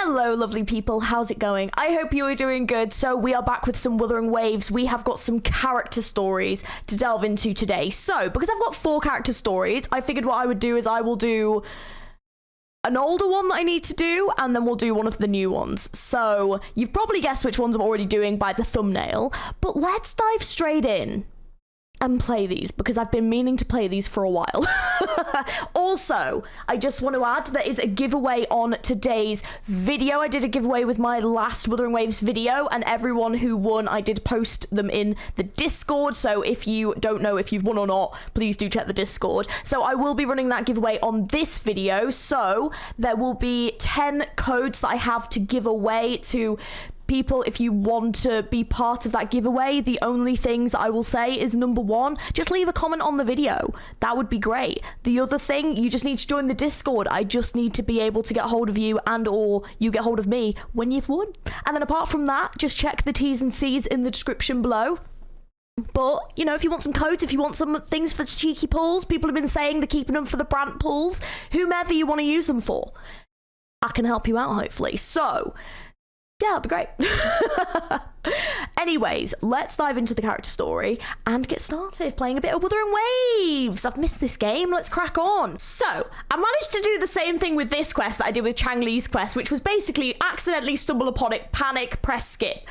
Hello, lovely people. How's it going? I hope you are doing good. So we are back with some Wuthering Waves. We have got some character stories to delve into today. So because I've got 4 character stories, I figured what I would do is I will do an older one that I need to do, and then we'll do one of the new ones. So you've probably guessed which ones I'm already doing by the thumbnail, but let's dive straight in and play these because I've been meaning to play these for a while. Also, I just want to add there is a giveaway on today's video. I did a giveaway with my last Wuthering Waves video, and everyone who won, I did post them in the Discord. So if you don't know if you've won or not, please do check the Discord. So I will be running that giveaway on this video. So there will be 10 codes that I have to give away to people if you want to be part of that giveaway. The only things that I will say is, number 1, just leave a comment on the video. That would be great. The other thing, you just need to join the Discord. I just need to be able to get hold of you, and or you get hold of me when you've won. And then apart from that, just check the T's and C's in the description below. But, you know, if you want some codes, if you want some things for cheeky pulls, people have been saying they're keeping them for the brant pulls, whomever you want to use them for, I can help you out, hopefully. So yeah, that'd be great. Anyways, let's dive into the character story and get started playing a bit of Wuthering Waves. I've missed this game. Let's crack on. So, I managed to do the same thing with this quest that I did with Chang Li's quest, which was basically accidentally stumble upon it, panic, press skip.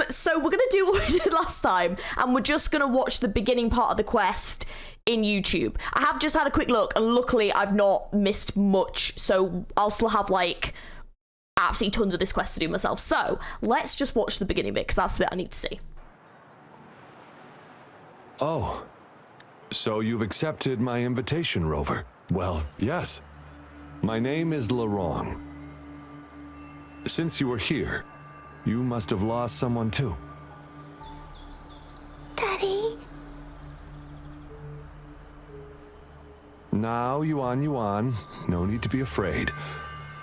So we're going to do what we did last time, and we're just going to watch the beginning part of the quest in YouTube. I have just had a quick look, and luckily I've not missed much, so I'll still have, like, absolutely tons of this quest to do myself. So let's just watch the beginning bit because that's the bit I need to see. Oh, so you've accepted my invitation, Rover? Well, yes. My name is Laurent. Since you were here, you must have lost someone too. Daddy? Now, Yuan, no need to be afraid.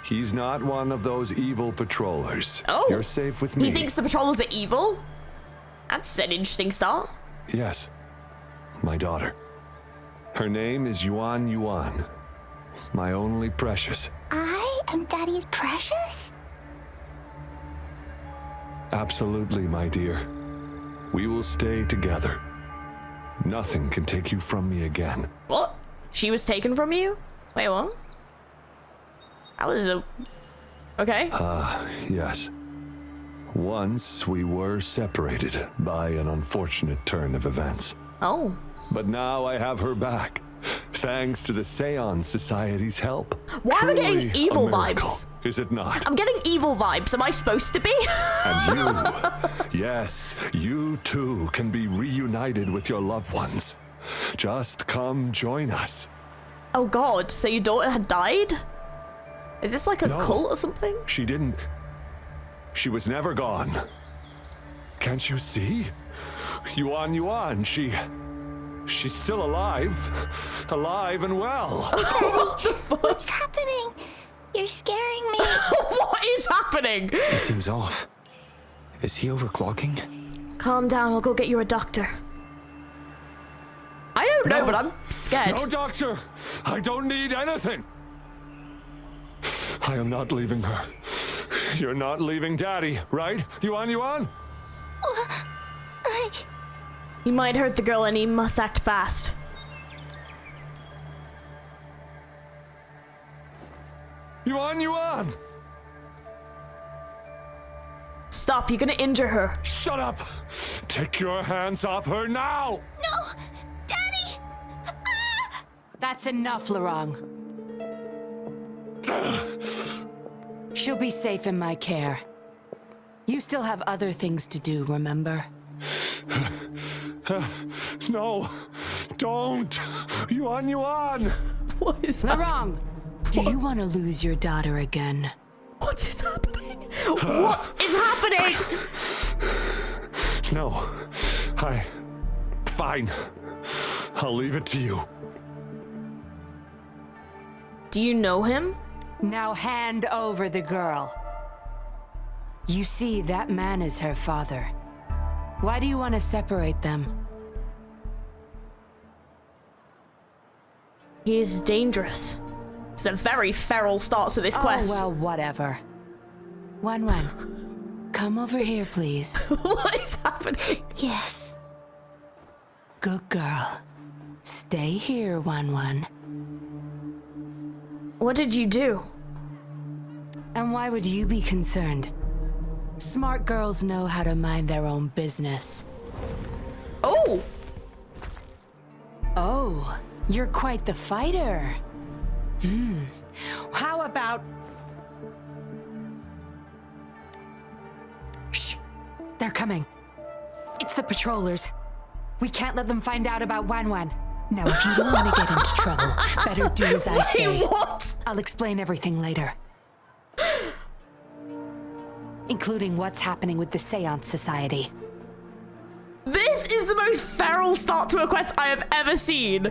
He's not one of those evil patrollers. Oh, you're safe with me. He thinks the patrollers are evil? That's an interesting start. Yes, my daughter. Her name is Yuan, my only precious. I am Daddy's precious? Absolutely, my dear. We will stay together. Nothing can take you from me again. What? She was taken from you? Wait, what? That was a... Okay. Yes. Once we were separated by an unfortunate turn of events. Oh. But now I have her back, thanks to the Seance Society's help. Why am I getting Truly evil a miracle, vibes? Is it not? I'm getting evil vibes. Am I supposed to be? And you, yes, you too can be reunited with your loved ones. Just come join us. Oh god, so your daughter had died? Is this like a cult or something? She didn't. She was never gone. Can't you see? Yuan, she's still alive. Alive and well. Daddy, what's happening? You're scaring me. What is happening? He seems off. Is he overclocking? Calm down, I'll go get you a doctor. I don't know, but I'm scared. No, doctor. I don't need anything. I am not leaving her. You're not leaving Daddy, right? Yuan? He might hurt the girl and he must act fast. Yuan! Stop, you're gonna injure her. Shut up! Take your hands off her now! No! Daddy! That's enough, Laurent. She'll be safe in my care. You still have other things to do, remember? No, don't! Yuan! What is that? Laurent, do you want to lose your daughter again? What is happening? What is happening? No, fine. I'll leave it to you. Do you know him? Now hand over the girl. You see, that man is her father. Why do you want to separate them? He is dangerous. It's a very feral start to this quest. Oh, well, whatever. Wan, come over here, please. What is happening? Yes. Good girl. Stay here, Wan. What did you do? And why would you be concerned? Smart girls know how to mind their own business. Oh! Oh, you're quite the fighter. How about... Shh, they're coming. It's the patrollers. We can't let them find out about Wan. Now, if you don't want to get into trouble, better do as I say. Wait, what? I'll explain everything later. Including what's happening with the Seance Society. This is the most feral start to a quest I have ever seen.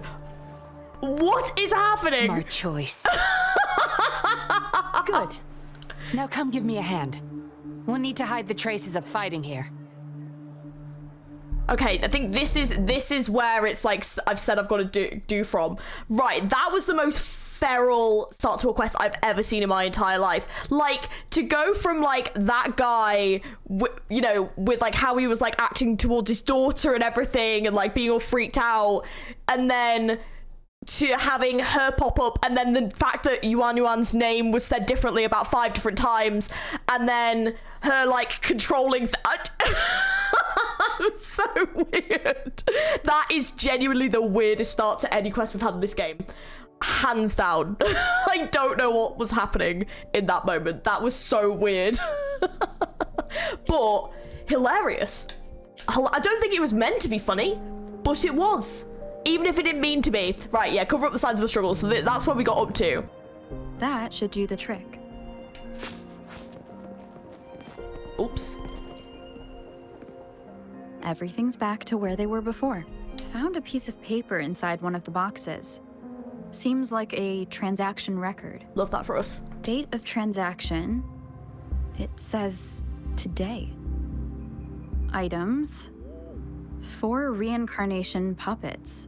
What is happening? Smart choice. Good. Now come give me a hand. We'll need to hide the traces of fighting here. Okay, I think this is where it's like I've said I've got to do from. Right, that was the most feral start to a quest I've ever seen in my entire life. Like, to go from like that guy, you know, with like how he was like acting towards his daughter and everything and like being all freaked out, and then to having her pop up, and then the fact that Yuan's name was said differently about 5 different times, and then her like controlling so weird. That is genuinely the weirdest start to any quest we've had in this game, hands down. I don't know what was happening in that moment. That was so weird. But hilarious. I don't think it was meant to be funny, but it was. Even if it didn't mean to be. Right, yeah, cover up the signs of a struggle. So that's where we got up to. That should do the trick. Oops. Everything's back to where they were before. Found a piece of paper inside one of the boxes. Seems like a transaction record. Love that for us. Date of transaction. It says today. Items. 4 reincarnation puppets.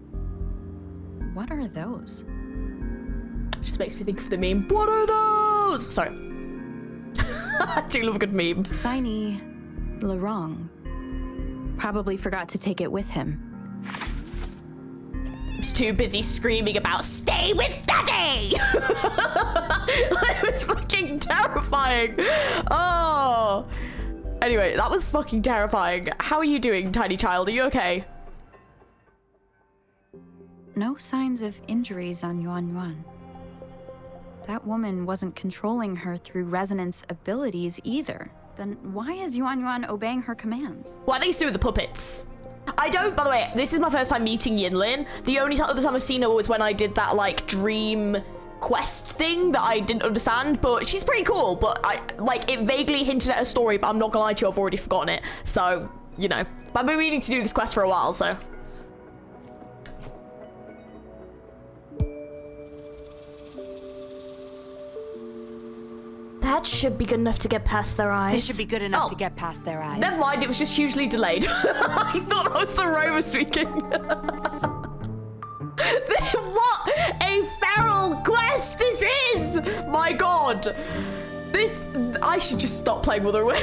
What are those? Just makes me think of the meme. What are those? Sorry. I do love a good meme. Zani Larong. Probably forgot to take it with him. Was too busy screaming about stay with daddy. It was fucking terrifying. Oh. Anyway, that was fucking terrifying. How are you doing, tiny child? Are you okay? No signs of injuries on Yuan. That woman wasn't controlling her through resonance abilities either. Then why is Yuan obeying her commands? Well, I think it's to do with the puppets. I don't, by the way, this is my first time meeting Yinlin. The only other time I've seen her was when I did that, like, dream quest thing that I didn't understand, but she's pretty cool. But it vaguely hinted at a story, but I'm not gonna lie to you, I've already forgotten it. So, you know. But I've been meaning to do this quest for a while, so. That should be good enough to get past their eyes. This should be good enough to get past their eyes. Never mind, it was just hugely delayed. I thought that was the rover speaking. What a feral quest this is! My god. I should just stop playing Wuthering.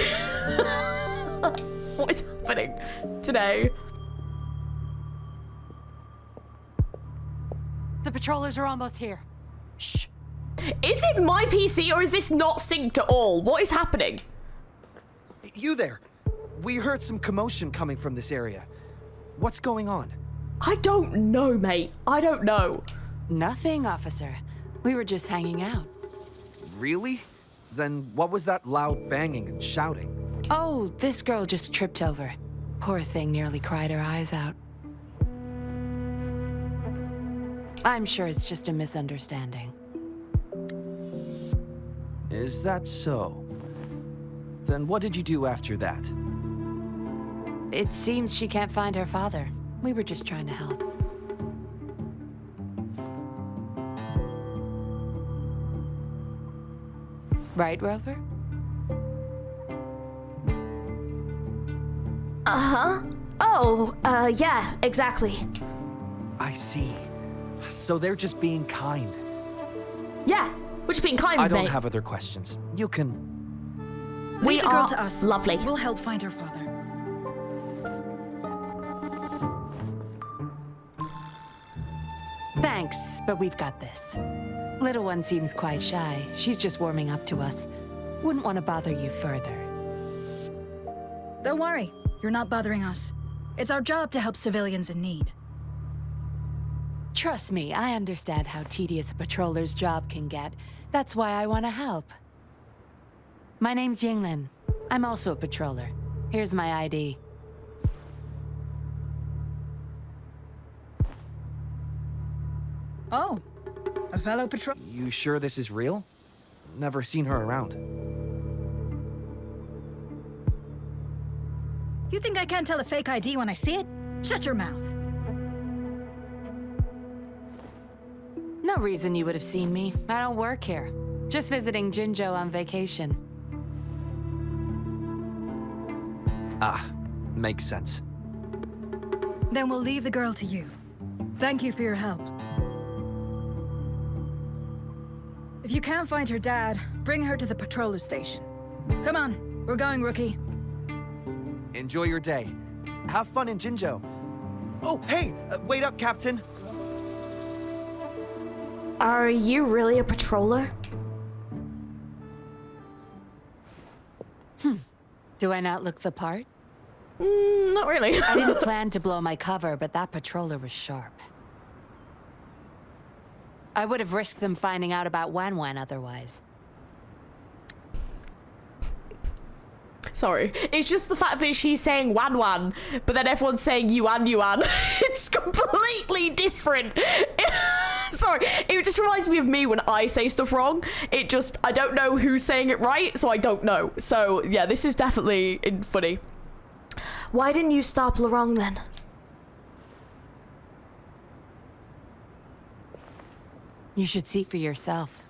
What is happening today? The patrollers are almost here. Shh. Is it my PC or is this not synced at all? What is happening? You there. We heard some commotion coming from this area. What's going on? I don't know, mate. I don't know. Nothing, officer. We were just hanging out. Really? Then what was that loud banging and shouting? Oh, this girl just tripped over. Poor thing nearly cried her eyes out. I'm sure it's just a misunderstanding. Is that so? Then what did you do after that? It seems she can't find her father. We were just trying to help. Right, Rover? Uh-huh. Oh, yeah, exactly. I see. So they're just being kind. Yeah, we're just being kind, I don't mate. have other questions. You can... We Leave the girl are to us. lovely. We'll help find her father. Thanks, but we've got this. Little one seems quite shy. She's just warming up to us. Wouldn't want to bother you further. Don't worry. You're not bothering us. It's our job to help civilians in need. Trust me, I understand how tedious a patroller's job can get. That's why I want to help. My name's Yinlin. I'm also a patroller. Here's my ID. Oh, a fellow patrol. You sure this is real? Never seen her around. You think I can't tell a fake ID when I see it? Shut your mouth. No reason you would have seen me. I don't work here. Just visiting Jinzhou on vacation. Ah, makes sense. Then we'll leave the girl to you. Thank you for your help. If you can't find her dad, bring her to the patroller station. Come on, we're going, rookie. Enjoy your day. Have fun in Jinzhou. Oh, hey! Wait up, Captain! Are you really a patroller? Do I not look the part? Not really. I didn't plan to blow my cover, but that patroller was sharp. I would have risked them finding out about Wan otherwise. Sorry. It's just the fact that she's saying Wan, but then everyone's saying Yuan. It's completely different. Sorry. It just reminds me of me when I say stuff wrong. I don't know who's saying it right, so I don't know. So, yeah, this is definitely funny. Why didn't you stop Lorong then? You should see for yourself.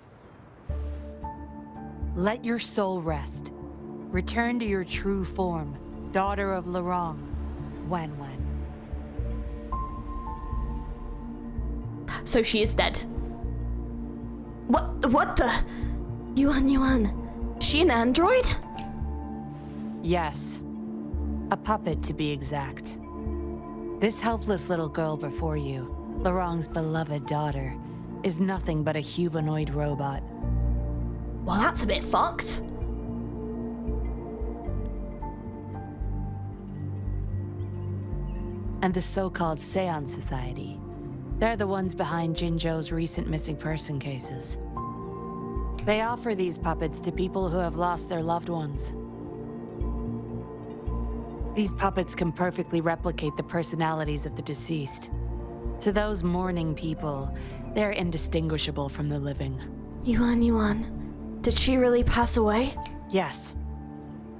Let your soul rest. Return to your true form, daughter of Lorong, Wan. So she is dead. What the? Yuan. She an android? Yes. A puppet, to be exact. This helpless little girl before you, Lorong's beloved daughter, is nothing but a humanoid robot. Well, that's a bit fucked. And the so-called Seance Society. They're the ones behind Jinzhou's recent missing person cases. They offer these puppets to people who have lost their loved ones. These puppets can perfectly replicate the personalities of the deceased. To those mourning people, they're indistinguishable from the living. Yuan. Did she really pass away? Yes.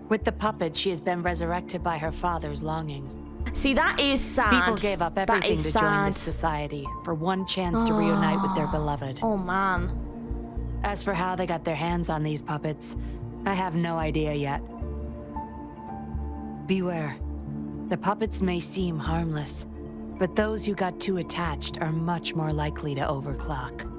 With the puppet, she has been resurrected by her father's longing. See, that is sad. People gave up everything to join this society for one chance to reunite with their beloved. Oh, man. As for how they got their hands on these puppets, I have no idea yet. Beware. The puppets may seem harmless, but those who got too attached are much more likely to overclock.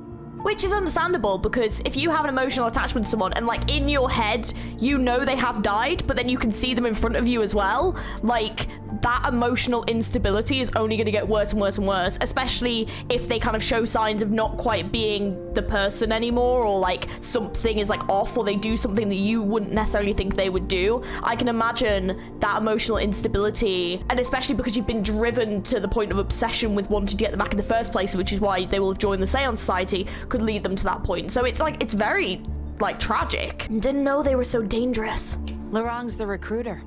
Which is understandable, because if you have an emotional attachment to someone and, like, in your head, you know they have died, but then you can see them in front of you as well, like, that emotional instability is only going to get worse and worse and worse, especially if they kind of show signs of not quite being the person anymore, or, like, something is, like, off, or they do something that you wouldn't necessarily think they would do. I can imagine that emotional instability, and especially because you've been driven to the point of obsession with wanting to get them back in the first place, which is why they will have joined the Seance Society, could lead them to that point. So it's like, it's very, like, tragic. Didn't know they were so dangerous. Lorong's the recruiter.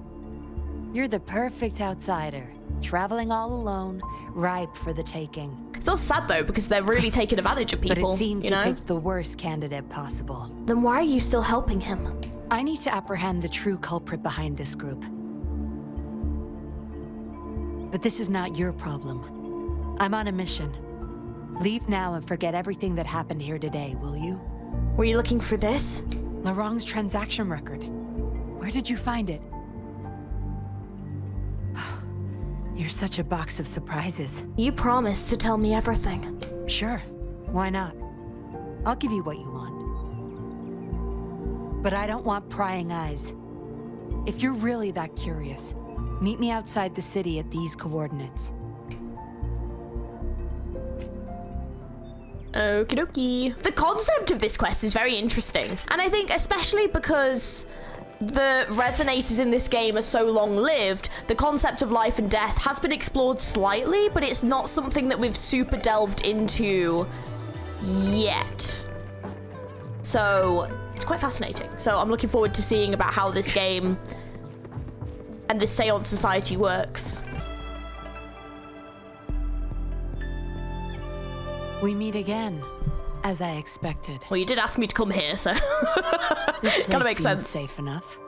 You're the perfect outsider, traveling all alone, ripe for the taking. It's all sad though, because they're really taking advantage of people. But it seems you he know? picked the worst candidate possible. Then why are you still helping him? I need to apprehend the true culprit behind this group. But this is not your problem. I'm on a mission. Leave now and forget everything that happened here today, will you? Were you looking for this? Lorong's transaction record. Where did you find it? You're such a box of surprises. You promised to tell me everything. Sure, why not? I'll give you what you want. But I don't want prying eyes. If you're really that curious, meet me outside the city at these coordinates. Okie dokie. The concept of this quest is very interesting. And I think especially because the resonators in this game are so long-lived, the concept of life and death has been explored slightly, but it's not something that we've super delved into yet. So it's quite fascinating. So I'm looking forward to seeing about how this game and the Seance Society works. We meet again, as I expected. Well, you did ask me to come here, so This place kind of makes seems sense. safe enough.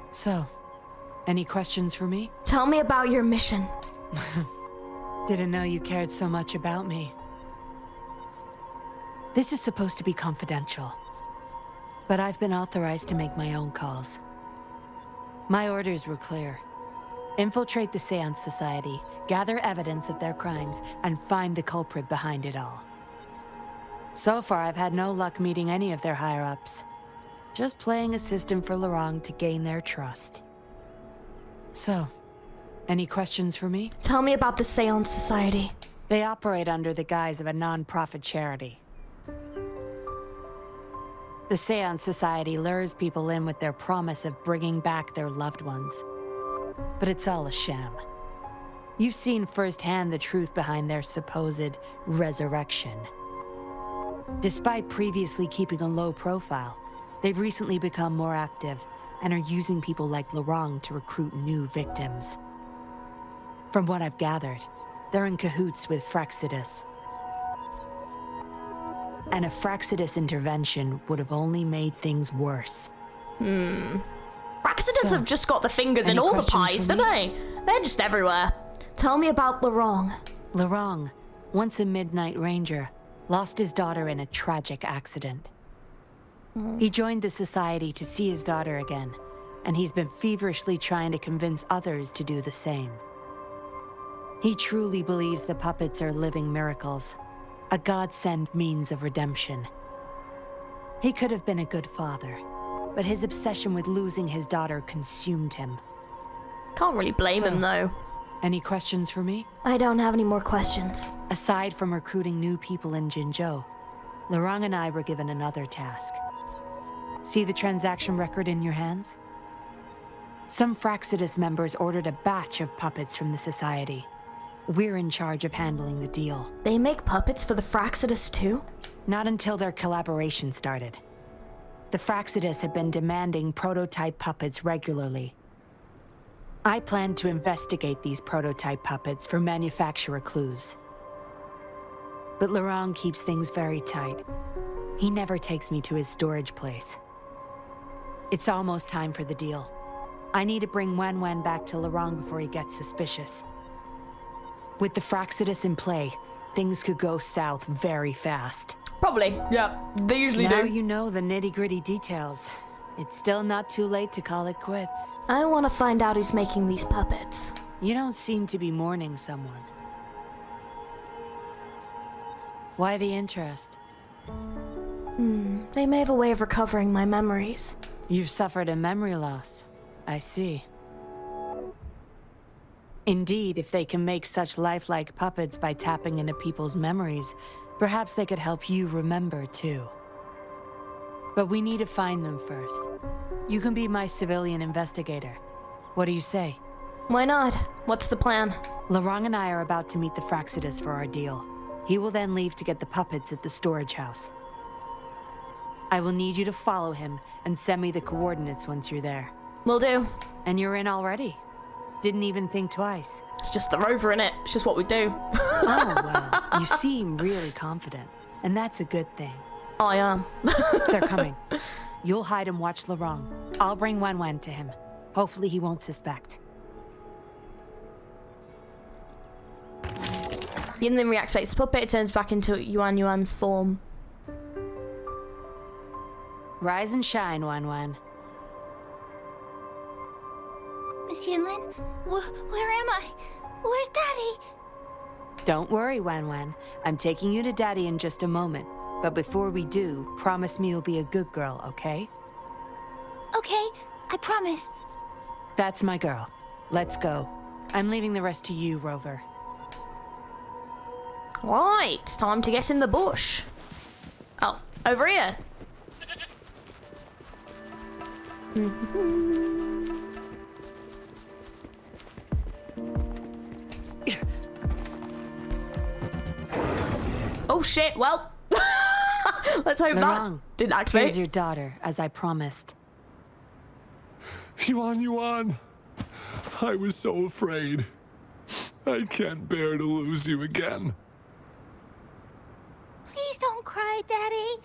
So, any questions for me? Tell me about your mission. Didn't know you cared so much about me. This is supposed to be confidential, but I've been authorized to make my own calls. My orders were clear. Infiltrate the Seance Society, gather evidence of their crimes, and find the culprit behind it all. So far, I've had no luck meeting any of their higher-ups. Just playing a system for Lorang to gain their trust. So, any questions for me? Tell me about the Seance Society. They operate under the guise of a non-profit charity. The Seance Society lures people in with their promise of bringing back their loved ones. But it's all a sham. You've seen firsthand the truth behind their supposed resurrection. Despite previously keeping a low profile, they've recently become more active and are using people like Lorang to recruit new victims. From what I've gathered, they're in cahoots with Fraxidus. And a Fraxidus intervention would have only made things worse. Fraxidus So, have just got the fingers in any all the questions pies, for don't me? they? They're just everywhere. Tell me about Lorang. Lorang, once a Midnight Ranger, lost his daughter in a tragic accident. He joined the society to see his daughter again, and he's been feverishly trying to convince others to do the same. He truly believes the puppets are living miracles, a godsend means of redemption. He could have been a good father, but his obsession with losing his daughter consumed him. Can't really blame So- him, though. Any questions for me? I don't have any more questions. Aside from recruiting new people in Jinzhou, Lorang and I were given another task. See the transaction record in your hands? Some Fraxidus members ordered a batch of puppets from the Society. We're in charge of handling the deal. They make puppets for the Fraxidus too? Not until their collaboration started. The Fraxidus had been demanding prototype puppets regularly. I plan to investigate these prototype puppets for manufacturer clues. But Lorang keeps things very tight. He never takes me to his storage place. It's almost time for the deal. I need to bring Wen back to Lorang before he gets suspicious. With the Fraxidus in play, things could go south very fast. Probably, yeah. They usually Now do. you know the nitty-gritty details. It's still not too late to call it quits. I want to find out who's making these puppets. You don't seem to be mourning someone. Why the interest? They may have a way of recovering my memories. You've suffered a memory loss. I see. Indeed, if they can make such lifelike puppets by tapping into people's memories, perhaps they could help you remember too. But we need to find them first. You can be my civilian investigator. What do you say? Why not? What's the plan? Lorang and I are about to meet the Fraxidus for our deal. He will then leave to get the puppets at the storage house. I will need you to follow him and send me the coordinates once you're there. Will do. And you're in already. Didn't even think twice. It's just the rover in it. It's just what we do. Oh, well, you seem really confident. And that's a good thing. I am. They're coming. You'll hide and watch Lorang. I'll bring Wen to him. Hopefully he won't suspect. Yinlin reactivates the puppet. It turns back into Yuan's form. Rise and shine, Wen. Miss Yinlin? Where am I? Where's Daddy? Don't worry, Wen. I'm taking you to Daddy in just a moment. But before we do, promise me you'll be a good girl, okay? Okay, I promise. That's my girl. Let's go. I'm leaving the rest to you, Rover. Right, time to get in the bush. Oh, over here. Oh shit, well. Let's hope that didn't activate. Here's your daughter, as I promised. Yuan. I was so afraid. I can't bear to lose you again. Please don't cry, Daddy.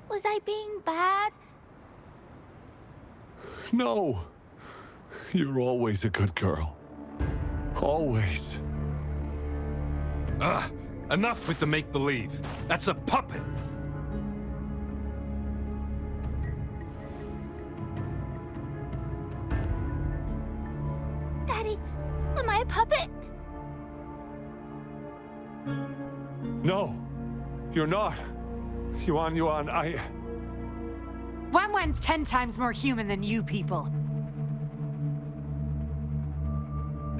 Was I being bad? No. You're always a good girl. Always. Enough with the make-believe. That's a puppet. Daddy, am I a puppet? No, you're not. Yuan, Wenwen's 10 times more human than you people.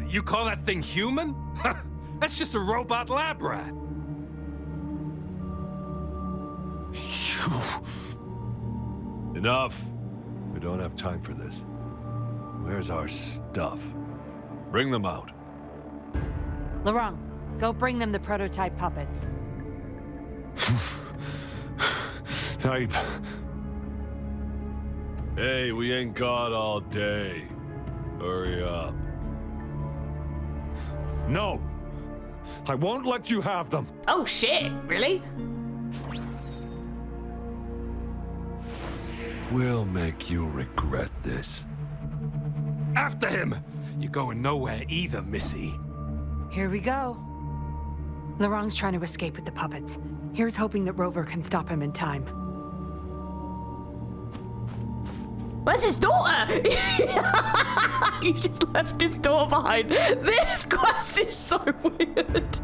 You call that thing human? That's just a robot lab rat. Enough. We don't have time for this. Where's our stuff? Bring them out. Laurent, go bring them the prototype puppets. Hey, we ain't got all day. Hurry up. No! I won't let you have them! Oh shit, really? We'll make you regret this. After him! You're going nowhere either, Missy. Here we go. Laurent's trying to escape with the puppets. Here's hoping that Rover can stop him in time. Where's his daughter? He just left his daughter behind. This quest is so weird.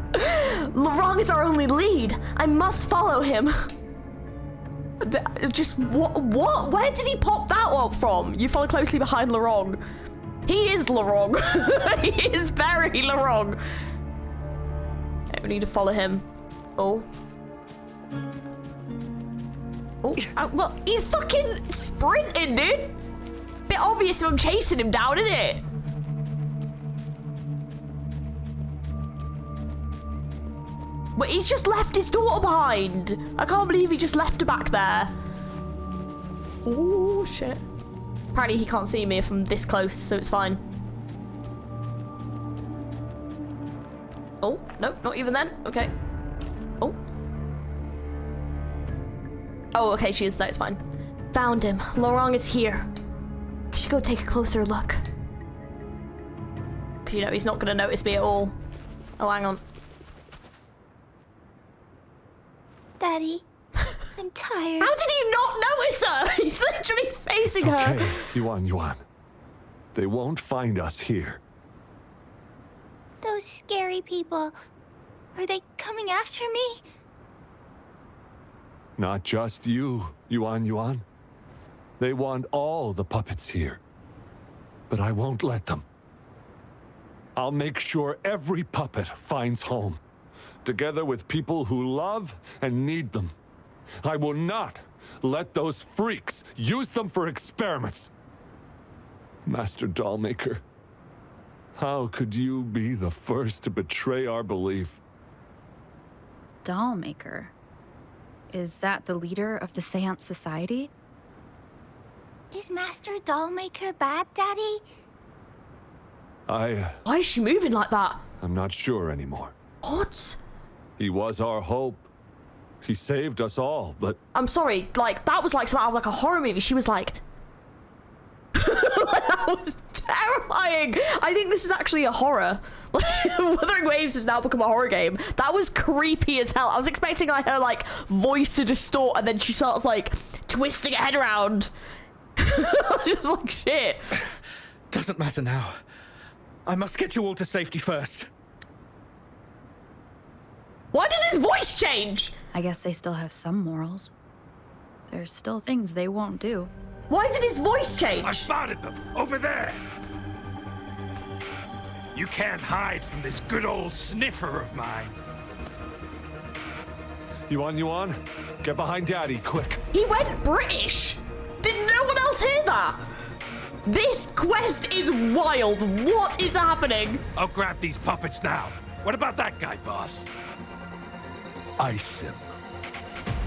Laurent is our only lead. I must follow him. Just what? Where did he pop that up from? You follow closely behind Laurent. He is Laurent. He is very Laurent. Okay, we need to follow him. Oh. Oh, well, he's fucking sprinting, dude. Bit obvious if I'm chasing him down, isn't it? But he's just left his daughter behind. I can't believe he just left her back there. Oh, shit. Apparently he can't see me if I'm this close, so it's fine. Oh, no, not even then. Okay. Oh. Oh, okay, she is there. It's fine. Found him. Laurent is here. I should go take a closer look. Because, you know, he's not going to notice me at all. Oh, hang on. Daddy, I'm tired. How did he not notice her? He's literally facing her. Okay, Yuan. They won't find us here. Those scary people, are they coming after me? Not just you, Yuan. They want all the puppets here. But I won't let them. I'll make sure every puppet finds home, together with people who love and need them. I will not let those freaks use them for experiments. Master Dollmaker, how could you be the first to betray our belief? Dollmaker? Is that the leader of the Seance Society? Is Master Dollmaker bad, Daddy? Why is she moving like that? I'm not sure anymore. What? He was our hope. He saved us all, but... I'm sorry, like, that was like something out of like a horror movie. She was like... That was terrifying. I think this is actually a horror. Wuthering Waves has now become a horror game. That was creepy as hell. I was expecting like her like voice to distort and then she starts like twisting her head around. Just like shit. Doesn't matter now. I must get you all to safety first. Why did his voice change? I guess they still have some morals. There's still things they won't do. Why did his voice change? I spotted them, over there. You can't hide from this good old sniffer of mine. Yuan, get behind Daddy, quick. He went British. Did no one else hear that? This quest is wild. What is happening? I'll grab these puppets now. What about that guy, boss? Ice him.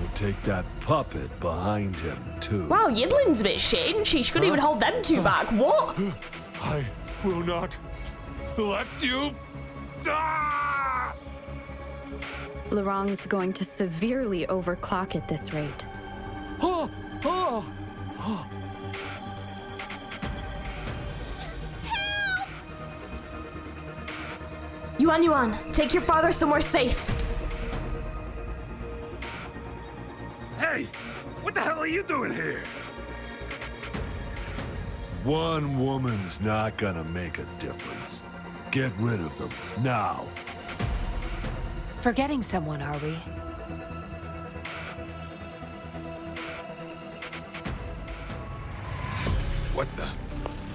We'll take that puppet behind him, too. Wow, Yinlin's a bit shit, isn't she? She couldn't even hold them two back. What? I will not let you die! Laurent's going to severely overclock at this rate. Yuan, take your father somewhere safe. Hey, what the hell are you doing here? One woman's not gonna make a difference. Get rid of them, now. Forgetting someone, are we? What the?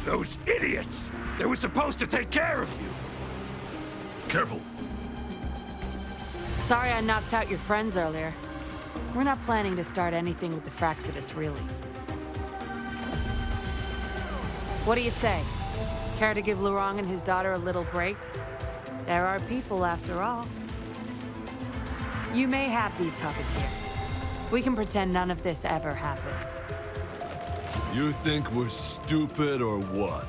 Those idiots! They were supposed to take care of you! Careful. Sorry I knocked out your friends earlier. We're not planning to start anything with the Fraxidus, really. What do you say? Care to give Laurent and his daughter a little break? There are people, after all. You may have these puppets here. We can pretend none of this ever happened. You think we're stupid or what?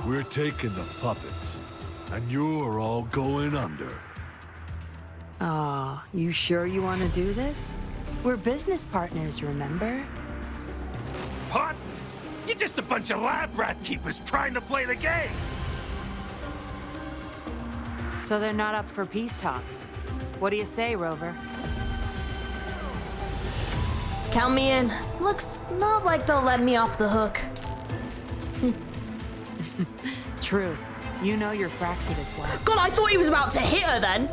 We're taking the puppets, and you're all going under. Aw, you sure you want to do this? We're business partners, remember? Partners? You're just a bunch of lab rat keepers trying to play the game! So they're not up for peace talks. What do you say, Rover? Count me in. Looks not like they'll let me off the hook. True. You know your Fraxidus well. God, I thought he was about to hit her then.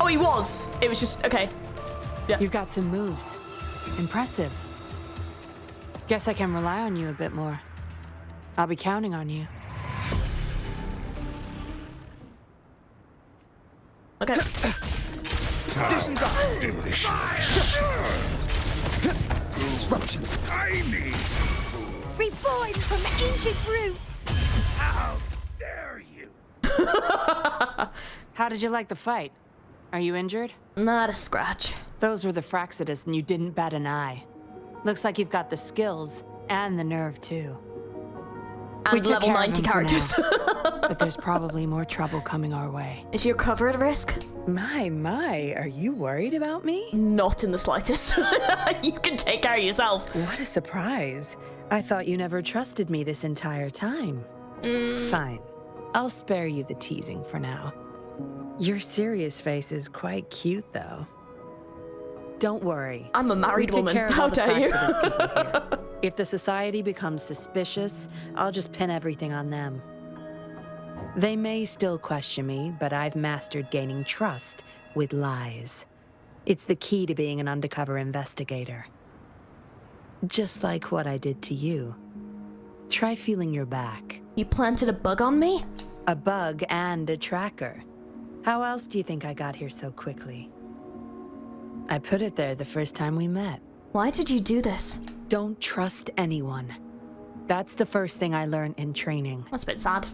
Oh, he was. It was just, okay. Yeah. You've got some moves. Impressive. Guess I can rely on you a bit more. I'll be counting on you. Okay. Conditions are disruption. Tiny. Reborn from ancient roots! How dare you? How did you like the fight? Are you injured? Not a scratch. Those were the Fraxidus and you didn't bat an eye. Looks like you've got the skills and the nerve too. And level 90 characters. But there's probably more trouble coming our way. Is your cover at risk? My, are you worried about me? Not in the slightest. You can take care of yourself. What a surprise. I thought you never trusted me this entire time. Fine. I'll spare you the teasing for now. Your serious face is quite cute, though. Don't worry. I'm a married woman. Care of How all the dare you? Fraxidus people here. If the society becomes suspicious, I'll just pin everything on them. They may still question me, but I've mastered gaining trust with lies. It's the key to being an undercover investigator. Just like what I did to you. Try feeling your back. You planted a bug on me? A bug and a tracker. How else do you think I got here so quickly? I put it there the first time we met. Why did you do this? Don't trust anyone. That's the first thing I learned in training. That's a bit sad.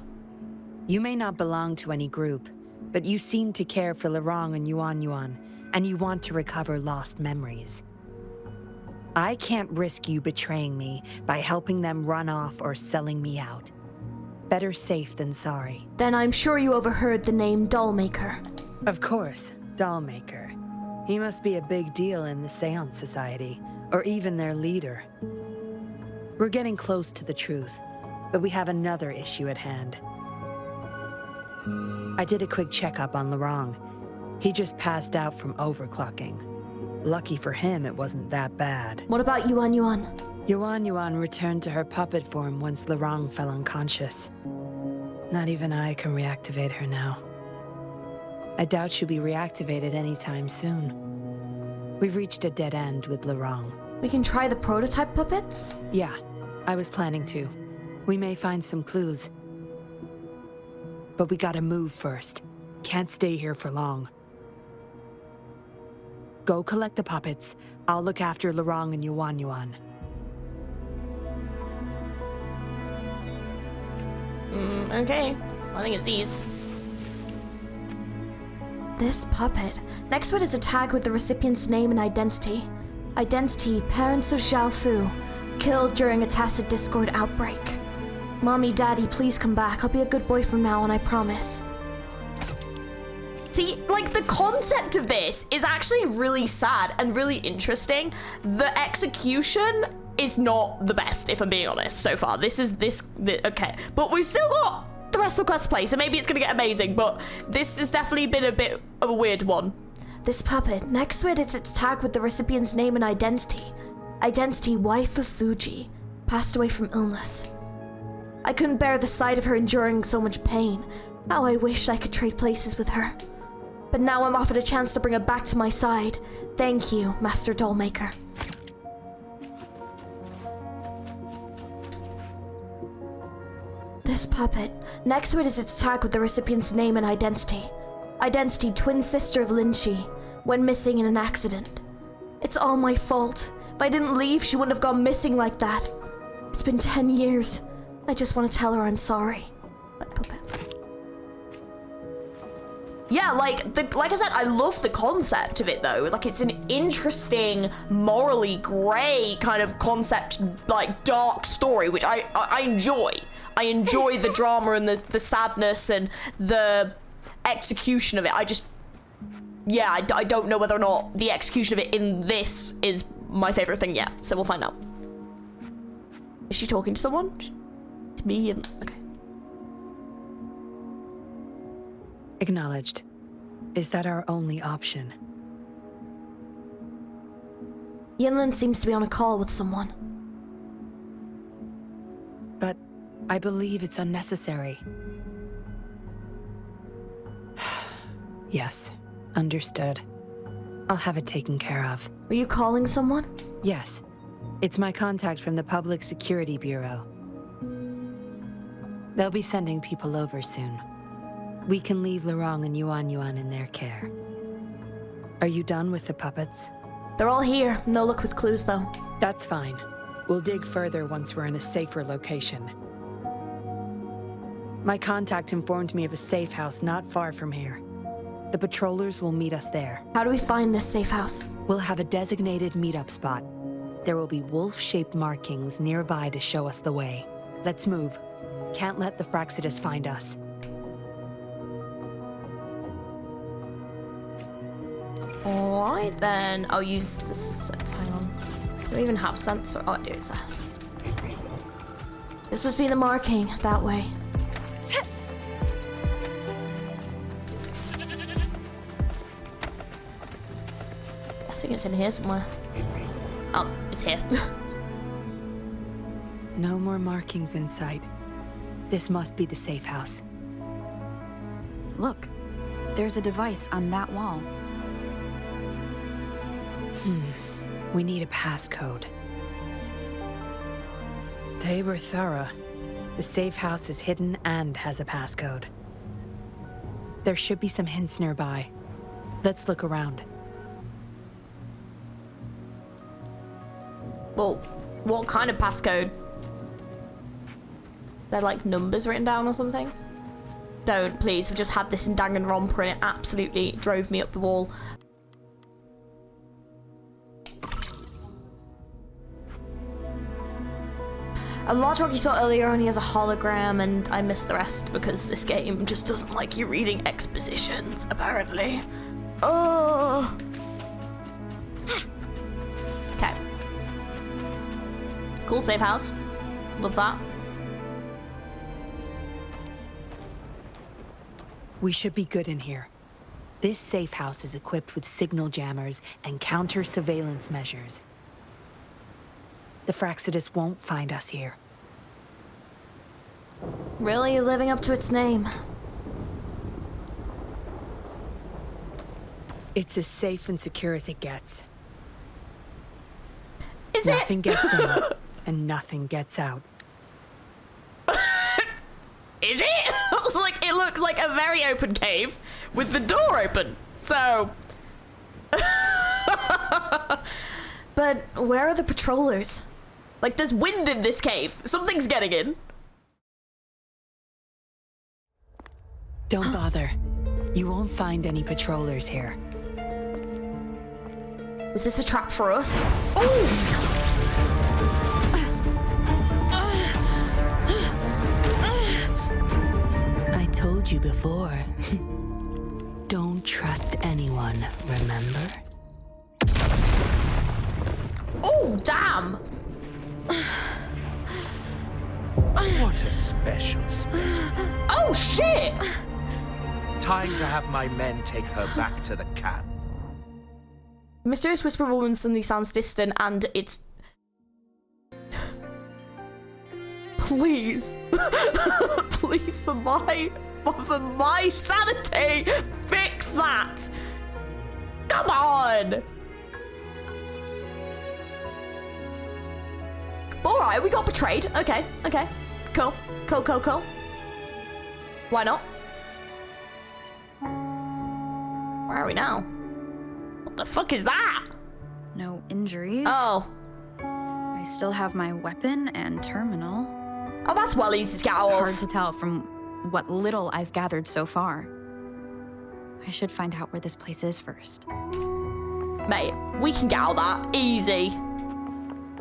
You may not belong to any group, but you seem to care for Laurent and Yuan, and you want to recover lost memories. I can't risk you betraying me by helping them run off or selling me out. Better safe than sorry. Then I'm sure you overheard the name Dollmaker. Of course, Dollmaker. He must be a big deal in the Seance Society, or even their leader. We're getting close to the truth, but we have another issue at hand. I did a quick checkup on Laurent. He just passed out from overclocking. Lucky for him, it wasn't that bad. What about Yuan? Yuan returned to her puppet form once Laurent fell unconscious. Not even I can reactivate her now. I doubt she'll be reactivated anytime soon. We've reached a dead end with Laurent. We can try the prototype puppets? Yeah, I was planning to. We may find some clues. But we gotta move first. Can't stay here for long. Go collect the puppets. I'll look after Lorong and Yuan Yuan. Okay. I think it's these. This puppet. Next to it is a tag with the recipient's name and identity. Identity, parents of Xiao Fu. Killed during a tacit Discord outbreak. Mommy, Daddy, please come back. I'll be a good boy from now on, I promise. See, like, the concept of this is actually really sad and really interesting. The execution is not the best, if I'm being honest, so far. Okay. But we've still got the rest of the quest to play, so maybe it's gonna get amazing, but this has definitely been a bit of a weird one. This puppet, next to it is its tag with the recipient's name and identity. Identity, wife of Fuji. Passed away from illness. I couldn't bear the sight of her enduring so much pain. How I wished I could trade places with her. But now I'm offered a chance to bring her back to my side. Thank you, Master Dollmaker. This puppet. Next to it is its tag with the recipient's name and identity. Identity, twin sister of Lin Shi. Went missing in an accident. It's all my fault. If I didn't leave, she wouldn't have gone missing like that. It's been 10 years. I just want to tell her I'm sorry. Yeah, like I said, I love the concept of it though. Like, it's an interesting, morally grey kind of concept, like dark story, which I enjoy. I enjoy the drama and the sadness and the execution of it. I don't know whether or not the execution of it in this is my favorite thing yet. So we'll find out. Is she talking to someone? To me? Okay. Acknowledged. Is that our only option? Yinlin seems to be on a call with someone. But I believe it's unnecessary. Yes, understood. I'll have it taken care of. Were you calling someone? Yes. It's my contact from the Public Security Bureau. They'll be sending people over soon. We can leave Lorong and Yuan Yuan in their care. Are you done with the puppets? They're all here. No luck with clues, though. That's fine. We'll dig further once we're in a safer location. My contact informed me of a safe house not far from here. The patrollers will meet us there. How do we find this safe house? We'll have a designated meetup spot. There will be wolf-shaped markings nearby to show us the way. Let's move. Can't let the Fraxidus find us. Alright then, I'll use this. Hang on. Do we even have sensor? Oh, I do, it's there. This must be the marking, that way. I think it's in here somewhere. Oh, it's here. No more markings in sight. This must be the safe house. Look, there's a device on that wall. We need a passcode. They were thorough. The safe house is hidden and has a passcode. There should be some hints nearby. Let's look around. Well, what kind of passcode? They're like numbers written down or something? Don't, please. I've just had this in Danganronpa and it absolutely drove me up the wall. A Larchrock you saw earlier only has a hologram, and I missed the rest because this game just doesn't like you reading expositions, apparently. Oh. Okay. Cool safe house. Love that. We should be good in here. This safe house is equipped with signal jammers and counter-surveillance measures. The Fraxidus won't find us here. Really living up to its name. It's as safe and secure as it gets. Is Nothing it? gets in, and nothing gets out. Is it? I was like, it looks like a very open cave with the door open. So. But where are the patrollers? Like, there's wind in this cave. Something's getting in. Don't bother. You won't find any patrollers here. Was this a trap for us? Oh! I told you before. Don't trust anyone, remember? Oh, damn! What a special specimen. Oh, shit! Time to have my men take her back to the camp. The mysterious whisper of a woman suddenly sounds distant, and it's... Please. Please, for my sanity, fix that! Come on! Alright, we got betrayed. Okay. Cool. Why not? Where are we now? What the fuck is that? No injuries. Oh. I still have my weapon and terminal. Oh, that's well easy to get out of. Hard to tell from what little I've gathered so far. I should find out where this place is first. Mate, we can get out of that. Easy.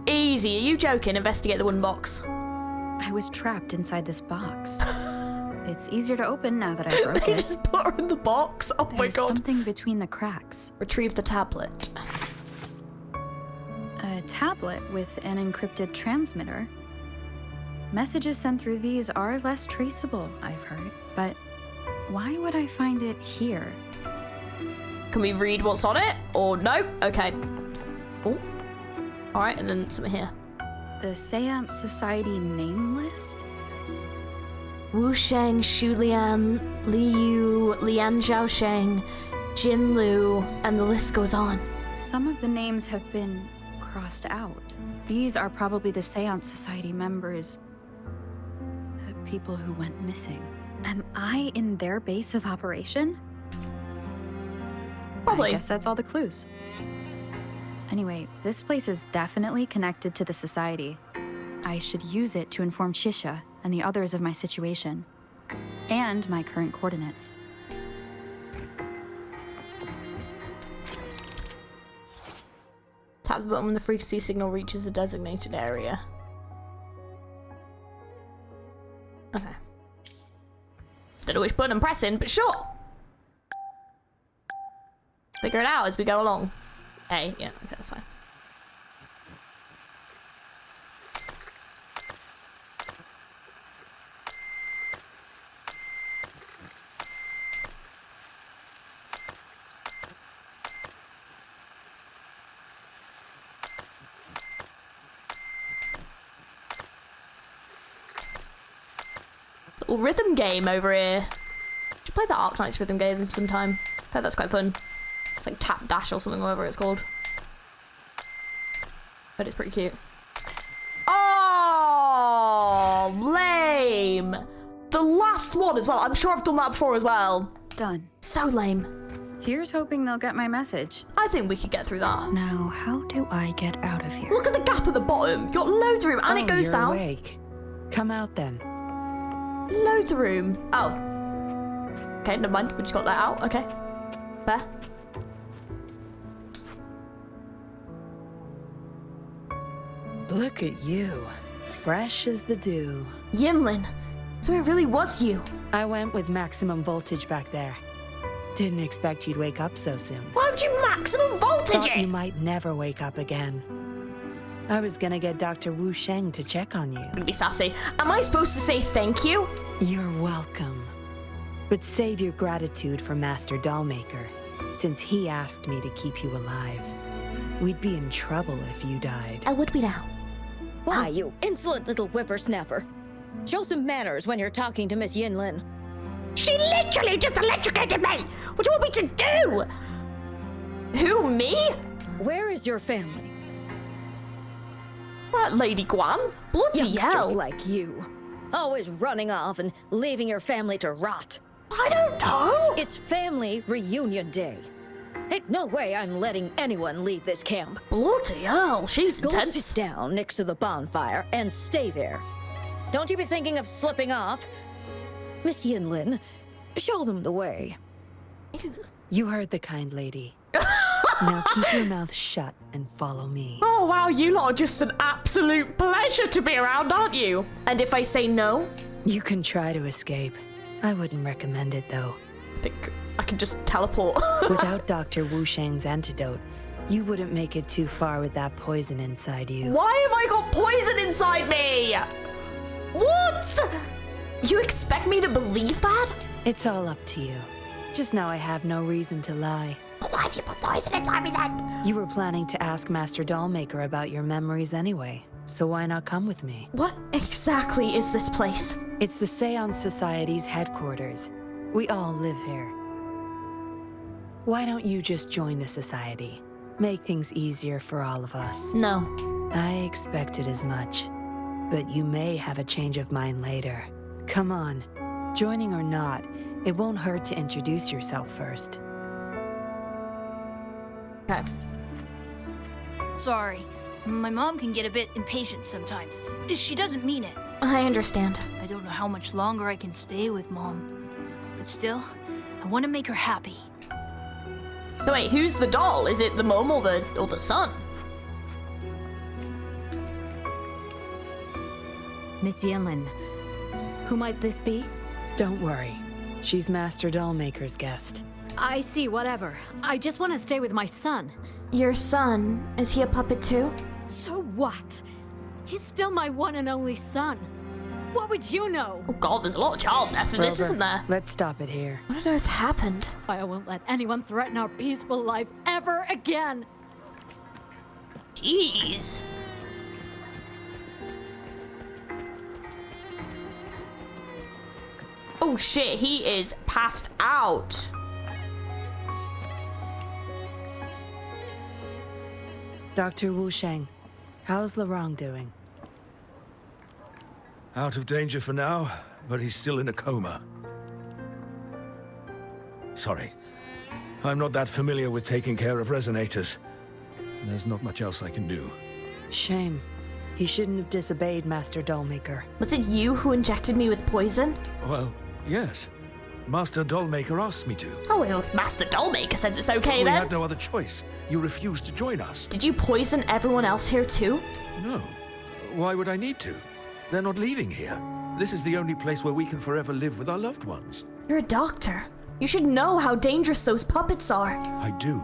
Easy. Are you joking? Investigate the wooden box. I was trapped inside this box. It's easier to open now that I broke They it. just put her in the box. Oh my There's god. something between the cracks. Retrieve the tablet. A tablet with an encrypted transmitter. Messages sent through these are less traceable, I've heard. But why would I find it here? Can we read what's on it? Or no? Okay. Oh. Alright, and then something here. The Seance Society name list? Wu Sheng, Xu Lian, Li Yu, Lian Zhaosheng, Jin Lu, and the list goes on. Some of the names have been crossed out. These are probably the Seance Society members. The people who went missing. Am I in their base of operation? Probably. I guess that's all the clues. Anyway, this place is definitely connected to the Society. I should use it to inform Shisha and the others of my situation. And my current coordinates. Tap the button when the frequency signal reaches the designated area. Okay. Don't know which button I'm pressing, but sure. Figure it out as we go along. A, yeah, okay, that's fine. Little rhythm game over here. Should play the Arknight's rhythm game sometime. I bet that's quite fun. It's like Tap Dash or something, whatever it's called. But it's pretty cute. Oh, lame. The last one as well. I'm sure I've done that before as well. Done. So lame. Here's hoping they'll get my message. I think we could get through that. Now, how do I get out of here? Look at the gap at the bottom. You've got loads of room, and it goes you're down. Awake. Come out then. Loads of room. Oh. Okay, never mind. We just got that out. Okay. Fair. Look at you. Fresh as the dew. Yinlin. So it really was you. I went with maximum voltage back there. Didn't expect you'd wake up so soon. Why would you maximum voltage Thought it? you might never wake up again. I was gonna get Dr. Wu Sheng to check on you. I'm gonna be sassy. Am I supposed to say thank you? You're welcome. But save your gratitude for Master Dollmaker, since he asked me to keep you alive. We'd be in trouble if you died. I would be now. Why, you insolent little whippersnapper. Show some manners when you're talking to Miss Yinlin. She literally just electrocuted me! What do you want me to do? Who, me? Where is your family? Right, Lady Guan. Bloody Youngsters hell. like you. Always running off and leaving your family to rot. I don't know. It's family reunion day. Ain't no way I'm letting anyone leave this camp. Bloody hell, she's Go intense. sit down next to the bonfire and stay there. Don't you be thinking of slipping off. Miss Yinlin, show them the way. You heard the kind lady. Now keep your mouth shut and follow me. Oh wow, you lot are just an absolute pleasure to be around, aren't you? And if I say no? You can try to escape. I wouldn't recommend it, though. I think I can just teleport. Without Dr. Wu Sheng's antidote, you wouldn't make it too far with that poison inside you. Why have I got poison inside me? What? You expect me to believe that? It's all up to you. Just know I have no reason to lie. Why have you put poison inside me then? You were planning to ask Master Dollmaker about your memories anyway, so why not come with me? What exactly is this place? It's the Seance Society's headquarters. We all live here. Why don't you just join the society? Make things easier for all of us. No. I expected as much, but you may have a change of mind later. Come on, joining or not, it won't hurt to introduce yourself first. Okay. Sorry. My mom can get a bit impatient sometimes. She doesn't mean it. I understand. I don't know how much longer I can stay with Mom. But still, I want to make her happy. No, wait, who's the doll? Is it the mom or the son? Miss Yinlin, who might this be? Don't worry. She's Master Dollmaker's guest. I see, whatever. I just want to stay with my son. Your son? Is he a puppet too? So what? He's still my one and only son. What would you know? Oh god, there's a lot of child death in this, isn't there? Let's stop it here. What on earth happened? I won't let anyone threaten our peaceful life ever again. Jeez. Oh shit, he is passed out. Dr. Wu Sheng, how's Lorong doing? Out of danger for now, but he's still in a coma. Sorry. I'm not that familiar with taking care of resonators. There's not much else I can do. Shame. He shouldn't have disobeyed Master Dollmaker. Was it you who injected me with poison? Well, yes. Master Dollmaker asked me to. Oh, well, if Master Dollmaker says it's okay We then. had no other choice. You refused to join us. Did you poison everyone else here too? No. Why would I need to? They're not leaving here. This is the only place where we can forever live with our loved ones. You're a doctor. You should know how dangerous those puppets are. I do,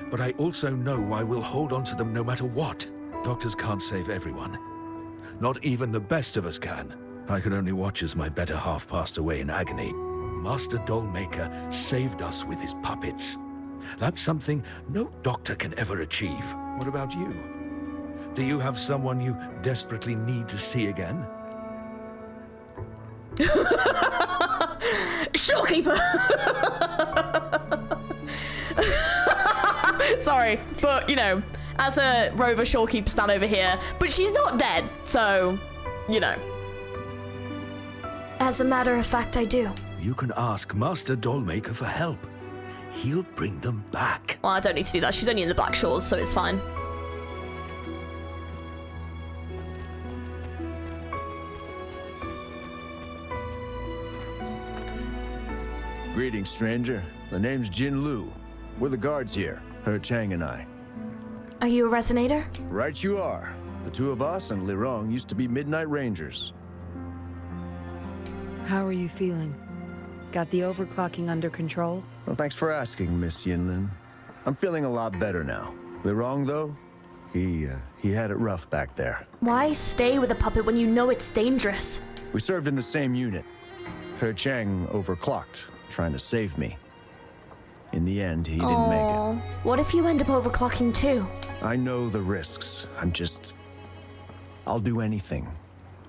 but I also know I will hold on to them no matter what. Doctors can't save everyone. Not even the best of us can. I could only watch as my better half passed away in agony. Master Dollmaker saved us with his puppets. That's something no doctor can ever achieve. What about you? Do you have someone you desperately need to see again? Shopkeeper! Sorry, but you know, as a rover shopkeeper stand over here, but she's not dead, so, you know. As a matter of fact, I do. You can ask Master Dollmaker for help. He'll bring them back. Well, I don't need to do that. She's only in the Black Shores, so it's fine. Greetings, stranger. The name's Jin Lu. We're the guards here, He Chang and I. Are you a resonator? Right you are. The two of us and Lirong used to be Midnight Rangers. How are you feeling? Got the overclocking under control? Well, thanks for asking, Miss Yinlin. I'm feeling a lot better now. Lirong, though, he had it rough back there. Why stay with a puppet when you know it's dangerous? We served in the same unit. He Chang overclocked, trying to save me. In the end, he didn't make it. What if you end up overclocking too? I know the risks. I'll do anything.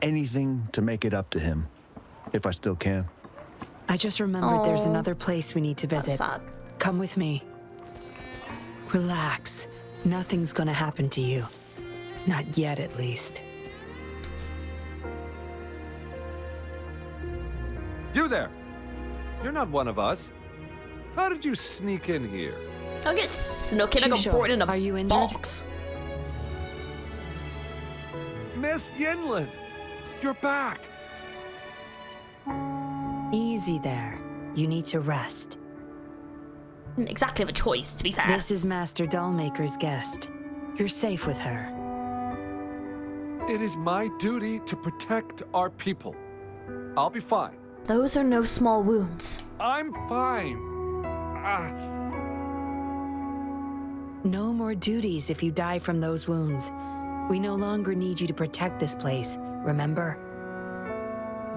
Anything to make it up to him. If I still can. I just remembered there's another place we need to visit. That's sad. Come with me. Relax. Nothing's gonna happen to you. Not yet, at least. You there! You're not one of us. How did you sneak in here? I get snuck in. I got Chusho, brought in a are you injured? box. Miss Yinlin! You're back! Easy there. You need to rest. Didn't exactly have a choice, to be fair. This is Master Dollmaker's guest. You're safe with her. It is my duty to protect our people. I'll be fine. Those are no small wounds. I'm fine. No more duties if you die from those wounds. We no longer need you to protect this place, remember?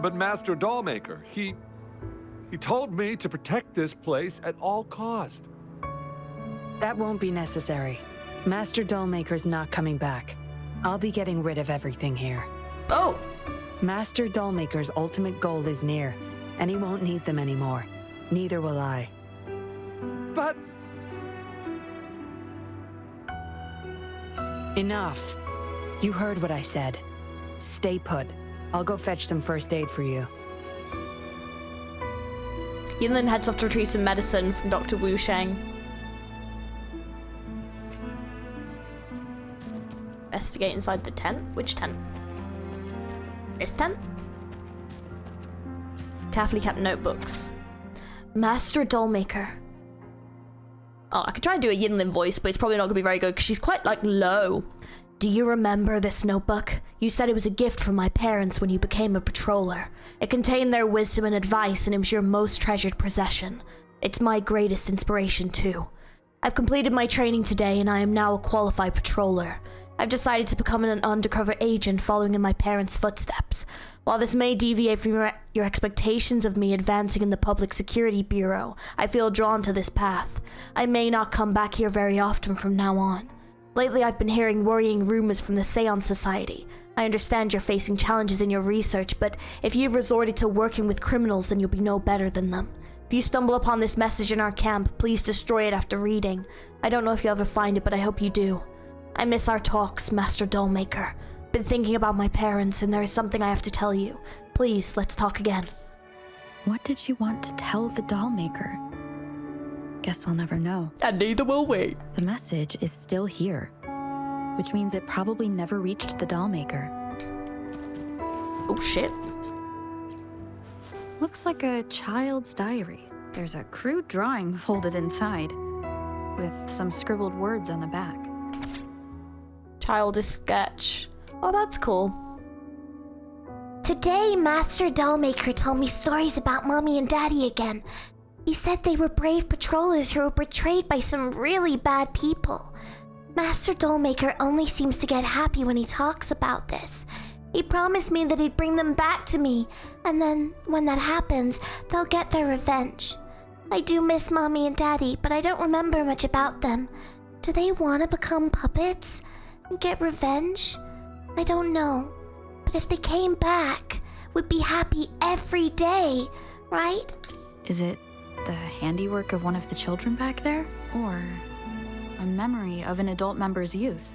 But Master Dollmaker, he told me to protect this place at all cost. That won't be necessary. Master Dollmaker's not coming back. I'll be getting rid of everything here. Oh! Master Dollmaker's ultimate goal is near, and he won't need them anymore. Neither will I. But... Enough. You heard what I said. Stay put. I'll go fetch some first aid for you. Yinlin heads off to retrieve some medicine from Dr. Wu Sheng. Investigate inside the tent. Which tent? This tent? Carefully kept notebooks. Master Dollmaker. Oh, I could try and do a Yinlin voice, but it's probably not going to be very good because she's quite, like, low. Do you remember this notebook? You said it was a gift from my parents when you became a patroller. It contained their wisdom and advice, and it was your most treasured possession. It's my greatest inspiration, too. I've completed my training today, and I am now a qualified patroller. I've decided to become an undercover agent following in my parents' footsteps. While this may deviate from your expectations of me advancing in the Public Security Bureau, I feel drawn to this path. I may not come back here very often from now on. Lately, I've been hearing worrying rumors from the Seance Society. I understand you're facing challenges in your research, but if you've resorted to working with criminals, then you'll be no better than them. If you stumble upon this message in our camp, please destroy it after reading. I don't know if you'll ever find it, but I hope you do. I miss our talks, Master Dollmaker. Been thinking about my parents, and there is something I have to tell you. Please, let's talk again. What did she want to tell the Dollmaker? Guess I'll never know. And neither will we. The message is still here, which means it probably never reached the Dollmaker. Oh shit. Looks like a child's diary. There's a crude drawing folded inside, with some scribbled words on the back. Childish sketch. Oh, that's cool. Today, Master Dollmaker told me stories about Mommy and Daddy again. He said they were brave patrollers who were betrayed by some really bad people. Master Dollmaker only seems to get happy when he talks about this. He promised me that he'd bring them back to me, and then, when that happens, they'll get their revenge. I do miss Mommy and Daddy, but I don't remember much about them. Do they want to become puppets and get revenge? I don't know. But if they came back, we'd be happy every day, right? Is it the handiwork of one of the children back there? Or a memory of an adult member's youth?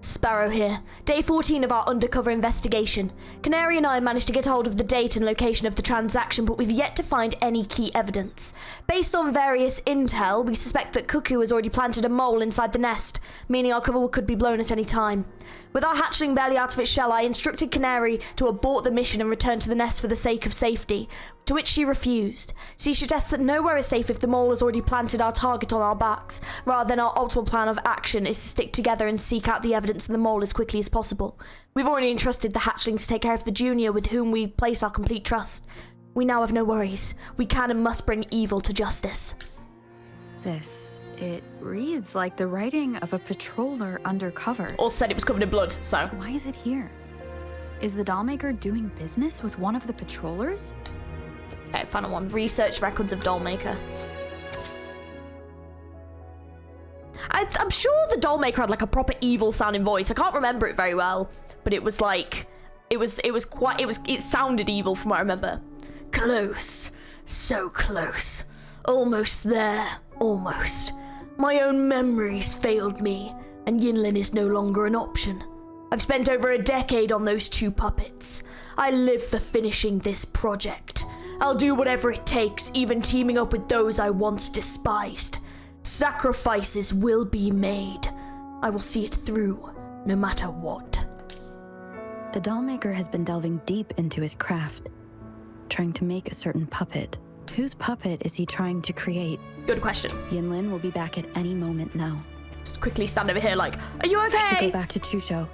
Sparrow here. Day 14 of our undercover investigation. Canary and I managed to get hold of the date and location of the transaction, but we've yet to find any key evidence. Based on various intel, we suspect that Cuckoo has already planted a mole inside the nest, meaning our cover could be blown at any time. With our hatchling barely out of its shell, I instructed Canary to abort the mission and return to the nest for the sake of safety, to which she refused. She suggests that nowhere is safe if the mole has already planted our target on our backs, rather than our optimal plan of action is to stick together and seek out the evidence of the mole as quickly as possible. We've already entrusted the hatchling to take care of the junior with whom we place our complete trust. We now have no worries. We can and must bring evil to justice. It reads like the writing of a patroller undercover. Or said it was covered in blood, so. Why is it here? Is the Dollmaker doing business with one of the patrollers? Okay, final one. Research records of Dollmaker. I'm sure the Dollmaker had like a proper evil sounding voice. I can't remember it very well, but it was like, it sounded evil from what I remember. Close. So close. Almost there. Almost. My own memories failed me, and Yinlin is no longer an option. I've spent over a decade on those 2 puppets. I live for finishing this project. I'll do whatever it takes, even teaming up with those I once despised. Sacrifices will be made. I will see it through, no matter what. The dollmaker has been delving deep into his craft, trying to make a certain puppet. Whose puppet is he trying to create? Good question. Yinlin will be back at any moment now. Just quickly stand over here like, are you okay? I should go back to Chusho.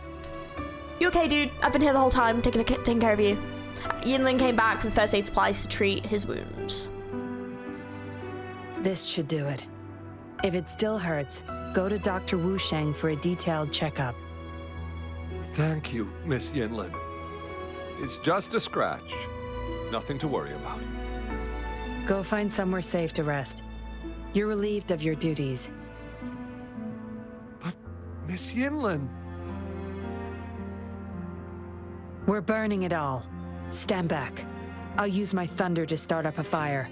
You okay, dude? I've been here the whole time, taking care of you. Yinlin came back with first aid supplies to treat his wounds. This should do it. If it still hurts, go to Dr. Wu Sheng for a detailed checkup. Thank you, Miss Yinlin. It's just a scratch. Nothing to worry about. Go find somewhere safe to rest. You're relieved of your duties. But, Miss Yinlin... We're burning it all. Stand back. I'll use my thunder to start up a fire.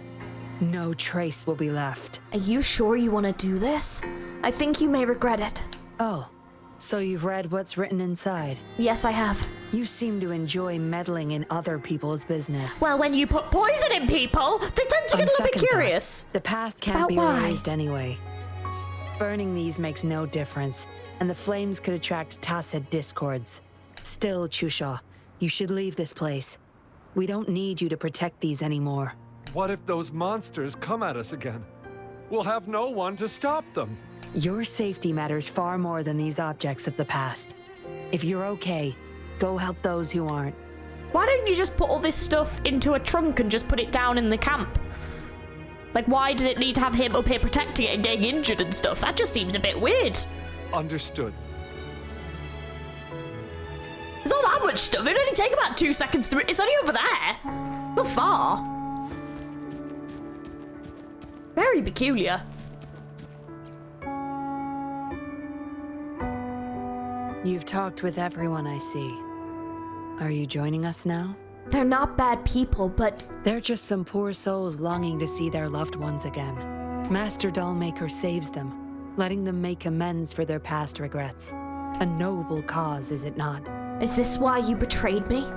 No trace will be left. Are you sure you want to do this? I think you may regret it. Oh, so you've read what's written inside? Yes, I have. You seem to enjoy meddling in other people's business. Well, when you put poison in people, they tend to get a little bit curious. The past can't be erased anyway. Burning these makes no difference, and the flames could attract tacit discords. Still, Chusho, you should leave this place. We don't need you to protect these anymore. What if those monsters come at us again? We'll have no one to stop them. Your safety matters far more than these objects of the past. If you're okay, go help those who aren't. Why don't you just put all this stuff into a trunk and just put it down in the camp? Like, why does it need to have him up here protecting it and getting injured and stuff? That just seems a bit weird. Understood. There's not that much stuff. It'd only take about 2 seconds to... It's only over there. Not far. Very peculiar. You've talked with everyone I see. Are you joining us now? They're not bad people, but... They're just some poor souls longing to see their loved ones again. Master Dollmaker saves them, letting them make amends for their past regrets. A noble cause, is it not? Is this why you betrayed me?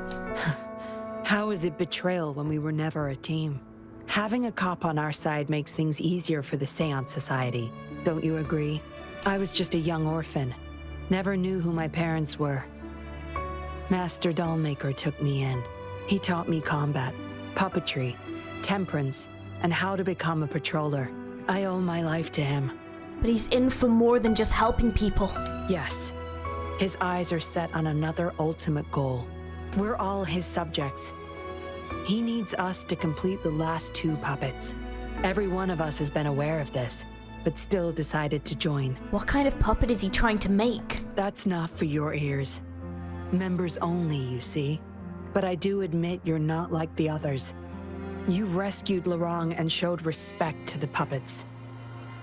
How is it betrayal when we were never a team? Having a cop on our side makes things easier for the Seance Society. Don't you agree? I was just a young orphan. Never knew who my parents were. Master Dollmaker took me in. He taught me combat, puppetry, temperance, and how to become a patroller. I owe my life to him. But he's in for more than just helping people. Yes. His eyes are set on another ultimate goal. We're all his subjects. He needs us to complete the last 2 puppets. Every one of us has been aware of this, but still decided to join. What kind of puppet is he trying to make? That's not for your ears. Members only, you see. But I do admit you're not like the others. You rescued Lorong and showed respect to the puppets.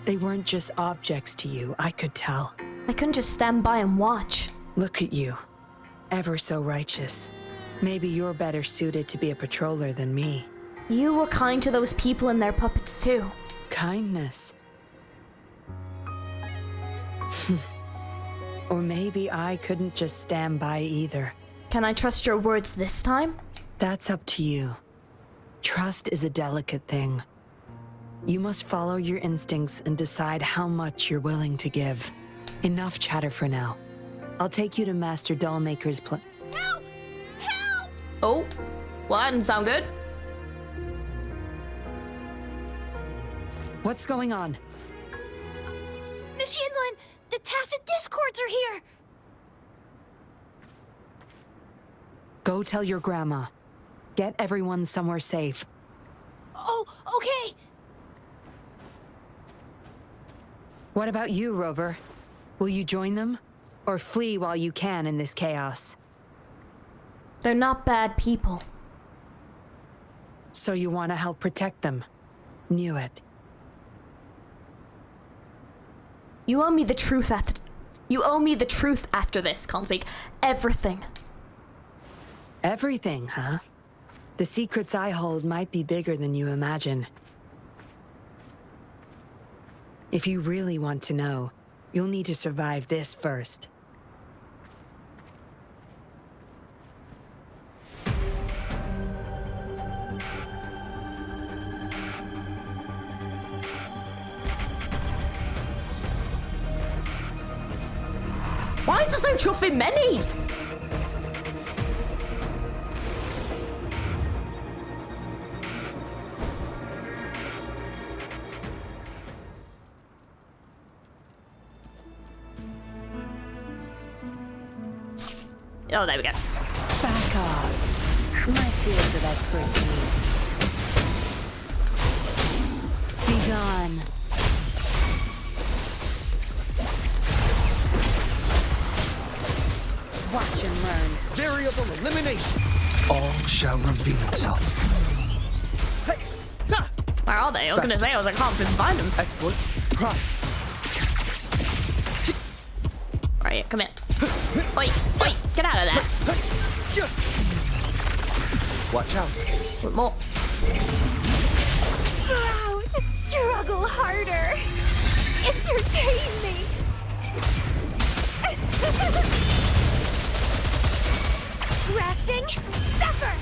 They weren't just objects to you, I could tell. I couldn't just stand by and watch. Look at you. Ever so righteous. Maybe you're better suited to be a patroller than me. You were kind to those people and their puppets too. Kindness. Or maybe I couldn't just stand by either. Can I trust your words this time? That's up to you. Trust is a delicate thing. You must follow your instincts and decide how much you're willing to give. Enough chatter for now. I'll take you to Master Dollmaker's Help! Help! Oh, well, that didn't sound good. What's going on? Miss Yinlin, the tacit discords are here! Go tell your grandma. Get everyone somewhere safe. Oh, okay! What about you, Rover? Will you join them? Or flee while you can in this chaos? They're not bad people. So you want to help protect them? Knew it. You owe me the truth after... You owe me the truth after this, can't speak. Everything. Everything, huh? The secrets I hold might be bigger than you imagine. If you really want to know, you'll need to survive this first. Why is there so chuffing many? Oh, there we go. Back off. My field of expertise. Be gone. Watch and learn. Variable elimination. All shall reveal itself. Hey! Ha! Where are they? I was gonna say, I was like, I can't find them. Exploit. Prime. Right here, come here. Oi, oi, get out of there. Watch out. Want more? Sprout, struggle harder. Entertain me. Crafting, suffer.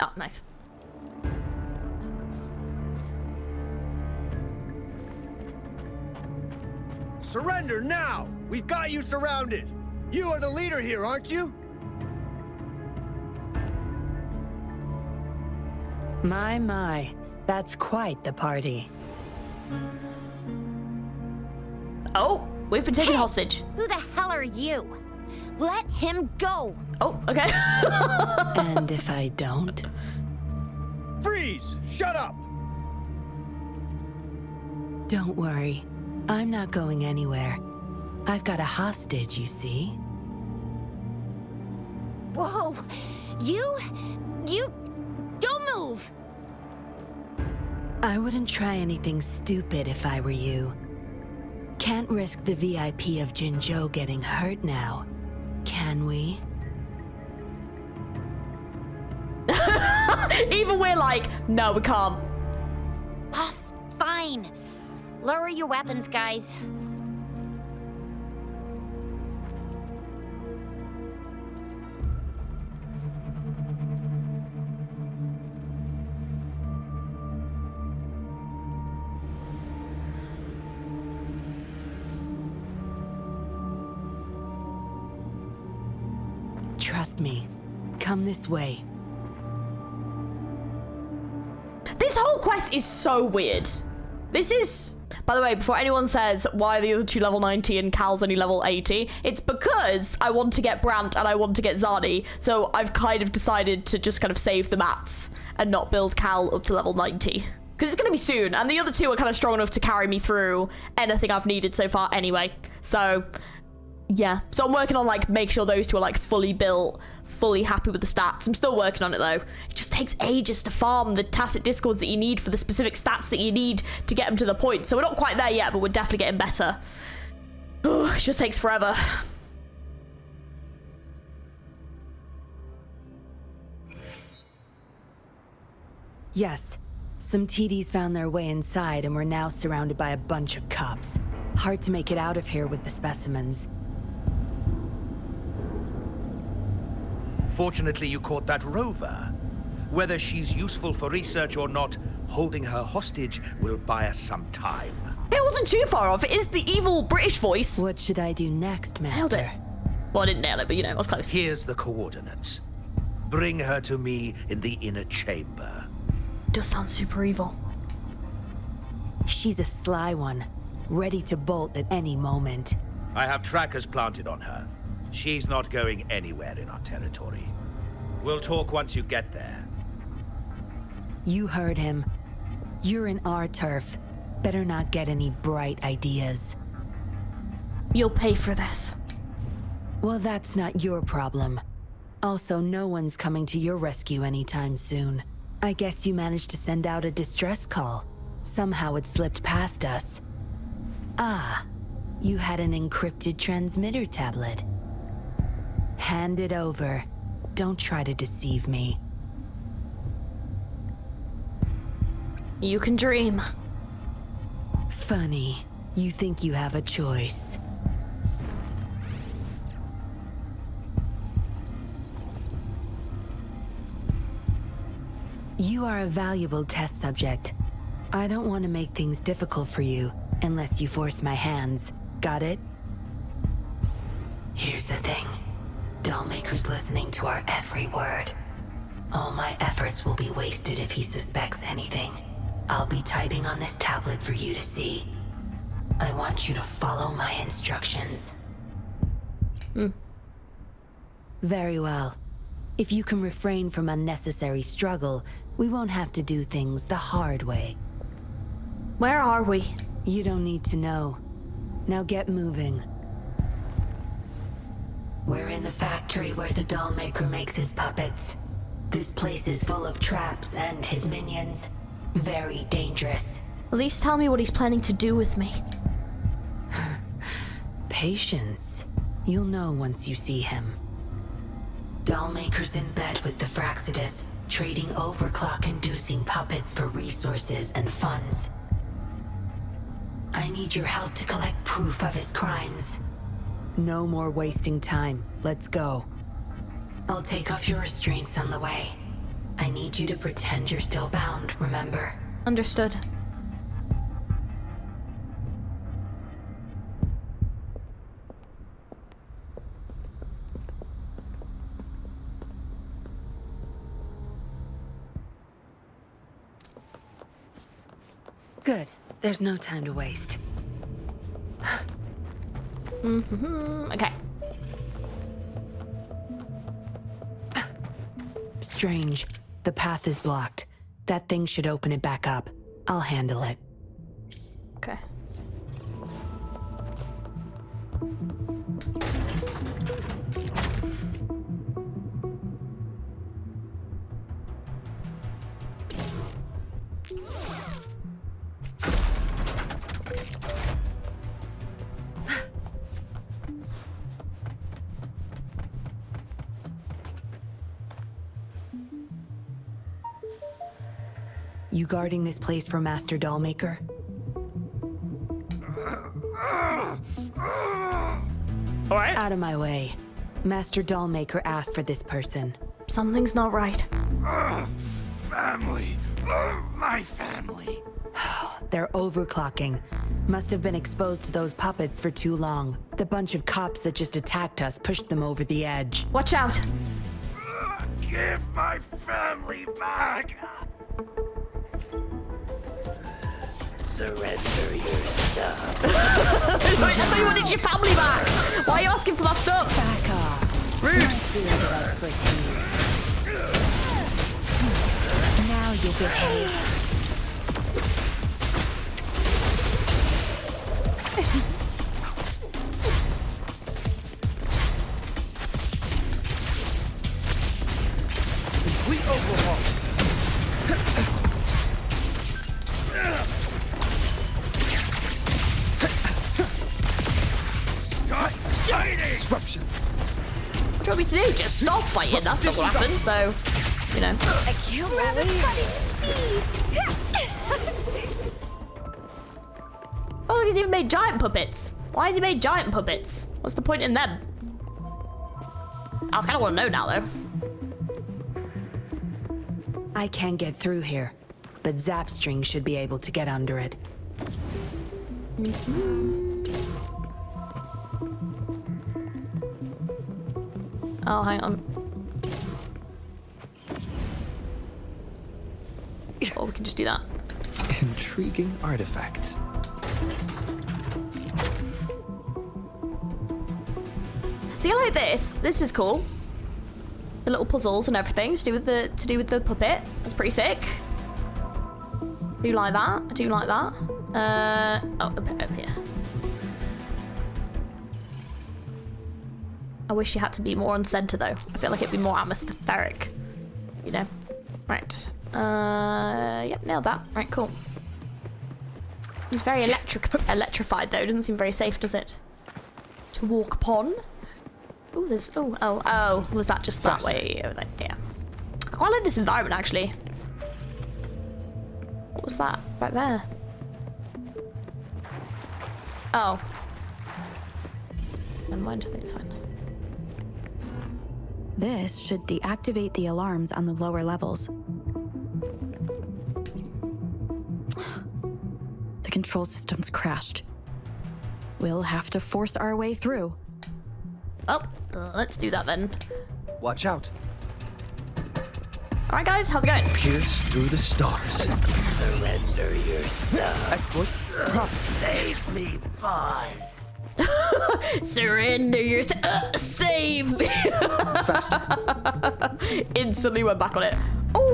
Oh, nice. Surrender now! We've got you surrounded! You are the leader here, aren't you? My. That's quite the party. Oh, we've been taken hostage. Who the hell are you? Let him go. Oh, okay. And if I don't? Freeze! Shut up! Don't worry. I'm not going anywhere. I've got a hostage, you see. Whoa. You don't move. I wouldn't try anything stupid if I were you. Can't risk the VIP of Jinzhou getting hurt now, can we? Even we're like, no, we can't. Oh, fine. Lower your weapons, guys. Trust me. Come this way. This whole quest is so weird. This is... By the way, before anyone says, why are the other two level 90 and Cal's only level 80? It's because I want to get Brant and I want to get Zani. So I've kind of decided to just kind of save the mats and not build Cal up to level 90. Because it's going to be soon. And the other two are kind of strong enough to carry me through anything I've needed so far anyway. So... yeah, so I'm working on like make sure those two are like fully built, fully happy with the stats. I'm still working on it though. It just takes ages to farm the tacit discords that you need for the specific stats that you need to get them to the point. So we're not quite there yet, but we're definitely getting better. It just takes forever. Yes, some TDs found their way inside and we're now surrounded by a bunch of cops. Hard to make it out of here with the specimens. Fortunately, you caught that rover. Whether she's useful for research or not, holding her hostage will buy us some time. It wasn't too far off. It is the evil British voice. What should I do next, Master? Nailed it. Well, I didn't nail it, but you know, I was close. Here's the coordinates. Bring her to me in the inner chamber. Does sound super evil. She's a sly one, ready to bolt at any moment. I have trackers planted on her. She's not going anywhere in our territory. We'll talk once you get there. You heard him. You're in our turf. Better not get any bright ideas. You'll pay for this. Well, that's not your problem. Also, no one's coming to your rescue anytime soon. I guess you managed to send out a distress call. Somehow it slipped past us. Ah, you had an encrypted transmitter tablet. Hand it over. Don't try to deceive me. You can dream. Funny. You think you have a choice. You are a valuable test subject. I don't want to make things difficult for you unless you force my hands. Got it? Here's the thing. Dollmaker's listening to our every word. All my efforts will be wasted if he suspects anything. I'll be typing on this tablet for you to see. I want you to follow my instructions. Very well. If you can refrain from unnecessary struggle, we won't have to do things the hard way. Where are we? You don't need to know. Now get moving. We're in the factory where the Dollmaker makes his puppets. This place is full of traps and his minions. Very dangerous. At least tell me what he's planning to do with me. Patience. You'll know once you see him. Dollmaker's in bed with the Fraxidus, trading overclock-inducing puppets for resources and funds. I need your help to collect proof of his crimes. No more wasting time. Let's go. I'll take off your restraints on the way. I need you to pretend you're still bound, remember? Understood. Good. There's no time to waste. Okay. Strange. The path is blocked. That thing should open it back up. I'll handle it. Okay. You guarding this place for Master Dollmaker? All right. Out of my way. Master Dollmaker asked for this person. Something's not right. Family. My family. They're overclocking. Must have been exposed to those puppets for too long. The bunch of cops that just attacked us pushed them over the edge. Watch out! Give my family back. Surrender your stuff. I thought you wanted your family back. Why are you asking for my stuff? Back off. Rude. Field of expertise. Now you'll behave. We overhaul. Stop fighting! Disruption. What do you want me to do? Just stop fighting. That's not what happened, so, you know. I can't Oh, look, he's even made giant puppets. Why has he made giant puppets? What's the point in them? I kind of want to know now, though. I can't get through here, but Zapstring should be able to get under it. Oh, hang on. Oh, we can just do that. Intriguing artifact. See, I like this. This is cool. The little puzzles and everything to do with the puppet. That's pretty sick. I do like that. I do like that. Oh, a bit over here. I wish you had to be more on center though. I feel like it'd be more atmospheric. You know. Right. Yep, nailed that. Right, cool. It's very electrified though. Doesn't seem very safe, does it? To walk upon. Oh, there's. Oh. Was that just that way? Over there? Yeah. I quite like this environment actually. What was that back there? Oh. Never mind, I think it's fine. This should deactivate the alarms on the lower levels. The control system's crashed. We'll have to force our way through. Oh, let's do that then. Watch out. Alright guys, how's it going? Pierce through the stars. Surrender your stuff. Exploit. Save me, boss. Surrender your save me. Instantly went back on it.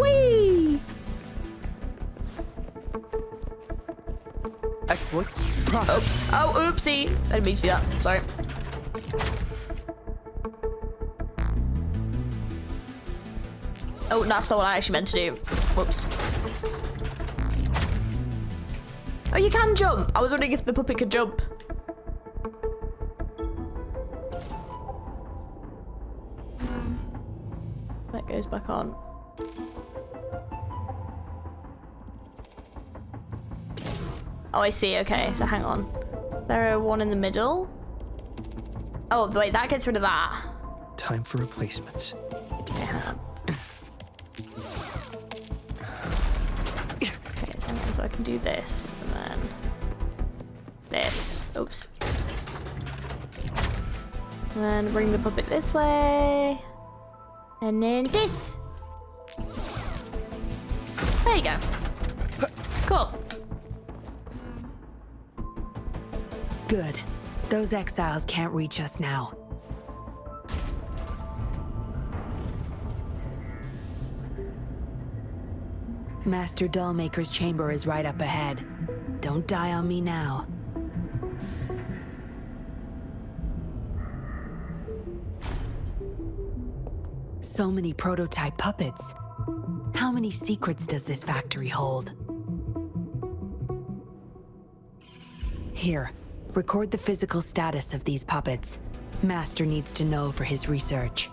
Wee! Exploit. Oops. Oh, oopsie. I didn't mean to do that. Sorry. Oh, that's not what I actually meant to do. Whoops. Oh, you can jump. I was wondering if the puppet could jump. That goes back on. Oh, I see. Okay, so hang on. There are one in the middle. Oh, wait, that gets rid of that. Time for replacements. Yeah. Okay, so I can do this, and then this. Oops. And then bring the puppet this way. And then this. There you go. Cool. Good. Those exiles can't reach us now. Master Dollmaker's chamber is right up ahead. Don't die on me now. So many prototype puppets. How many secrets does this factory hold? Here, record the physical status of these puppets. Master needs to know for his research.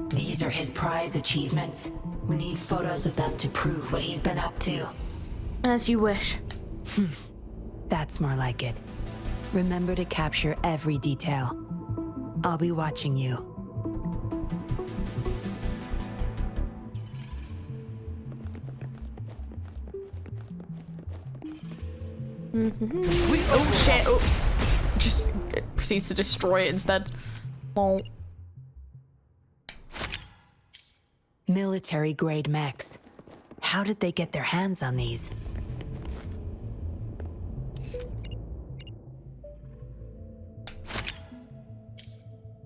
These are his prize achievements. We need photos of them to prove what he's been up to. As you wish. That's more like it. Remember to capture every detail. I'll be watching you. Oh shit, oops. Just proceeds to destroy it instead. Oh. Military-grade mechs. How did they get their hands on these?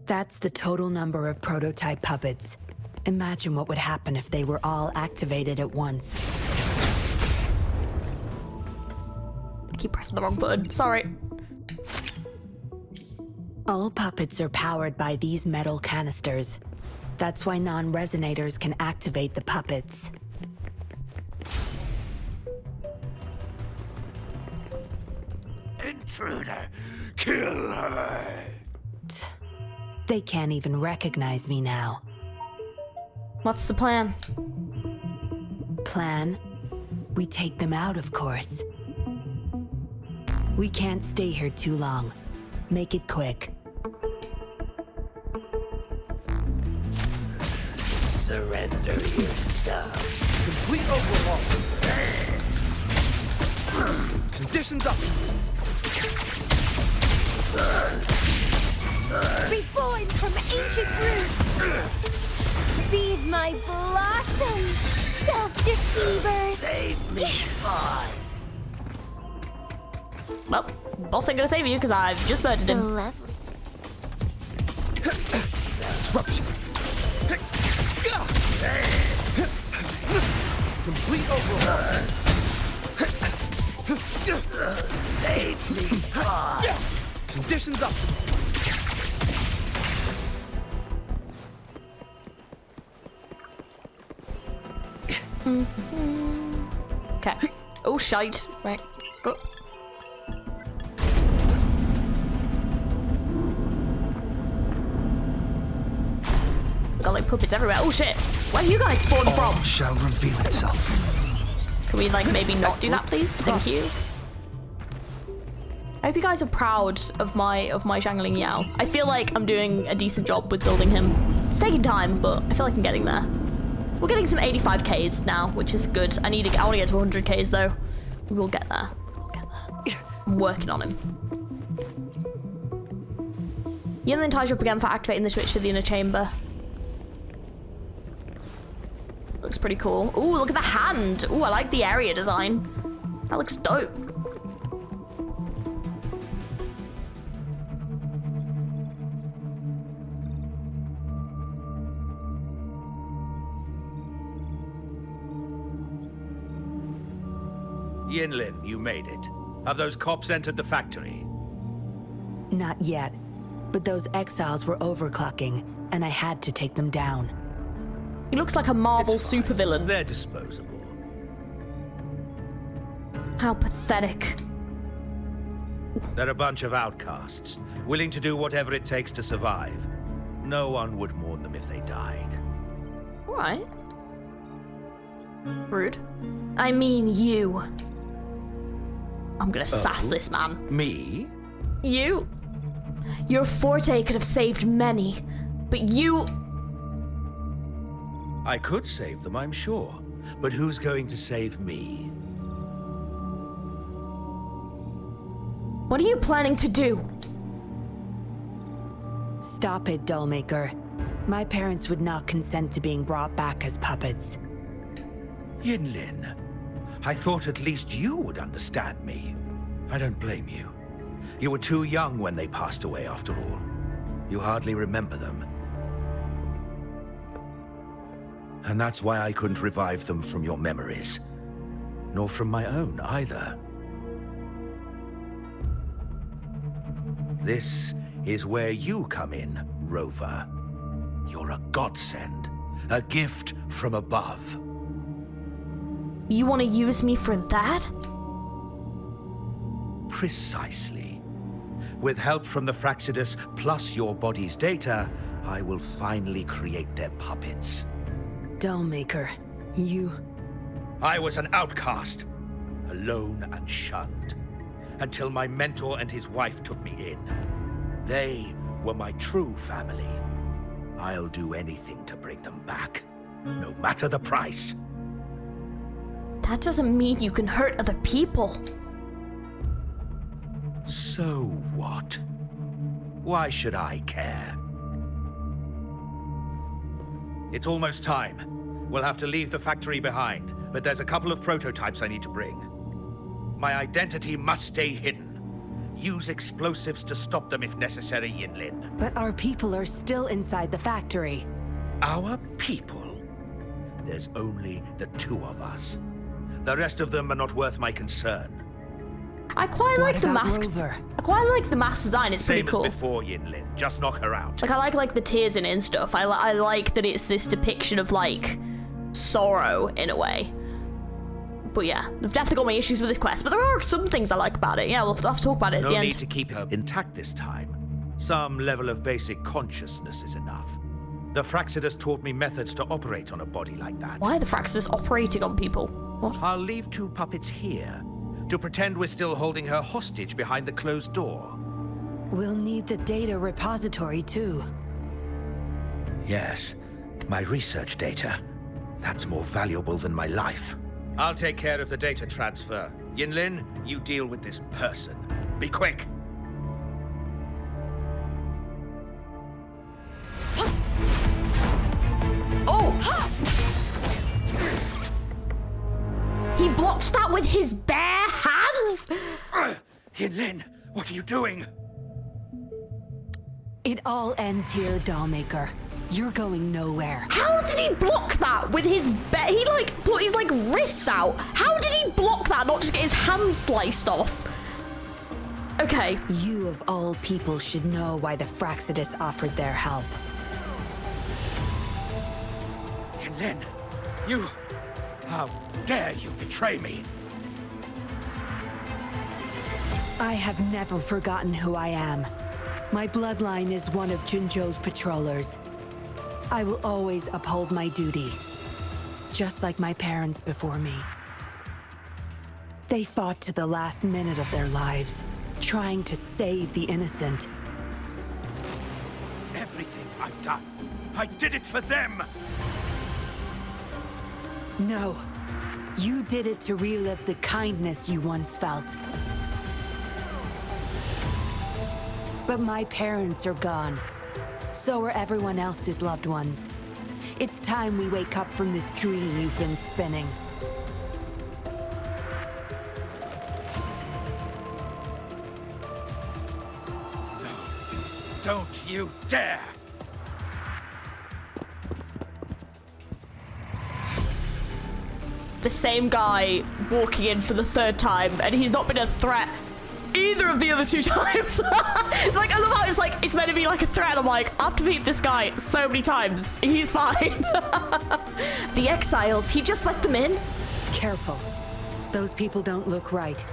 That's the total number of prototype puppets. Imagine what would happen if they were all activated at once. I keep pressing the wrong button. Sorry. All puppets are powered by these metal canisters. That's why non-resonators can activate the puppets. Intruder, kill her. They can't even recognize me now. What's the plan? Plan? We take them out, of course. We can't stay here too long. Make it quick. Surrender your stuff. Complete overhaul. Conditions up. Reborn from ancient roots. Feed my blossoms, self-deceivers. Save me, boss. Well, boss ain't gonna save you because I've just murdered him. Disruption. Complete overhaul. Save me, boss. Yes. Conditions up. Okay. Oh, shite. Right. Go. Got like puppets everywhere. Oh shit. Where are you guys spawned from? Shall reveal itself. Can we like maybe not do that, please? Thank you. I hope you guys are proud of my Zhangling Yao. I feel like I'm doing a decent job with building him. It's taking time, but I feel like I'm getting there. We're getting some 85Ks now, which is good. I want to get to 100Ks though. We will get there. I'm working on him. Yinlin ties you up again for activating the switch to the inner chamber. Looks pretty cool. Ooh, look at the hand. Ooh, I like the area design. That looks dope. Yinlin, you made it. Have those cops entered the factory? Not yet, but those exiles were overclocking, and I had to take them down. He looks like a Marvel supervillain. They're disposable. How pathetic. They're a bunch of outcasts, willing to do whatever it takes to survive. No one would mourn them if they died. All right. Rude. I mean you. I'm gonna sass this man. Me? You? Your forte could have saved many, but you... I could save them, I'm sure. But who's going to save me? What are you planning to do? Stop it, Dollmaker. My parents would not consent to being brought back as puppets. Yinlin, I thought at least you would understand me. I don't blame you. You were too young when they passed away, after all. You hardly remember them. And that's why I couldn't revive them from your memories. Nor from my own, either. This is where you come in, Rover. You're a godsend. A gift from above. You want to use me for that? Precisely. With help from the Fraxidus plus your body's data, I will finally create their puppets. Dollmaker, you... I was an outcast, alone and shunned, until my mentor and his wife took me in. They were my true family. I'll do anything to bring them back, no matter the price. That doesn't mean you can hurt other people. So what? Why should I care? It's almost time. We'll have to leave the factory behind, but there's a couple of prototypes I need to bring. My identity must stay hidden. Use explosives to stop them if necessary, Yinlin. But our people are still inside the factory. Our people? There's only the two of us. The rest of them are not worth my concern. I quite like the mask. Rover? I quite like the mask design. It's pretty cool. Same as before, Yinlin. Just knock her out. Like I like the tears in it and stuff. I like that it's this depiction of like sorrow in a way. But yeah, I've definitely got my issues with this quest. But there are some things I like about it. Yeah, we'll have to talk about it at the end. No need to keep her intact this time. Some level of basic consciousness is enough. The Fraxidus taught me methods to operate on a body like that. Why are the Fraxidus operating on people? What? I'll leave two puppets here to pretend we're still holding her hostage behind the closed door. We'll need the data repository too. Yes, my research data. That's more valuable than my life. I'll take care of the data transfer. Yinlin, you deal with this person. Be quick. Oh! He blocked that with his bare hands? Yinlin, what are you doing? It all ends here, Dollmaker. You're going nowhere. How did he block that with his he like put his like wrists out? How did he block that, not just get his hand sliced off? Okay. You of all people should know why the Fraxidus offered their help. Yinlin, you... How dare you betray me? I have never forgotten who I am. My bloodline is one of Jinzhou's patrollers. I will always uphold my duty, just like my parents before me. They fought to the last minute of their lives, trying to save the innocent. Everything I've done, I did it for them! No. You did it to relive the kindness you once felt. But my parents are gone. So are everyone else's loved ones. It's time we wake up from this dream you've been spinning. Don't you dare! The same guy walking in for the third time, and he's not been a threat either of the other 2 times. Like, I love how it's meant to be like a threat. I'm like, I've defeated this guy so many times. He's fine. The exiles, he just let them in. Careful. Those people don't look right.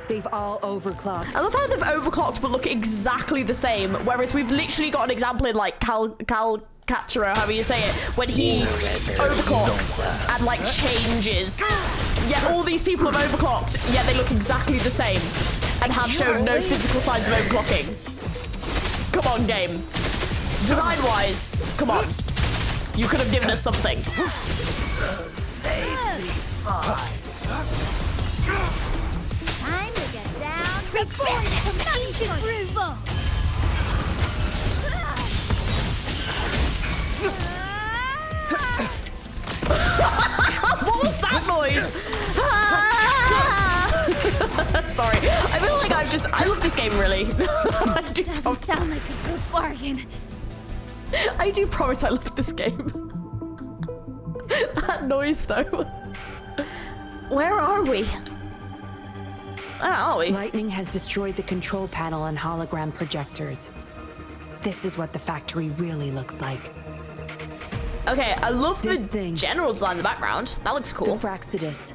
They've all overclocked. I love how they've overclocked but look exactly the same. Whereas we've literally got an example in like Catchero, however you say it, when he overclocks and like changes. Yeah, all these people have overclocked, yet they look exactly the same and have shown no physical signs of overclocking. Come on, game. Design-wise, come on. You could have given us something. Time to get down to business. Approval. What was that noise? Sorry, I feel like I love this game really. Doesn't sound like a good bargain. I do promise I love this game. That noise though. Where are we? Where are we? Lightning has destroyed the control panel and hologram projectors. This is what the factory really looks like. Okay, I love the general design in the background. That looks cool. The Fraxidus.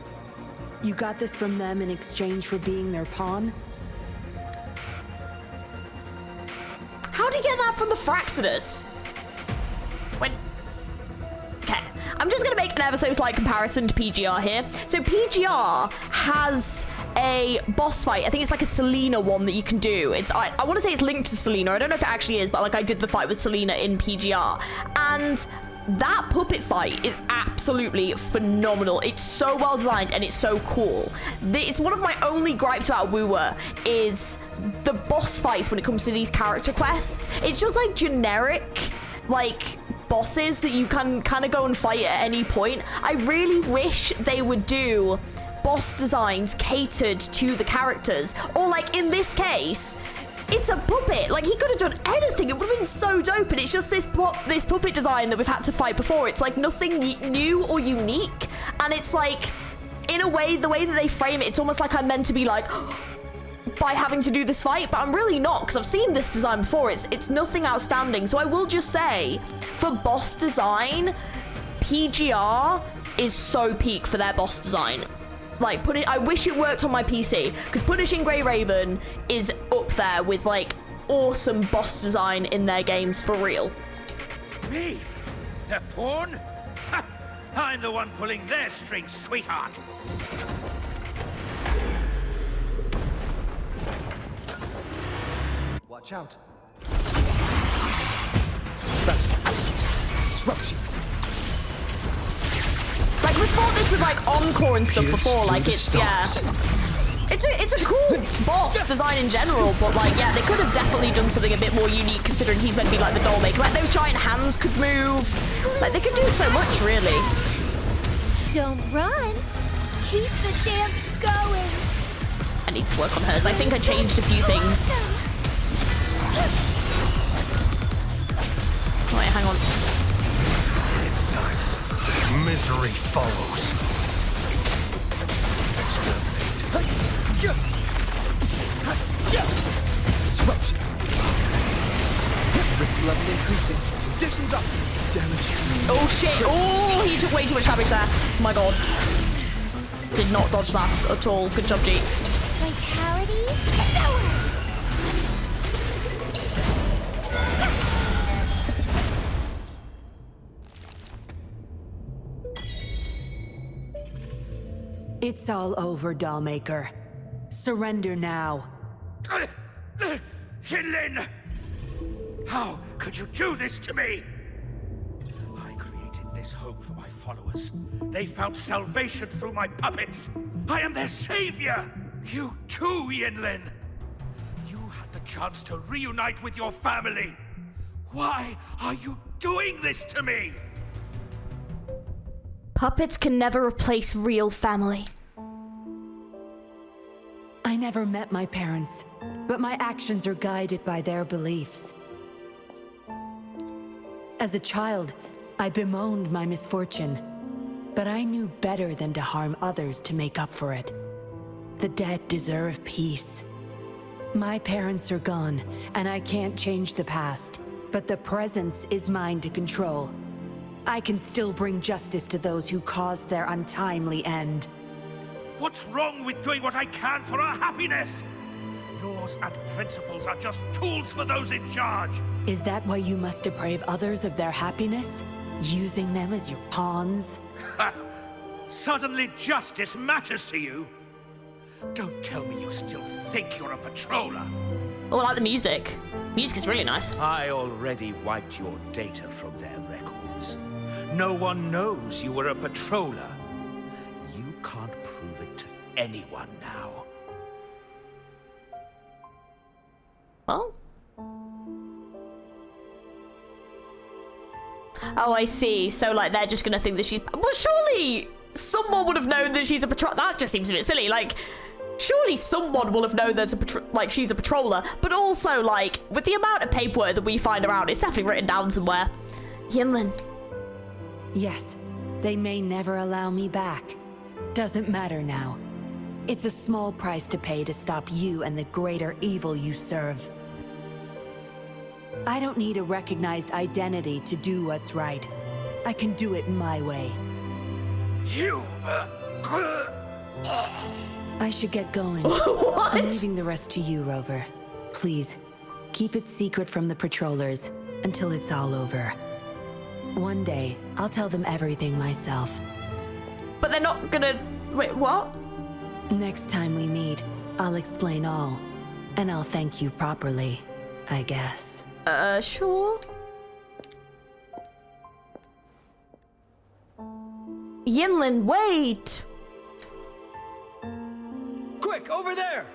You got this from them in exchange for being their pawn? How did you get that from the Fraxidus? When... Okay, I'm just gonna make an ever so slight comparison to PGR here. So PGR has a boss fight. I think it's like a Selena one that you can do. I want to say it's linked to Selena. I don't know if it actually is, but like I did the fight with Selena in PGR. And that puppet fight is absolutely phenomenal. It's so well designed and it's so cool. It's one of my only gripes about WooWa is the boss fights when it comes to these character quests. It's just like generic, like bosses that you can kind of go and fight at any point. I really wish they would do boss designs catered to the characters, or like in this case, it's a puppet. Like he could have done anything. It would have been so dope. And it's just this puppet design that we've had to fight before. It's like nothing new or unique. And it's like, in a way, the way that they frame it, it's almost like I'm meant to be like, by having to do this fight, but I'm really not, because I've seen this design before. It's nothing outstanding. So I will just say, for boss design, PGR is so peak for their boss design. Like, I wish it worked on my PC, because Punishing Grey Raven is up there with, like, awesome boss design in their games, for real. Me? The pawn? Ha! I'm the one pulling their strings, sweetheart! Watch out. Like, we fought this with, like, Encore and stuff before, like, it's, yeah. It's a cool boss design in general, but, like, yeah, they could have definitely done something a bit more unique, considering he's meant to be, like, the doll maker. Like, those giant hands could move. Like, they could do so much, really. Don't run. Keep the dance going. I need to work on hers. I think I changed a few things. Oh, wait, hang on. It's time. Misery follows. Disruption. Risk level increasing. Conditions up. Damage. Oh shit. Oh, he took way too much damage there. Oh my god. Did not dodge that at all. Good job, G. Vitality. Power. It's all over, Dollmaker. Surrender now. Yinlin! How could you do this to me? I created this home for my followers. They found salvation through my puppets. I am their savior! You too, Yinlin! You had the chance to reunite with your family. Why are you doing this to me? Puppets can never replace real family. I never met my parents, but my actions are guided by their beliefs. As a child, I bemoaned my misfortune, but I knew better than to harm others to make up for it. The dead deserve peace. My parents are gone, and I can't change the past, but the present is mine to control. I can still bring justice to those who caused their untimely end. What's wrong with doing what I can for our happiness? Laws and principles are just tools for those in charge. Is that why you must deprive others of their happiness? Using them as your pawns? Suddenly justice matters to you? Don't tell me you still think you're a patroller. Oh, I like the music. Music is really nice. I already wiped your data from their records. No one knows you were a patroller. You can't prove it to anyone now. Well. Oh, I see. So, like, they're just gonna think that she's... Well, surely someone would have known that she's a patroller. That just seems a bit silly. Like, surely someone will have known that she's a patroller. But also, like, with the amount of paperwork that we find around, it's definitely written down somewhere. Yinlin. Yes, they may never allow me back. Doesn't matter now. It's a small price to pay to stop you and the greater evil you serve. I don't need a recognized identity to do what's right. I can do it my way. You... I should get going. What? I'm leaving the rest to you, Rover. Please, keep it secret from the patrollers until it's all over. One day, I'll tell them everything myself. But they're not gonna... Wait, what? Next time we meet, I'll explain all. And I'll thank you properly, I guess. Sure. Yinlin, wait! Quick, over there!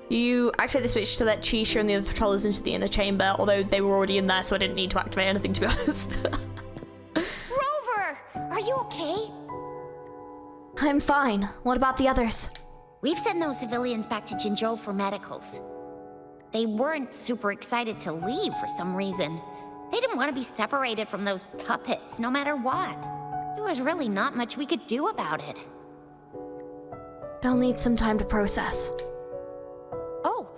You activate the switch to let Chisha and the other patrollers into the inner chamber, although they were already in there, so I didn't need to activate anything, to be honest. Rover! Are you okay? I'm fine. What about the others? We've sent those civilians back to Jinzhou for medicals. They weren't super excited to leave for some reason. They didn't want to be separated from those puppets, no matter what. There was really not much we could do about it. They'll need some time to process. Oh,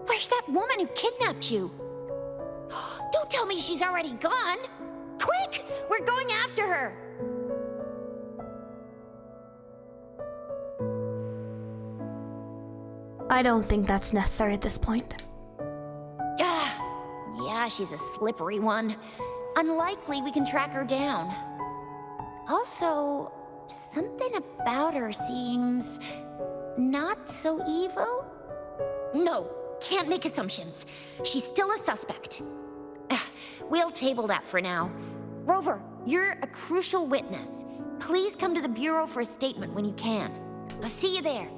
where's that woman who kidnapped you? Don't tell me she's already gone! Quick! We're going after her! I don't think that's necessary at this point. Yeah, she's a slippery one. Unlikely we can track her down. Also, something about her seems not so evil? No, can't make assumptions. She's still a suspect. We'll table that for now. Rover, you're a crucial witness. Please come to the Bureau for a statement when you can. I'll see you there.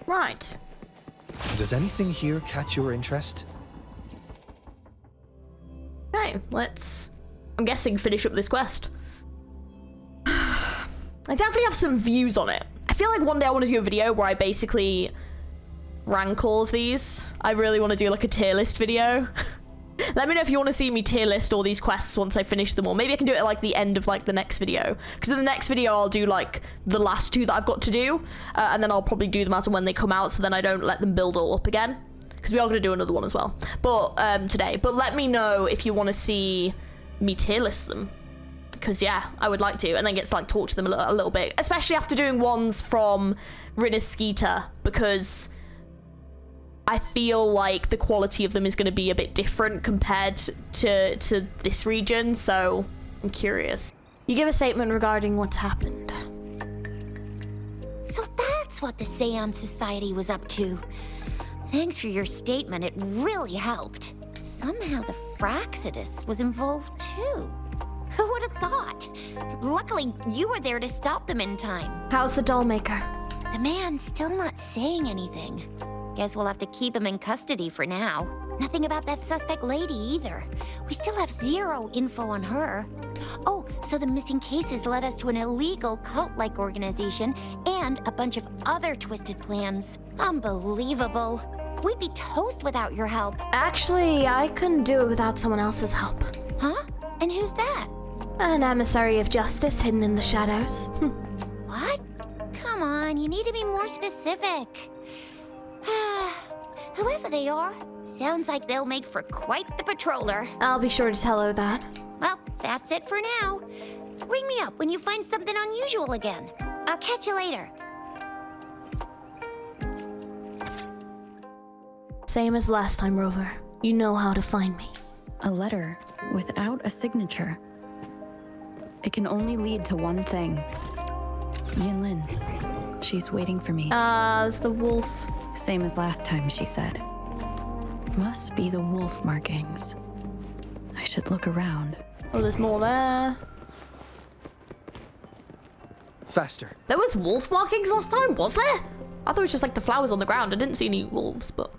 Right. Does anything here catch your interest? Okay, let's... I'm guessing finish up this quest. I definitely have some views on it. I feel like one day I want to do a video where I basically rank all of these. I really want to do like a tier list video. Let me know if you want to see me tier list all these quests once I finish them all. Maybe I can do it at like the end of like the next video. Because in the next video I'll do like the last two that I've got to do. And then I'll probably do them as and when they come out, so then I don't let them build all up again. Because we are going to do another one as well. But today. But let me know if you want to see me tier list them. Because yeah, I would like to. And then get to like talk to them a little bit. Especially after doing ones from Rinaskeeta. Because I feel like the quality of them is going to be a bit different compared to this region, so I'm curious. You give a statement regarding what's happened. So that's what the Seance Society was up to. Thanks for your statement, it really helped. Somehow the Fraxidus was involved too. Who would have thought? Luckily, you were there to stop them in time. How's the doll maker? The man's still not saying anything. Guess we'll have to keep him in custody for now. Nothing about that suspect lady either. We still have zero info on her. Oh, so the missing cases led us to an illegal cult-like organization and a bunch of other twisted plans. Unbelievable. We'd be toast without your help. Actually, I couldn't do it without someone else's help. Huh? And who's that? An emissary of justice hidden in the shadows. What? Come on, you need to be more specific. Whoever they are, sounds like they'll make for quite the patroller. I'll be sure to tell her that. Well, that's it for now. Ring me up when you find something unusual again. I'll catch you later. Same as last time, Rover. You know how to find me. A letter without a signature. It can only lead to one thing. Yinlin. She's waiting for me. It's the wolf. Same as last time, she said. Must be the wolf markings. I should look around. Oh, there's more there. Faster. There was wolf markings last time, was there? I thought it was just like the flowers on the ground. I didn't see any wolves, but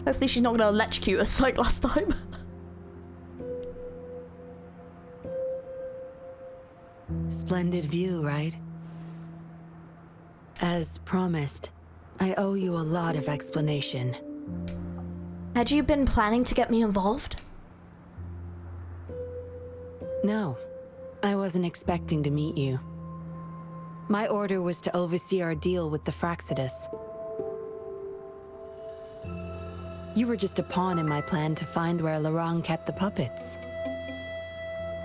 hopefully she's not gonna electrocute us like last time. Splendid view, right? As promised, I owe you a lot of explanation. Had you been planning to get me involved? No, I wasn't expecting to meet you. My order was to oversee our deal with the Fraxidus. You were just a pawn in my plan to find where Laurent kept the puppets.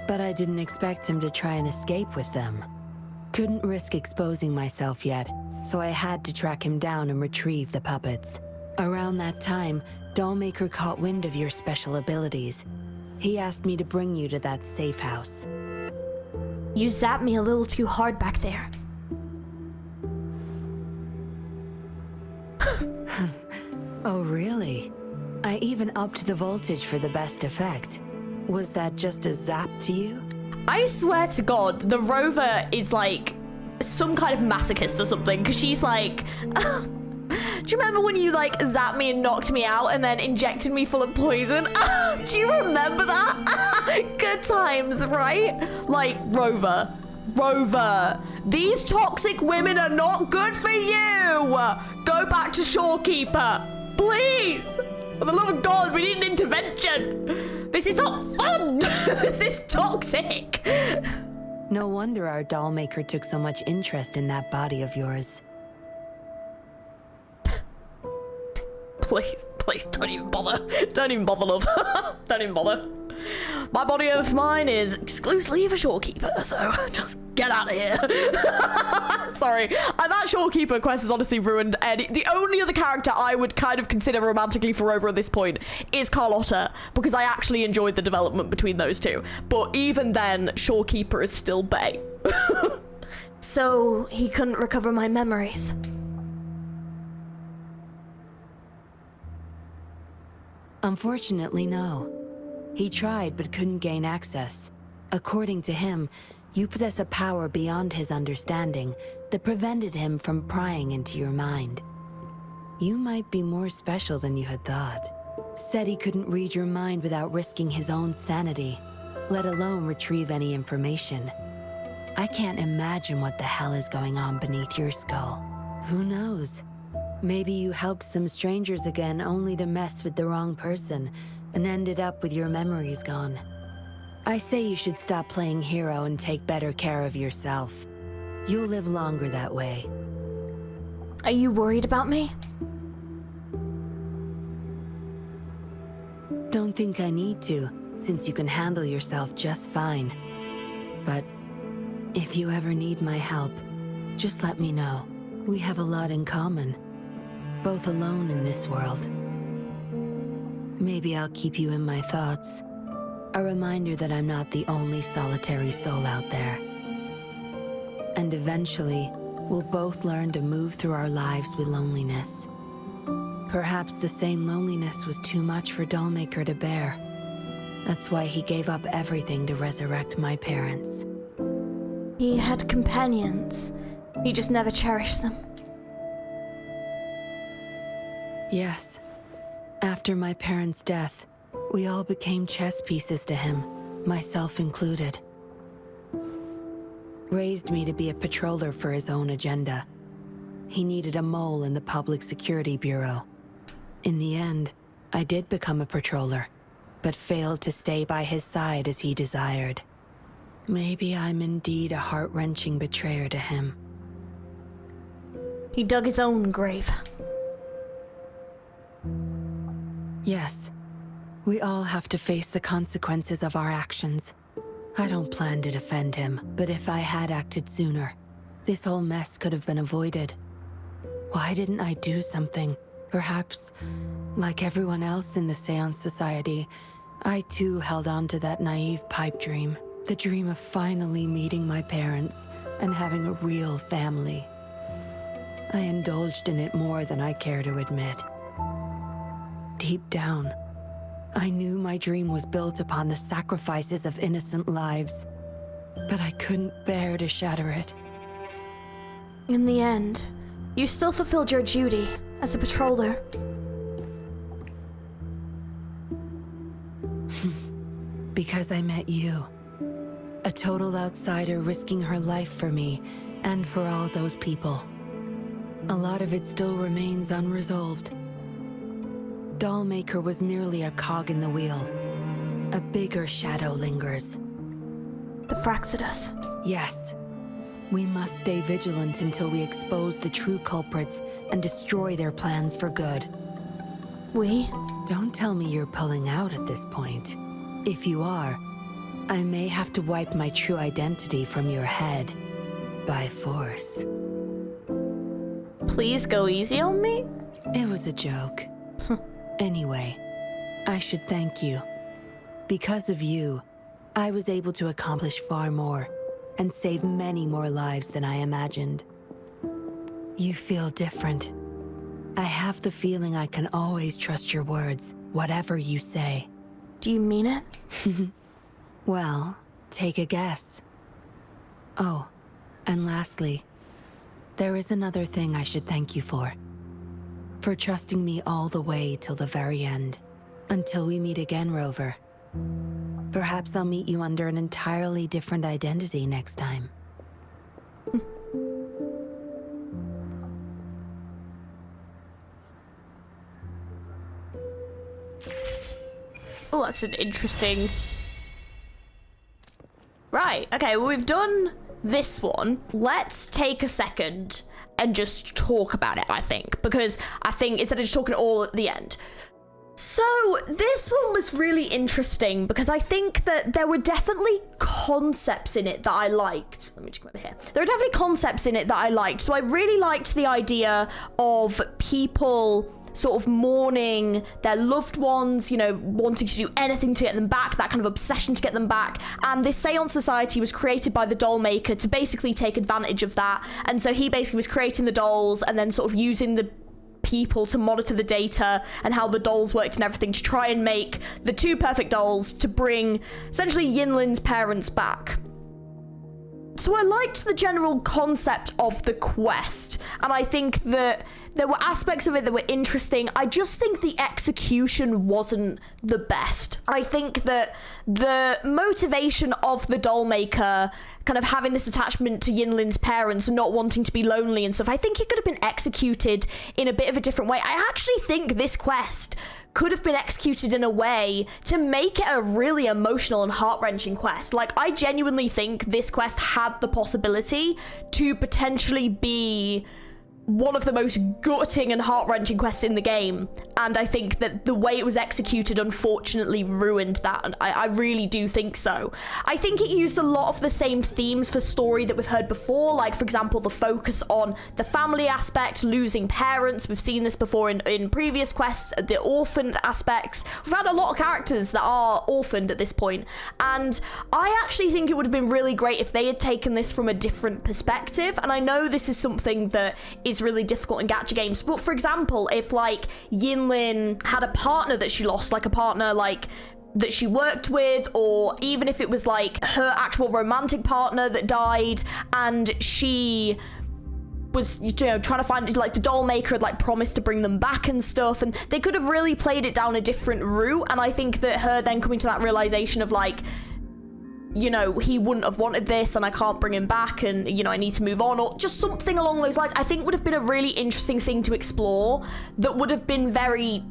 But I didn't expect him to try and escape with them. Couldn't risk exposing myself yet, so I had to track him down and retrieve the puppets. Around that time, Dollmaker caught wind of your special abilities. He asked me to bring you to that safe house. You zapped me a little too hard back there. Oh, really? I even upped the voltage for the best effect. Was that just a zap to you? I swear to God, the Rover is like some kind of masochist or something, because she's like, do you remember when you like zapped me and knocked me out and then injected me full of poison? Do you remember that? Good times, right? Like, Rover, these toxic women are not good for you. Go back to Shorekeeper, please. For the love of God, we need an intervention. This is not fun. This is toxic. No wonder our dollmaker took so much interest in that body of yours. Please, don't even bother. Don't even bother, love. Don't even bother. My body of mine is exclusively for Shorekeeper, so just get out of here. Sorry, that Shorekeeper quest has honestly ruined any. The only other character I would kind of consider romantically for Rover at this point is Carlotta, because I actually enjoyed the development between those two. But even then, Shorekeeper is still bae. So he couldn't recover my memories. Unfortunately, no. He tried but couldn't gain access. According to him, you possess a power beyond his understanding that prevented him from prying into your mind. You might be more special than you had thought. Said he couldn't read your mind without risking his own sanity, let alone retrieve any information. I can't imagine what the hell is going on beneath your skull. Who knows? Maybe you helped some strangers again only to mess with the wrong person and ended up with your memories gone. I say you should stop playing hero and take better care of yourself. You'll live longer that way. Are you worried about me? Don't think I need to, since you can handle yourself just fine. But if you ever need my help, just let me know. We have a lot in common. both alone in this world. Maybe I'll keep you in my thoughts. A reminder that I'm not the only solitary soul out there. And eventually, we'll both learn to move through our lives with loneliness. Perhaps the same loneliness was too much for Dollmaker to bear. That's why he gave up everything to resurrect my parents. He had companions. He just never cherished them. Yes. After my parents' death, we all became chess pieces to him, myself included. Raised me to be a patroller for his own agenda. He needed a mole in the Public Security Bureau. In the end, I did become a patroller, but failed to stay by his side as he desired. Maybe I'm indeed a heart-wrenching betrayer to him. He dug his own grave. Yes. We all have to face the consequences of our actions. I don't plan to defend him, but if I had acted sooner, this whole mess could have been avoided. Why didn't I do something? Perhaps, like everyone else in the Seance Society, I too held on to that naive pipe dream. The dream of finally meeting my parents and having a real family. I indulged in it more than I care to admit. Deep down, I knew my dream was built upon the sacrifices of innocent lives, but I couldn't bear to shatter it. In the end, you still fulfilled your duty as a patroller. Because I met you. A total outsider risking her life for me and for all those people. A lot of it still remains unresolved. Dollmaker was merely a cog in the wheel. A bigger shadow lingers. The Fraxidus. Yes. We must stay vigilant until we expose the true culprits and destroy their plans for good. We? Don't tell me you're pulling out at this point. If you are, I may have to wipe my true identity from your head. By force. Please go easy on me? It was a joke. Anyway, I should thank you. Because of you, I was able to accomplish far more and save many more lives than I imagined. You feel different. I have the feeling I can always trust your words, whatever you say. Do you mean it? Well, take a guess. Oh, and lastly, there is another thing I should thank you for. For trusting me all the way till the very end. Until we meet again, Rover. Perhaps I'll meet you under an entirely different identity next time. Oh, that's an interesting... Right, okay, well, we've done this one. Let's take a second and just talk about it, I think. Because I think instead of just talking all at the end. So, this one was really interesting because I think that there were definitely concepts in it that I liked. Let me just come over here. There were definitely concepts in it that I liked. So I really liked the idea of people sort of mourning their loved ones, you know, wanting to do anything to get them back, that kind of obsession to get them back. And this Seance Society was created by the doll maker to basically take advantage of that. And so he basically was creating the dolls and then sort of using the people to monitor the data and how the dolls worked and everything to try and make the two perfect dolls to bring essentially Yinlin's parents back. So I liked the general concept of the quest, and I think that there were aspects of it that were interesting. I just think the execution wasn't the best. I think that the motivation of the doll maker kind of having this attachment to Yinlin's parents and not wanting to be lonely and stuff, I think it could have been executed in a bit of a different way. I actually think this quest could have been executed in a way to make it a really emotional and heart-wrenching quest. Like, I genuinely think this quest had the possibility to potentially be one of the most gutting and heart-wrenching quests in the game, and I think that the way it was executed unfortunately ruined that, and I really do think so. I think it used a lot of the same themes for story that we've heard before, like for example the focus on the family aspect, losing parents. We've seen this before in previous quests, the orphan aspects. We've had a lot of characters that are orphaned at this point, and I actually think it would have been really great if they had taken this from a different perspective. And I know this is something that is really difficult in gacha games, but for example, if like Yinlin had a partner that she lost, like a partner like that she worked with, or even if it was like her actual romantic partner that died and she was, you know, trying to find, like the doll maker had like promised to bring them back and stuff, and they could have really played it down a different route. And I think that her then coming to that realization of like, you know, he wouldn't have wanted this and I can't bring him back, and, you know, I need to move on, or just something along those lines, I think would have been a really interesting thing to explore that would have been very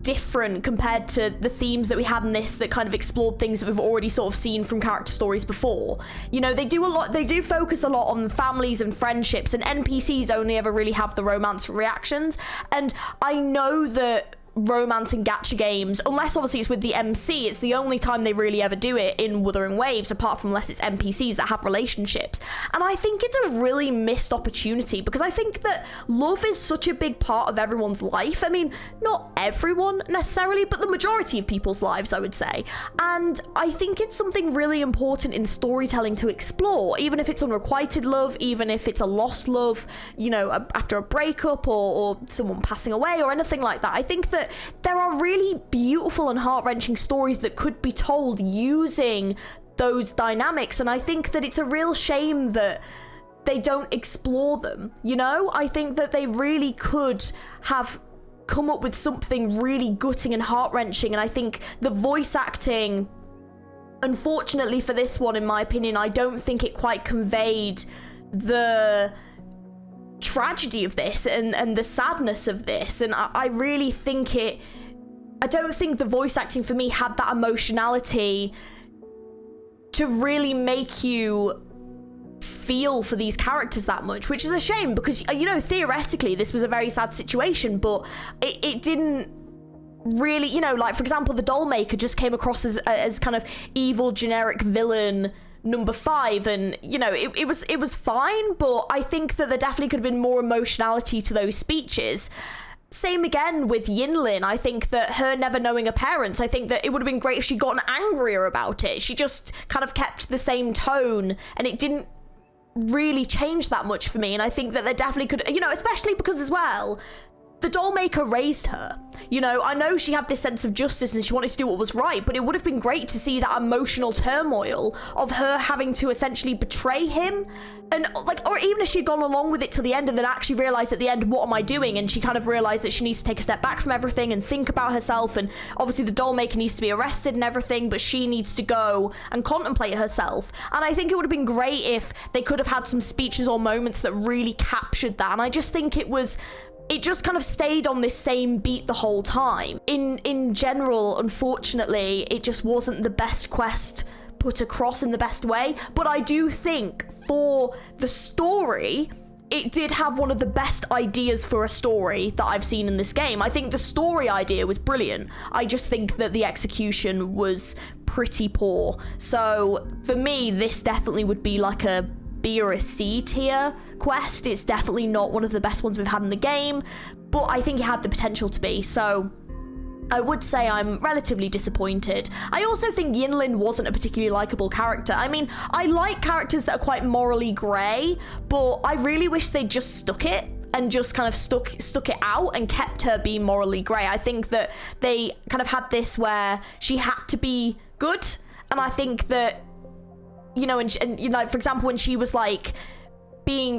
different compared to the themes that we had in this that kind of explored things that we've already sort of seen from character stories before. You know, they do focus a lot on families and friendships, and NPCs only ever really have the romance reactions. And I know that romance in gacha games, unless obviously it's with the MC, it's the only time they really ever do it in Wuthering Waves, apart from unless it's NPCs that have relationships. And I think it's a really missed opportunity, because I think that love is such a big part of everyone's life. I mean, not everyone necessarily, but the majority of people's lives, I would say. And I think it's something really important in storytelling to explore, even if it's unrequited love, even if it's a lost love, you know, after a breakup or someone passing away or anything like that. I think that there are really beautiful and heart-wrenching stories that could be told using those dynamics, and I think that it's a real shame that they don't explore them, you know? I think that they really could have come up with something really gutting and heart-wrenching, and I think the voice acting, unfortunately for this one, in my opinion, I don't think it quite conveyed the tragedy of this and the sadness of this. And I really think I don't think the voice acting for me had that emotionality to really make you feel for these characters that much, which is a shame, because, you know, theoretically this was a very sad situation, but it didn't really, you know, like for example the doll maker just came across as kind of evil generic villain number 5, and you know, it was fine, but I think that there definitely could have been more emotionality to those speeches. Same again with Yinlin. I think that her never knowing her parents, I think that it would have been great if she'd gotten angrier about it. She just kind of kept the same tone, and it didn't really change that much for me. And I think that there definitely could, you know, especially because as well, the doll maker raised her. You know, I know she had this sense of justice and she wanted to do what was right, but it would have been great to see that emotional turmoil of her having to essentially betray him, and like, or even if she'd gone along with it to the end and then actually realized at the end, what am I doing? And she kind of realized that she needs to take a step back from everything and think about herself, and obviously the doll maker needs to be arrested and everything, but she needs to go and contemplate herself. And I think it would have been great if they could have had some speeches or moments that really captured that. And I just think it just kind of stayed on this same beat the whole time. In general, unfortunately, it just wasn't the best quest put across in the best way. But I do think for the story, it did have one of the best ideas for a story that I've seen in this game. I think the story idea was brilliant. I just think that the execution was pretty poor. So for me, this definitely would be like a B or a C tier quest. It's definitely not one of the best ones we've had in the game, but I think it had the potential to be. So I would say I'm relatively disappointed. I also think Yinlin wasn't a particularly likable character. I mean, I like characters that are quite morally grey, but I really wish they just stuck it and just kind of stuck it out and kept her being morally grey. I think that they kind of had this where she had to be good, and I think that, you know, and you know, for example, when she was like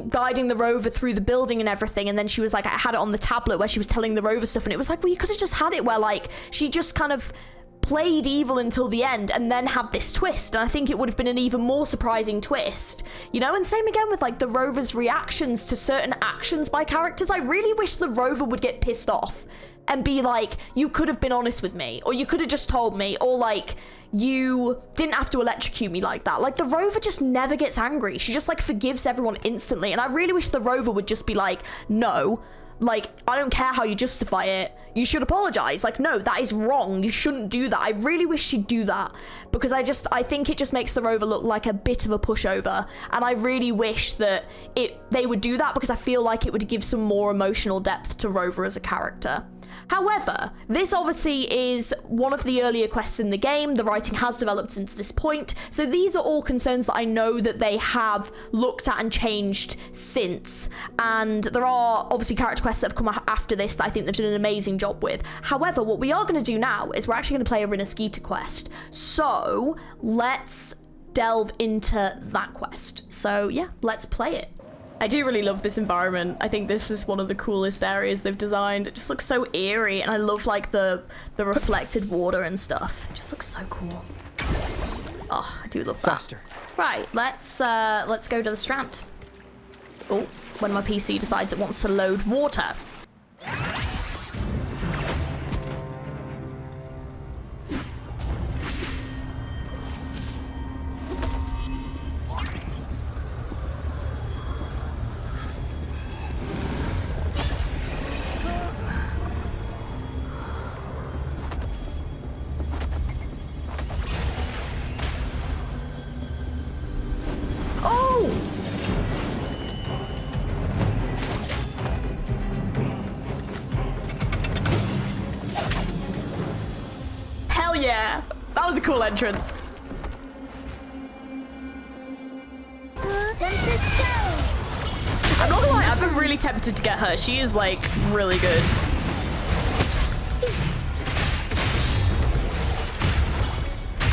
guiding the rover through the building and everything, and then she was like, I had it on the tablet where she was telling the rover stuff, and it was like, well, you could have just had it where like she just kind of played evil until the end and then had this twist, and I think it would have been an even more surprising twist, you know. And same again with like the rover's reactions to certain actions by characters. I really wish the rover would get pissed off and be like, you could have been honest with me, or you could have just told me, or like, you didn't have to electrocute me like that. Like, the rover just never gets angry. She just, like, forgives everyone instantly. And I really wish the rover would just be like, no, like, I don't care how you justify it. You should apologize. Like, no, that is wrong. You shouldn't do that. I really wish she'd do that, because I think it just makes the rover look like a bit of a pushover. And I really wish that they would do that, because I feel like it would give some more emotional depth to Rover as a character. However, this obviously is one of the earlier quests in the game. The writing has developed since this point. So these are all concerns that I know that they have looked at and changed since. And there are obviously character quests that have come after this that I think they've done an amazing job with. However, what we are going to do now is we're actually going to play a Rinascita quest. So let's delve into that quest. So yeah, let's play it. I do really love this environment. I think this is one of the coolest areas they've designed. It just looks so eerie, and I love like the reflected water and stuff. It just looks so cool. Oh, I do love that. Faster. Right, let's go to the Strand. Oh, when my PC decides it wants to load water. Hell yeah! That was a cool entrance. I'm not gonna lie, I've been really tempted to get her. She is like really good.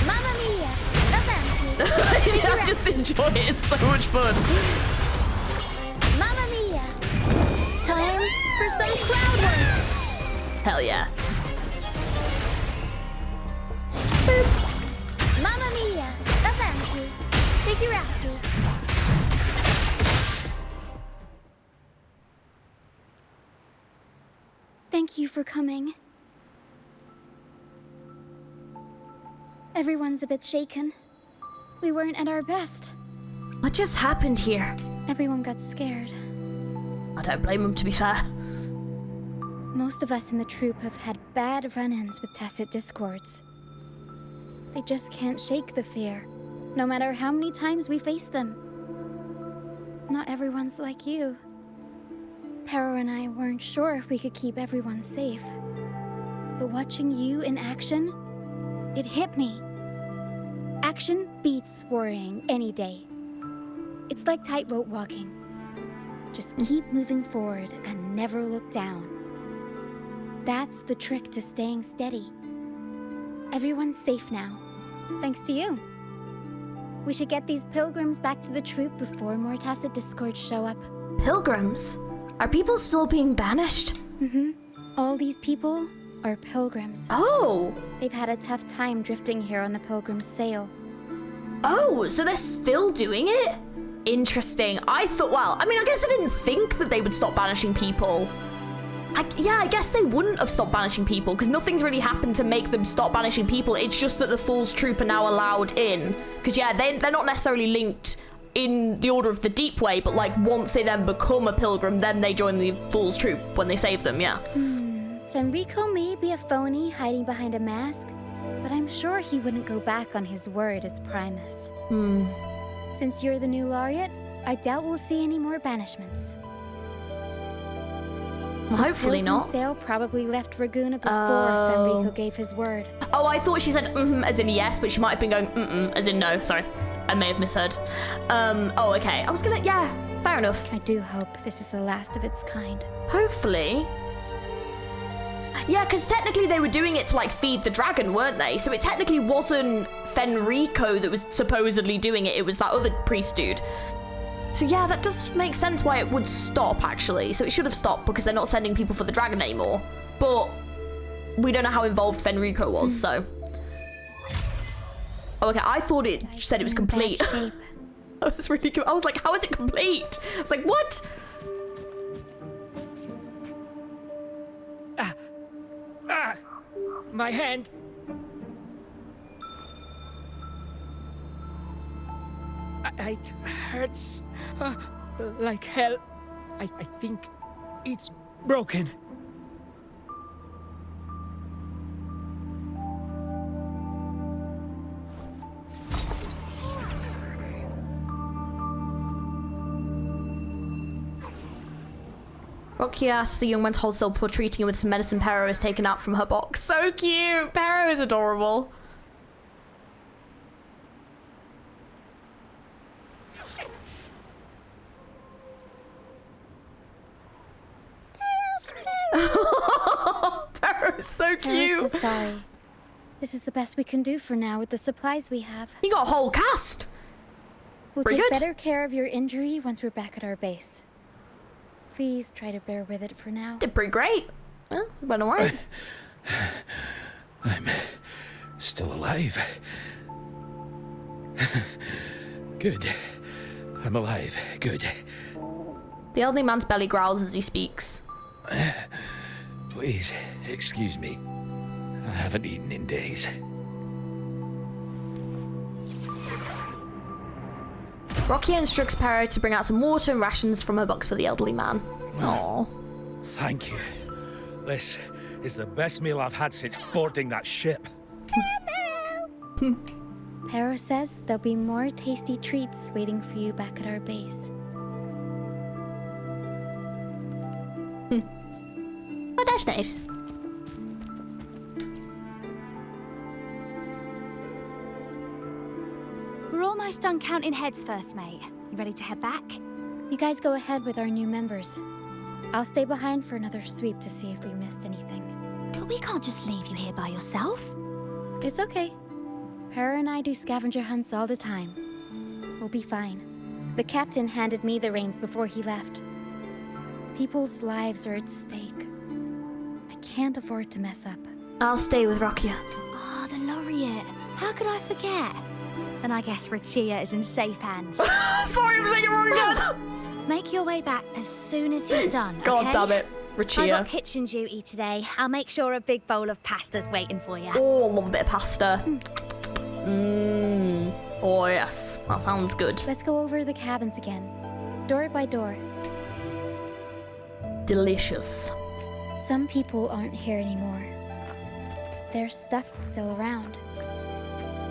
Mamma mia! I just enjoy it. It's so much fun. Mamma mia! Time for some crowd work. Hell yeah. Mamma mia! Avanti! Figurati! Thank you for coming. Everyone's a bit shaken. We weren't at our best. What just happened here? Everyone got scared. I don't blame them, to be fair. Most of us in the troupe have had bad run-ins with tacit discords. They just can't shake the fear, no matter how many times we face them. Not everyone's like you. Pero and I weren't sure if we could keep everyone safe. But watching you in action, it hit me. Action beats worrying any day. It's like tightrope walking. Just keep moving forward and never look down. That's the trick to staying steady. Everyone's safe now, thanks to you. We should get these pilgrims back to the troupe before more tacit discords show up. Pilgrims? Are people still being banished? Mm-hmm. All these people are pilgrims. Oh! They've had a tough time drifting here on the pilgrim's sail. Oh, so they're still doing it? Interesting. I thought, well, I mean, I guess I didn't think that they would stop banishing people. Yeah, I guess they wouldn't have stopped banishing people, because nothing's really happened to make them stop banishing people. It's just that the Fool's Troop are now allowed in. Because, yeah, they're not necessarily linked in the Order of the Deep Way, but, like, once they then become a pilgrim, then they join the Fool's Troop when they save them, yeah. Fenrico may be a phony hiding behind a mask, but I'm sure he wouldn't go back on his word as Primus. Since you're the new laureate, I doubt we'll see any more banishments. Hopefully not. Sail probably left Raguna before Fenrico gave his word. Oh, I thought she said as in yes, but she might have been going as in no. Sorry, I may have misheard. Oh, okay. I was gonna, yeah, fair enough. I do hope this is the last of its kind. Hopefully. Yeah, because technically they were doing it to, like, feed the dragon, weren't they? So it technically wasn't Fenrico that was supposedly doing it. It was that other priest dude. So yeah, that does make sense why it would stop, actually. So it should have stopped because they're not sending people for the dragon anymore. But we don't know how involved Fenrico was, so. Oh, okay, I thought it said it was complete. I was really cool. I was like, how is it complete? I was like, what? My hand. It hurts like hell. I think it's broken. Roccia asks the young man to hold still before treating him with some medicine Pero is taken out from her box. So cute! Pero is adorable. Pero is so cute. Pero's so sorry. This is the best we can do for now with the supplies we have. You got a whole cast. We'll Pretty take good. better care of your injury once we're back at our base. Please try to bear with it for now. Did pretty great. Well, went alright. I'm still alive. Good. I'm alive. Good. The elderly man's belly growls as he speaks. Please, excuse me. I haven't eaten in days. Roccia instructs Pero to bring out some water and rations from her box for the elderly man. Aww. Thank you. This is the best meal I've had since boarding that ship. Pero says there'll be more tasty treats waiting for you back at our base. Oh, that's nice. We're almost done counting heads first, mate. You ready to head back? You guys go ahead with our new members. I'll stay behind for another sweep to see if we missed anything. But we can't just leave you here by yourself. It's okay. Para and I do scavenger hunts all the time. We'll be fine. The captain handed me the reins before he left. People's lives are at stake. I can't afford to mess up. I'll stay with Roccia. Oh, the laureate. How could I forget? Then I guess Roccia is in safe hands. Sorry, I'm saying it wrong again. Make your way back as soon as you're done, God okay? damn it, I Roccia. got kitchen duty today. I'll make sure a big bowl of pasta's waiting for you. Oh, love a bit of pasta. Mmm. Oh, yes. That sounds good. Let's go over the cabins again, door by door. Delicious. Some people aren't here anymore. Their stuff's still around.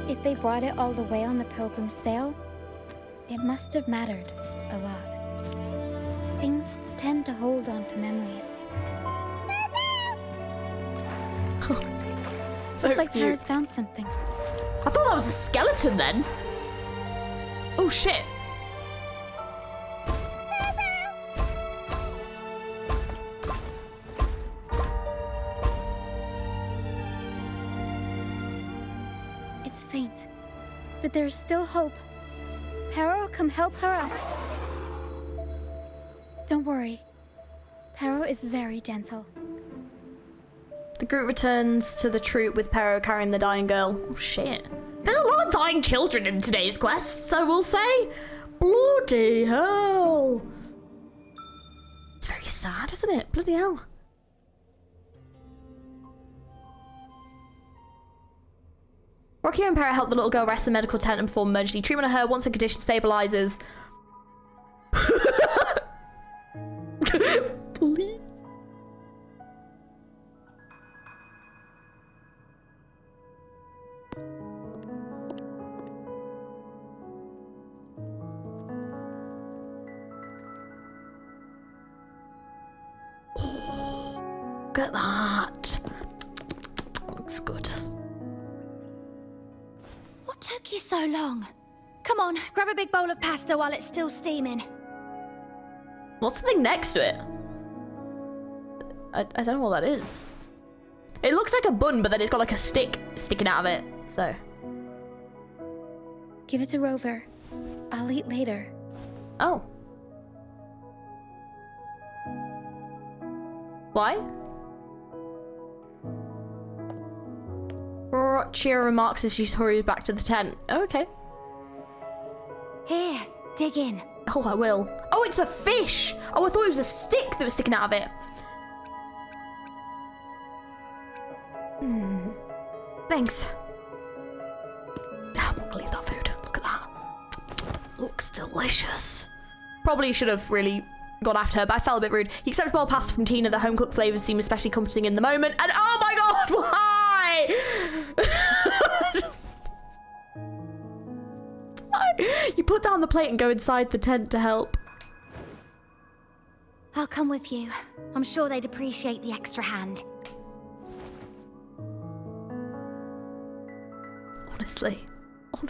If they brought it all the way on the Pilgrim's sail, it must have mattered a lot. Things tend to hold on to memories. Looks like cute. Para's found something. I thought that was a skeleton then. Oh shit. It's faint, but there's still hope. Pero, come help her up. Don't worry. Pero is very gentle. The group returns to the troop with Pero carrying the dying girl. Oh shit. There's a lot of dying children in today's quests, I will say. Bloody hell. It's very sad, isn't it? Bloody hell. Roccia and Pero help the little girl rest in the medical tent and perform emergency treatment on her. Once her condition stabilizes. Please. Look at that. Looks good. What took you so long? Come on, grab a big bowl of pasta while it's still steaming. What's the thing next to it? I don't know what that is. It looks like a bun, but then it's got like a stick sticking out of it. So. Give it to Rover. I'll eat later. Oh. Why? Roccia remarks as she hurries back to the tent. Oh, okay. Here, dig in. Oh, I will. Oh, it's a fish! Oh, I thought it was a stick that was sticking out of it. Thanks. I'm not gonna leave that food. Look at that. looks delicious. Probably should have really gone after her, but I felt a bit rude. He accepted a bowl of pasta from Tina. The home-cooked flavors seem especially comforting in the moment. And oh my god, why? You put down the plate and go inside the tent to help. I'll come with you. I'm sure they'd appreciate the extra hand. Honestly. Oh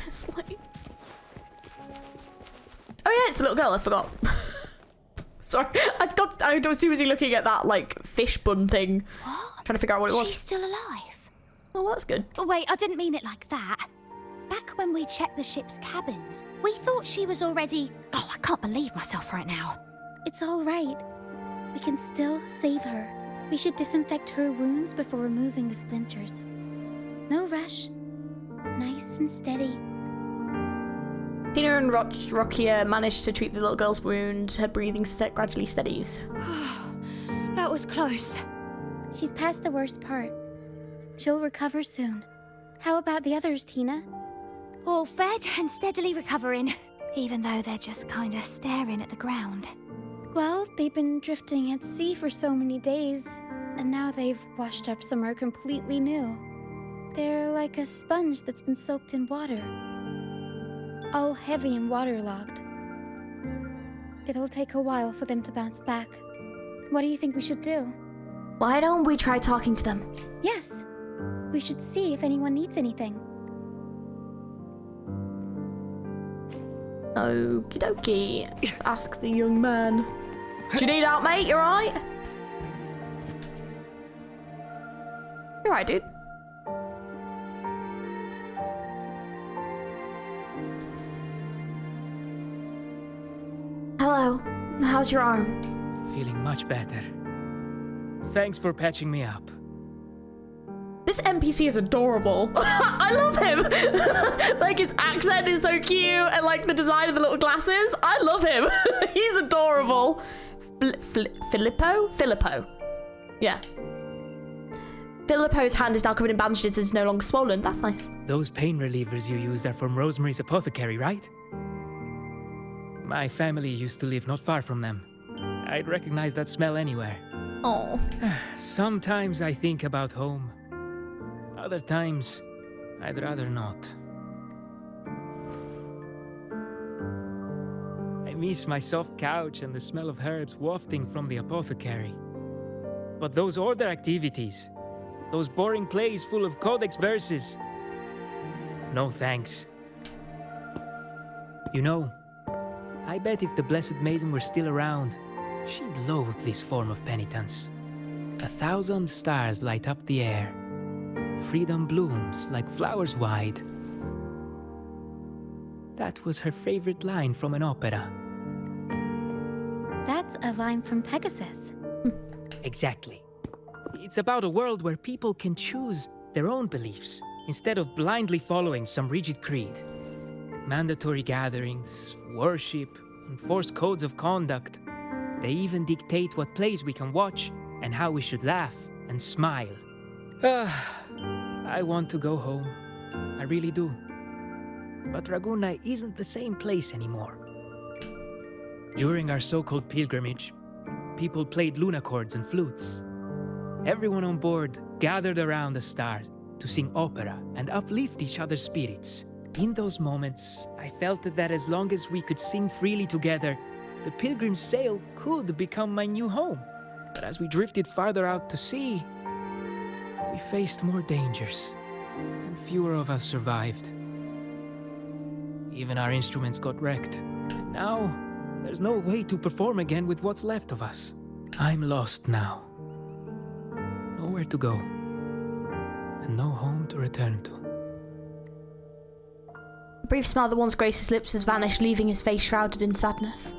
yeah, it's the little girl, I forgot. Sorry, I was too busy looking at that, like, fish bun thing. What? Trying to figure out what it was. She's still alive? Oh, that's good. Oh, wait, I didn't mean it like that. Back when we checked the ship's cabins, we thought she was already... Oh, I can't believe myself right now. It's all right. We can still save her. We should disinfect her wounds before removing the splinters. No rush. Nice and steady. Tina and Roccia managed to treat the little girl's wound. Her breathing gradually steadies. That was close. She's past the worst part. She'll recover soon. How about the others, Tina? All fed and steadily recovering, even though they're just kind of staring at the ground. Well, they've been drifting at sea for so many days, and now they've washed up somewhere completely new. They're like a sponge that's been soaked in water. All heavy and waterlogged. It'll take a while for them to bounce back. What do you think we should do? Why don't we try talking to them? Yes. We should see if anyone needs anything. Okie dokie. Ask the young man. Do you need help, mate? You alright? You alright, dude? Hello. How's your arm? Feeling much better. Thanks for patching me up. This NPC is adorable. I love him. Like, his accent is so cute, and like the design of the little glasses. I love him. He's adorable. Filippo? Yeah. Filippo's hand is now covered in bandages and is no longer swollen. That's nice. Those pain relievers you used are from Rosemary's apothecary, right? My family used to live not far from them. I'd recognize that smell anywhere. Oh. Sometimes I think about home. Other times, I'd rather not. I miss my soft couch and the smell of herbs wafting from the apothecary. But those order activities, those boring plays full of codex verses, no thanks. You know, I bet if the Blessed Maiden were still around, she'd loathe this form of penitence. 1,000 stars light up the air. Freedom blooms like flowers wide. That was her favorite line from an opera. That's a line from Pegasus. Exactly. It's about a world where people can choose their own beliefs instead of blindly following some rigid creed. Mandatory gatherings, worship, enforced codes of conduct. They even dictate what plays we can watch and how we should laugh and smile. I want to go home. I really do. But Raguna isn't the same place anymore. During our so-called pilgrimage, people played lunacords and flutes. Everyone on board gathered around the stars to sing opera and uplift each other's spirits. In those moments, I felt that as long as we could sing freely together, the pilgrim's sail could become my new home. But as we drifted farther out to sea, we faced more dangers, and fewer of us survived. Even our instruments got wrecked, and now there's no way to perform again with what's left of us. I'm lost now. Nowhere to go, and no home to return to. A brief smile that once graced his lips has vanished, leaving his face shrouded in sadness.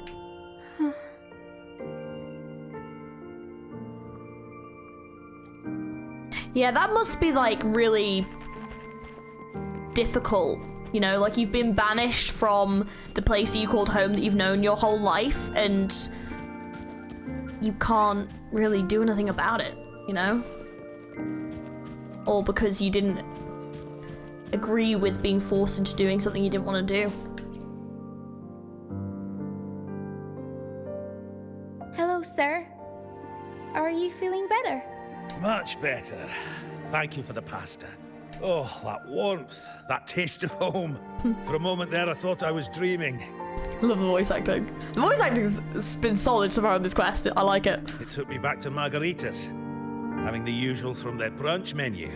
Yeah, that must be, like, really difficult, you know? Like, you've been banished from the place that you called home that you've known your whole life, and you can't really do anything about it, you know? All because you didn't agree with being forced into doing something you didn't want to do. you feeling better? Much better. Thank you for the pasta. Oh, that warmth, that taste of home. For a moment there, I thought I was dreaming. I love the voice acting. The voice acting's been solid so far on this quest. I like it. It took me back to margaritas, having the usual from their brunch menu.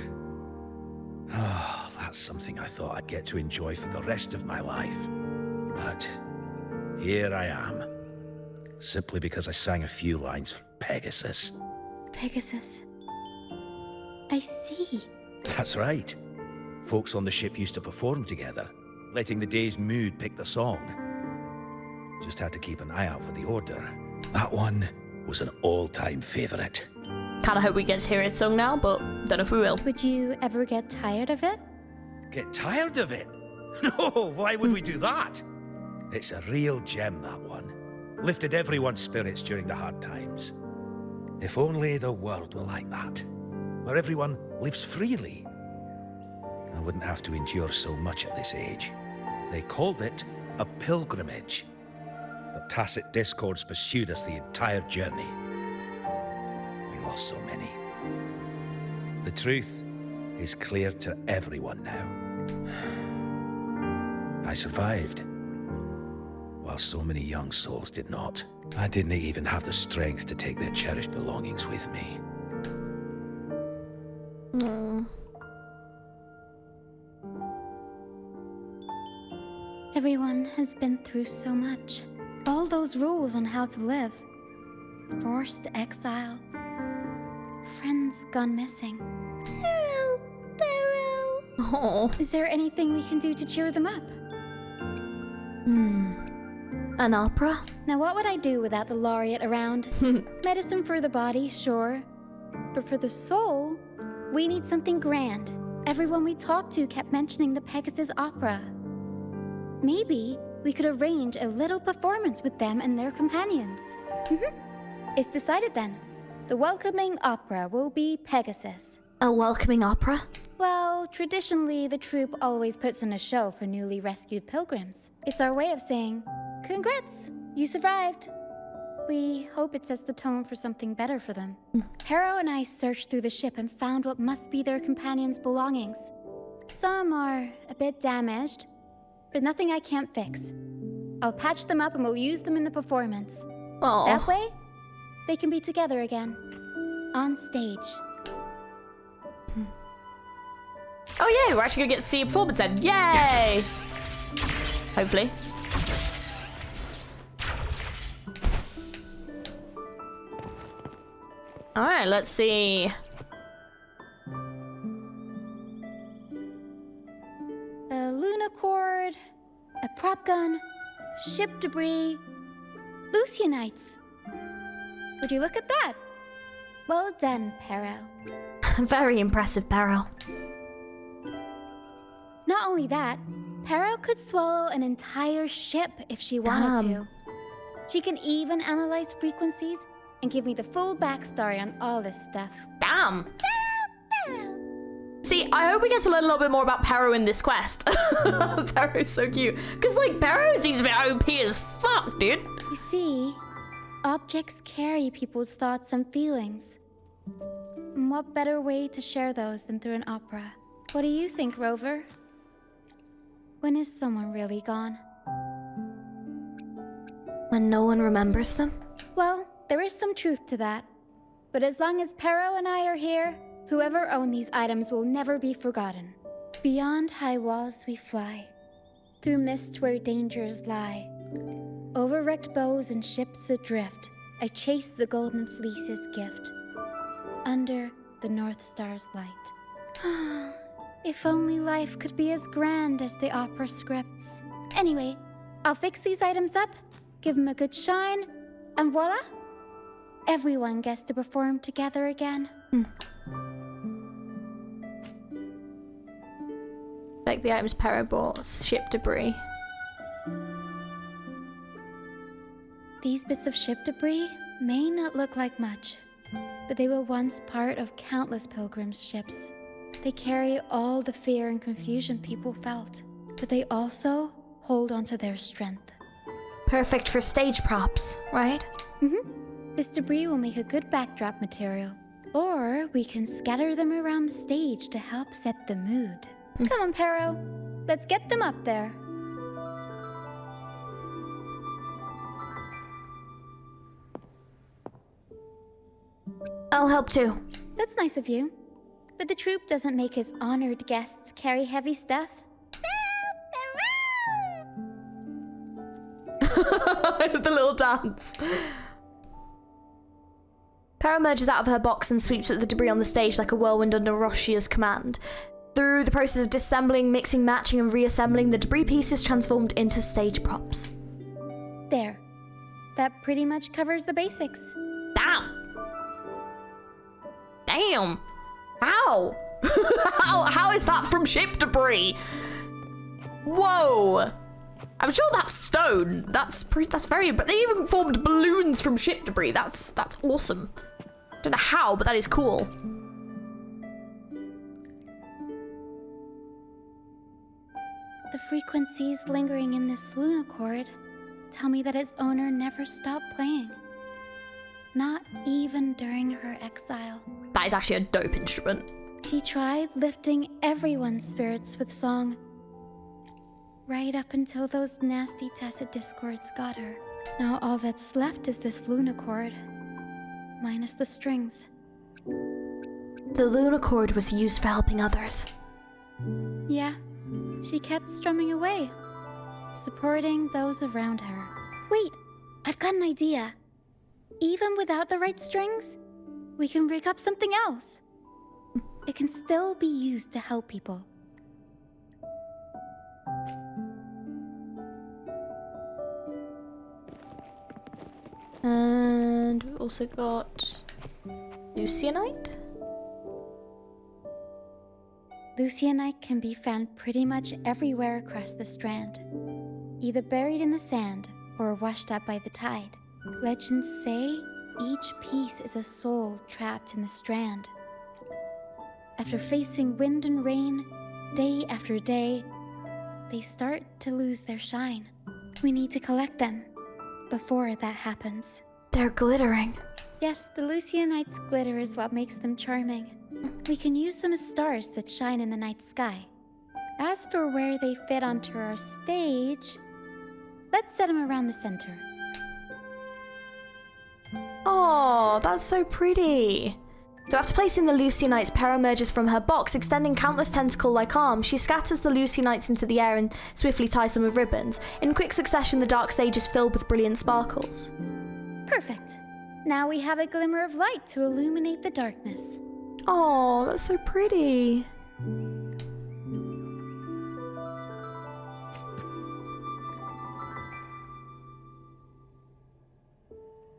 Oh, that's something I thought I'd get to enjoy for the rest of my life. But here I am, simply because I sang a few lines for Pegasus. Pegasus. I see. That's right. Folks on the ship used to perform together, letting the day's mood pick the song. Just had to keep an eye out for the order. That one was an all-time favorite. Kinda hope we get to hear it sung now, but don't know if we will. Would you ever get tired of it? Get tired of it? No, why would we do that? It's a real gem, that one. Lifted everyone's spirits during the hard times. If only the world were like that, where everyone lives freely. I wouldn't have to endure so much at this age. They called it a pilgrimage. But tacit discords pursued us the entire journey. We lost so many. The truth is clear to everyone now. I survived, while so many young souls did not. I didn't even have the strength to take their cherished belongings with me. Everyone has been through so much. All those rules on how to live. Forced exile. Friends gone missing. Barrow, Barrow. Oh. Is there anything we can do to cheer them up? An opera? Now what would I do without the laureate around? Medicine for the body, sure. But for the soul, we need something grand. Everyone we talked to kept mentioning the Pegasus Opera. Maybe we could arrange a little performance with them and their companions. It's decided then. The welcoming opera will be Pegasus. A welcoming opera? Well, traditionally, the troupe always puts on a show for newly rescued pilgrims. It's our way of saying, congrats, you survived. We hope it sets the tone for something better for them. Harrow and I searched through the ship and found what must be their companions' belongings. Some are a bit damaged, but nothing I can't fix. I'll patch them up and we'll use them in the performance. Aww. That way, they can be together again. On stage. Oh yay, we're actually gonna get to see a performance then. Yay! Hopefully. Alright, let's see. A Lunacord, a prop gun, ship debris, Lucianites. Would you look at that? Well done, Perro. Very impressive, Perro. Not only that, Perro could swallow an entire ship if she wanted to. She can even analyze frequencies and give me the full backstory on all this stuff. Damn! See, I hope we get to learn a little bit more about Perro in this quest. Perro's so cute. Because, like, Perro seems a bit OP as fuck, dude. You see, objects carry people's thoughts and feelings. And what better way to share those than through an opera? What do you think, Rover? When is someone really gone? When no one remembers them? Well, there is some truth to that. But as long as Perro and I are here, whoever owned these items will never be forgotten. Beyond high walls we fly, through mist where dangers lie. Over wrecked bows and ships adrift, I chase the golden fleece's gift. Under the North Star's light. If only life could be as grand as the opera scripts. Anyway, I'll fix these items up, give them a good shine, and voila! Everyone gets to perform together again. Like the items Perro bought, ship debris. These bits of ship debris may not look like much, but they were once part of countless pilgrims' ships. They carry all the fear and confusion people felt, but they also hold onto their strength. Perfect for stage props, right? This debris will make a good backdrop material. Or we can scatter them around the stage to help set the mood. Come on, Pero. Let's get them up there. I'll help too. That's nice of you. But the troupe doesn't make its honored guests carry heavy stuff. The little dance. Para emerges out of her box and sweeps at the debris on the stage like a whirlwind under Roccia's command. Through the process of disassembling, mixing, matching, and reassembling, the debris pieces transformed into stage props. There. That pretty much covers the basics. Damn! How? How is that from ship debris? Whoa! I'm sure that's stone. That's very. But they even formed balloons from ship debris. That's awesome. Don't know how, but that is cool. The frequencies lingering in this lunacord tell me that its owner never stopped playing. Not even during her exile. That is actually a dope instrument. She tried lifting everyone's spirits with song. Right up until those nasty tacit discords got her. Now all that's left is this lunacord. Minus the strings. The lunacord was used for helping others. Yeah, she kept strumming away. Supporting those around her. Wait, I've got an idea. Even without the right strings, we can rig up something else. It can still be used to help people. And we've also got Lucianite. Lucianite can be found pretty much everywhere across the strand, either buried in the sand or washed up by the tide. Legends say each piece is a soul trapped in the strand. After facing wind and rain, day after day, they start to lose their shine. We need to collect them before that happens. They're glittering. Yes, the Lucianite's glitter is what makes them charming. We can use them as stars that shine in the night sky. As for where they fit onto our stage, let's set them around the center. Oh, that's so pretty. So after placing the Lucianites, Para emerges from her box, extending countless tentacle-like arms. She scatters the Lucianites into the air and swiftly ties them with ribbons. In quick succession, the dark stage is filled with brilliant sparkles. Perfect. Now we have a glimmer of light to illuminate the darkness. Oh, that's so pretty.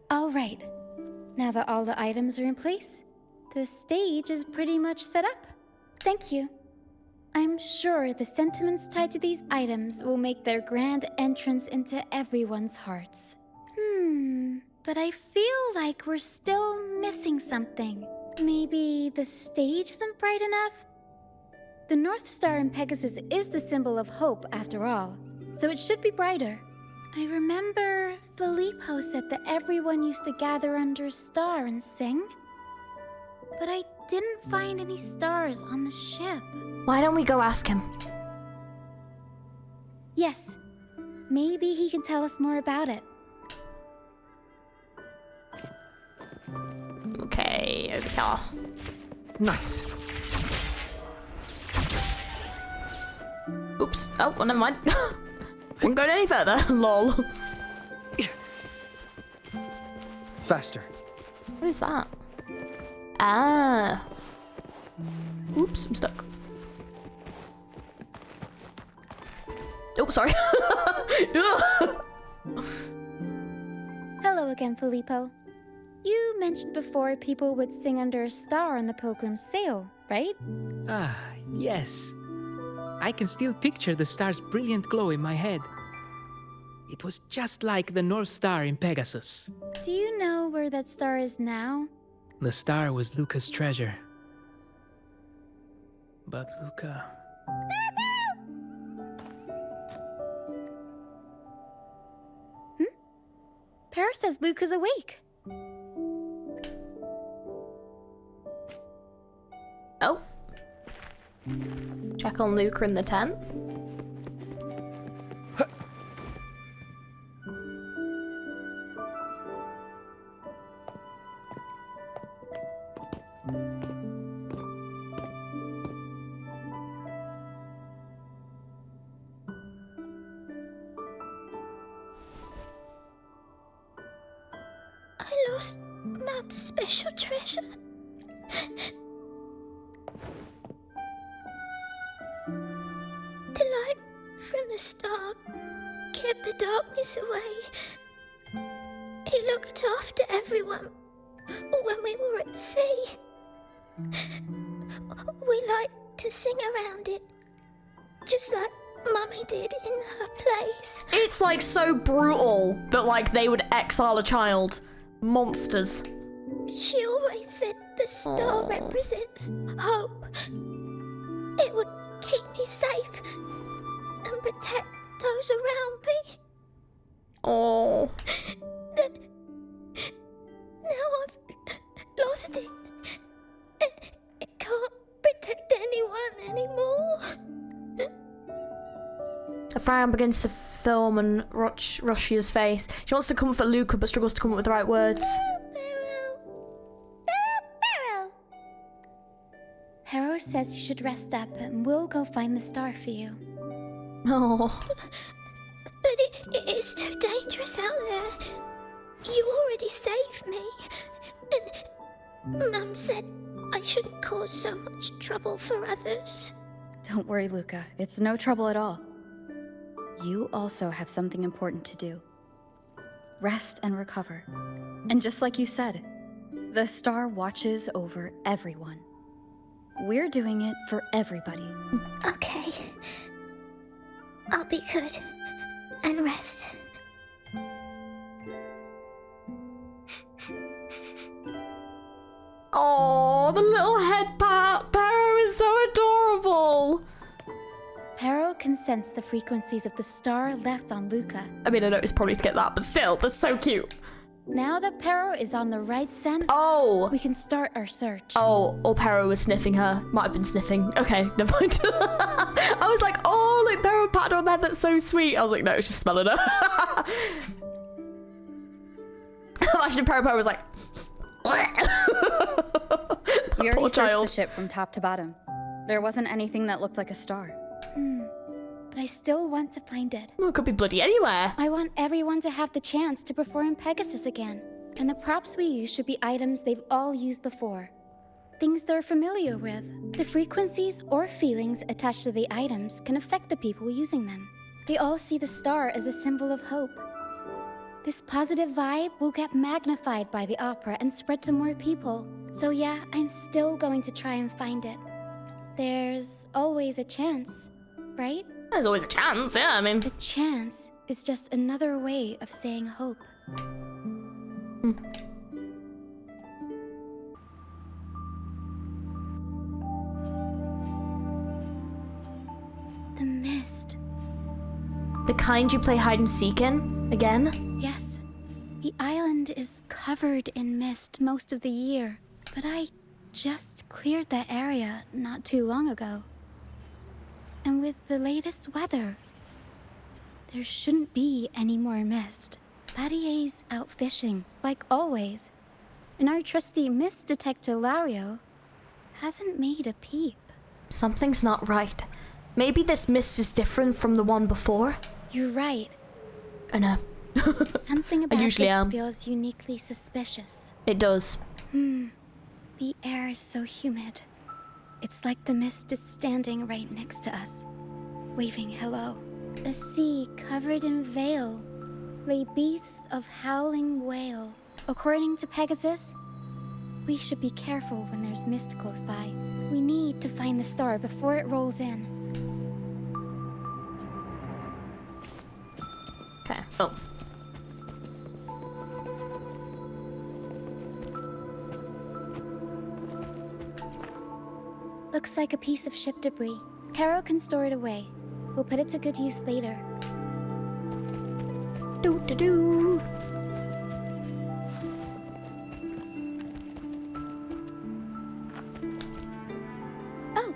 All right. Now that all the items are in place, the stage is pretty much set up. Thank you. I'm sure the sentiments tied to these items will make their grand entrance into everyone's hearts. But I feel like we're still missing something. Maybe the stage isn't bright enough? The North Star in Pegasus is the symbol of hope, after all, so it should be brighter. I remember Filippo said that everyone used to gather under a star and sing. But I didn't find any stars on the ship. Why don't we go ask him? Yes. Maybe he can tell us more about it. Okay, over here. Nice. Oops. Oh, well, never mind. Wouldn't go any further. Lol. Faster. What is that? Ah. Oops, I'm stuck. Oh, sorry. Hello again, Filippo. You mentioned before people would sing under a star on the Pilgrim's sail, right? Ah, yes. I can still picture the star's brilliant glow in my head. It was just like the North Star in Pegasus. Do you know where that star is now? The star was Luca's treasure. But Luca... Para says Luca's awake. check on Luca in the tent. I lost Mom's special treasure. The light from the star kept the darkness away. He looked after everyone when we were at sea. We liked to sing around it, just like Mummy did in her plays. It's like so brutal that like they would exile a child. Monsters. She always said the star represents hope. It would keep me safe and protect those around me. Oh. Now I've lost it. And it can't protect anyone anymore. A frown begins to film on Roccia's face. She wants to comfort Luca but struggles to come up with the right words. Pero says you should rest up and we'll go find the star for you. Oh. But it's too dangerous out there. You already saved me. And Mum said I shouldn't cause so much trouble for others. Don't worry, Luca. It's no trouble at all. You also have something important to do. Rest and recover. And just like you said, the star watches over everyone. We're doing it for everybody. Okay. I'll be good and rest. Oh, the little head pat. Pero is so adorable. Pero can sense the frequencies of the star left on Luca. I mean, I know it's probably to get that, but still, that's so cute. Now that Pero is on the right scent, we can start our search. Oh, or Pero was sniffing her. Might have been sniffing. Okay, never mind. I was like, oh, like Pero patted on there. That's so sweet. I was like, no, it's just smelling her. Imagine if Pero was like, We already poor searched child. the ship from top to bottom. There wasn't anything that looked like a star. But I still want to find it. Well, it could be bloody anywhere. I want everyone to have the chance to perform Pegasus again. And the props we use should be items they've all used before. Things they're familiar with. The frequencies or feelings attached to the items can affect the people using them. They all see the star as a symbol of hope. This positive vibe will get magnified by the opera and spread to more people. So yeah, I'm still going to try and find it. There's always a chance, right? There's always a chance, yeah, I mean. A chance is just another way of saying hope. The mist. The kind you play hide and seek in? Again? Yes. The island is covered in mist most of the year, but I just cleared that area not too long ago. And with the latest weather, there shouldn't be any more mist. Battier's out fishing, like always. And our trusty mist detector Lario hasn't made a peep. Something's not right. Maybe this mist is different from the one before? You're right. I know. Something about usually this am. feels uniquely suspicious. It does. The air is so humid. It's like the mist is standing right next to us, waving hello. A sea covered in veil lay beasts of howling whale. According to Pegasus, we should be careful when there's mist close by. We need to find the star before it rolls in. Okay. Oh. Looks like a piece of ship debris. Pero can store it away. We'll put it to good use later. Do-do-do. Oh,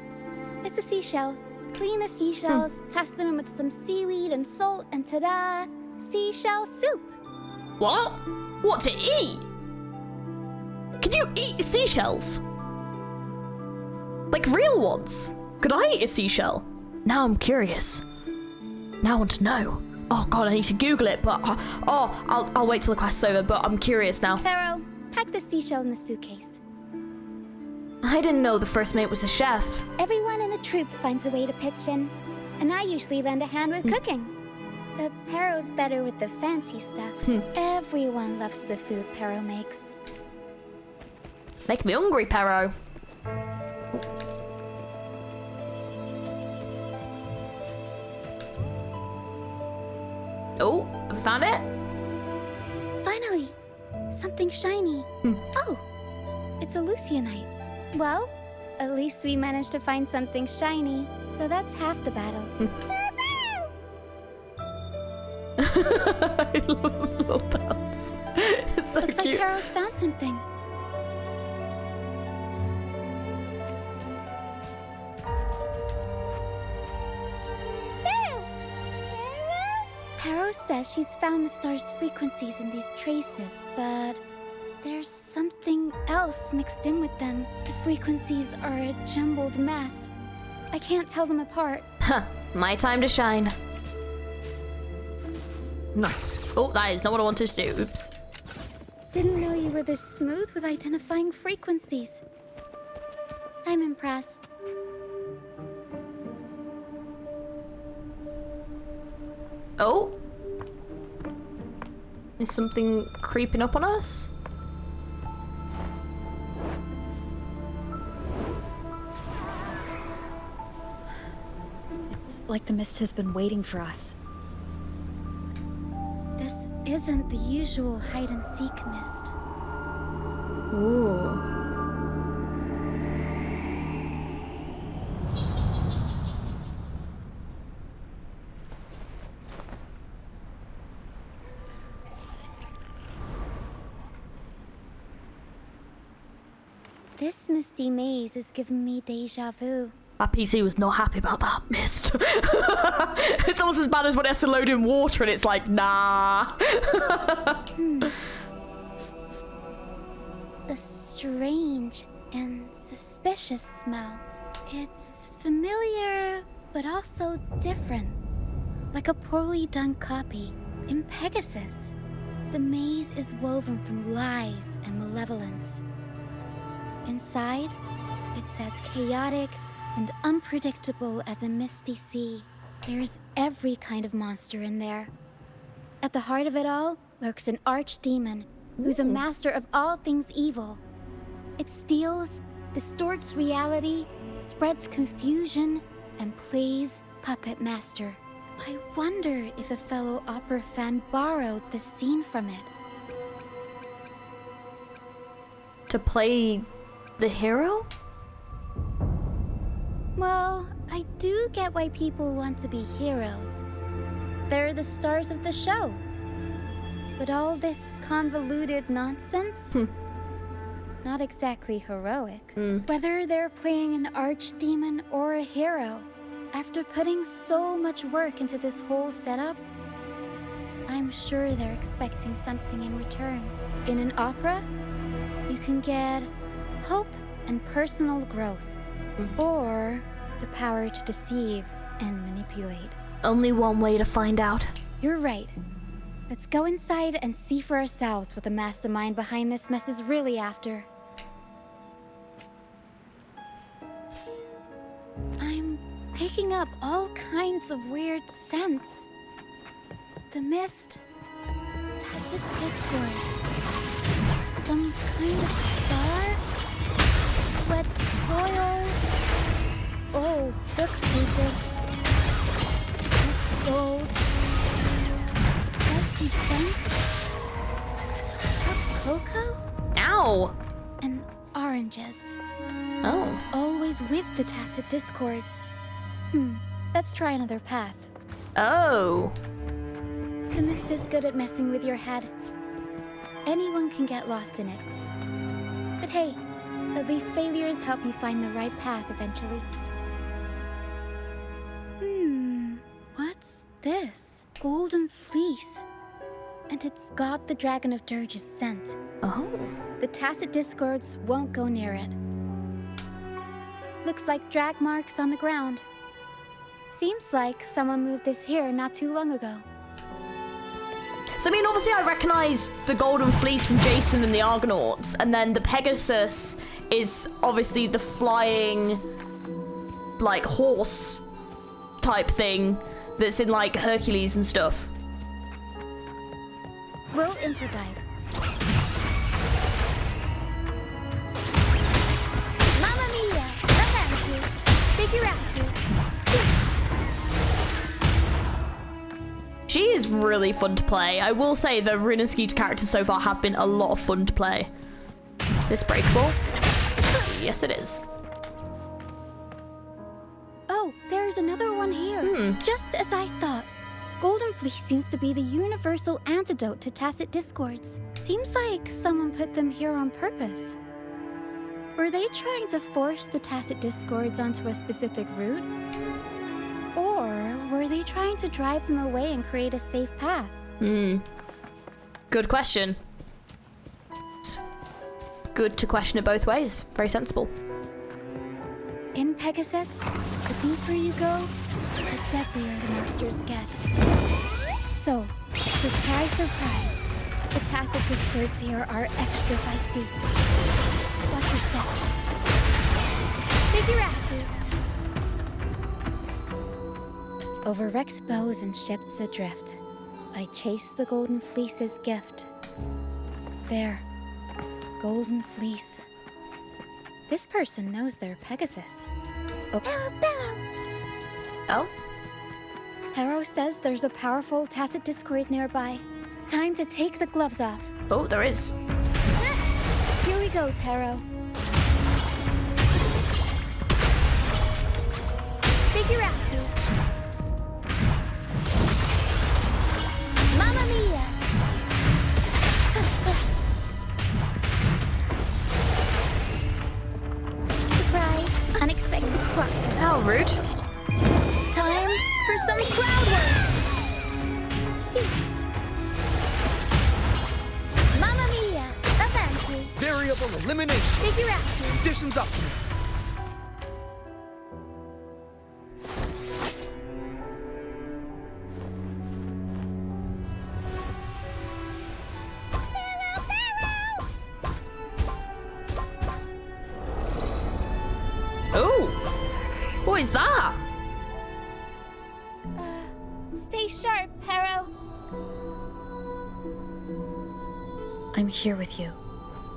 it's a seashell. clean the seashells, toss them in with some seaweed and salt, and ta-da! Seashell soup. What? What to eat? Can you eat seashells? Like real ones? Could I eat a seashell? Now I'm curious. Now I want to know. Oh god, I need to Google it, but I'll wait till the quest's over, but I'm curious now. Pharaoh, pack the seashell in the suitcase. I didn't know the first mate was a chef. Everyone in the troop finds a way to pitch in, and I usually lend a hand with cooking. But Pharaoh's better with the fancy stuff. Everyone loves the food Pharaoh makes. Make me hungry, Pharaoh. Oh, found it? Finally! Something shiny. Oh, it's a Lucianite. Well, at least we managed to find something shiny, so that's half the battle. I love little bells. It's so Looks cute. like Pharaoh's found something. Pharaoh says she's found the star's frequencies in these traces, but there's something else mixed in with them. The frequencies are a jumbled mess. I can't tell them apart. Huh, my time to shine. Nice. Oh, that is not what I wanted to do. Oops. Didn't know you were this smooth with identifying frequencies. I'm impressed. Oh. Is something creeping up on us? It's like the mist has been waiting for us. This isn't the usual hide-and-seek mist. Ooh. This misty maze is giving me deja vu. My PC was not happy about that mist. It's almost as bad as when it has to load in water and it's like, nah. A strange and suspicious smell. It's familiar, but also different. Like a poorly done copy. In Pegasus, the maze is woven from lies and malevolence. Inside, it's as chaotic and unpredictable as a misty sea. There's every kind of monster in there. At the heart of it all lurks an archdemon who's a master of all things evil. It steals, distorts reality, spreads confusion, and plays puppet master. I wonder if a fellow opera fan borrowed this scene from it. To play the hero? Well, I do get why people want to be heroes. They're the stars of the show. But all this convoluted nonsense? Not exactly heroic. Whether they're playing an archdemon or a hero, after putting so much work into this whole setup, I'm sure they're expecting something in return. In an opera, you can get hope and personal growth, or the power to deceive and manipulate. Only one way to find out. You're right. Let's go inside and see for ourselves what the mastermind behind this mess is really after. I'm picking up all kinds of weird scents. The mist, tacit discords, some kind of star, wet soil, old book pages, dolls, dusty junk, cup cocoa? Ow! And oranges. Oh. Always with the tacit discords. Let's try another path. Oh. The mist is good at messing with your head. Anyone can get lost in it. But hey, at least failures help you find the right path eventually. this? Golden fleece. And it's got the Dragon of Dirge's scent. Oh. The Tacit Discords won't go near it. Looks like drag marks on the ground. Seems like someone moved this here not too long ago. So, I mean, obviously I recognize the Golden Fleece from Jason and the Argonauts, and then the Pegasus is obviously the flying, like, horse type thing that's in, like, Hercules and stuff. We'll improvise. Mamma mia! Avanti! Figurati! She is really fun to play. I will say the Rin and Skeet characters so far have been a lot of fun to play. Is this breakable? Yes, it is. Oh, there's another one here. Just as I thought. Golden Fleece seems to be the universal antidote to Tacit Discords. Seems like someone put them here on purpose. Were they trying to force the Tacit Discords onto a specific route? Or were they trying to drive them away and create a safe path? Good question. Good to question it both ways. Very sensible. In Pegasus, the deeper you go, the deadlier the monsters get. So, surprise, surprise, the Tacit Discords here are extra feisty. Watch your step. Figurati! Over wrecked bows and ships adrift, I chase the Golden Fleece's gift. There, Golden Fleece. This person knows their Pegasus. Oh. Oh? Pero says there's a powerful Tacit Discord nearby. Time to take the gloves off. Oh, there is. Here we go, Pero. Figurati. Mamma mia! Surprise! Unexpected plot twist. How rude. Time for some crowd work! Mamma mia! Avanti! Variable elimination. Figurati. Conditions up to me. Oh! What is that? Stay sharp, Pero. I'm here with you.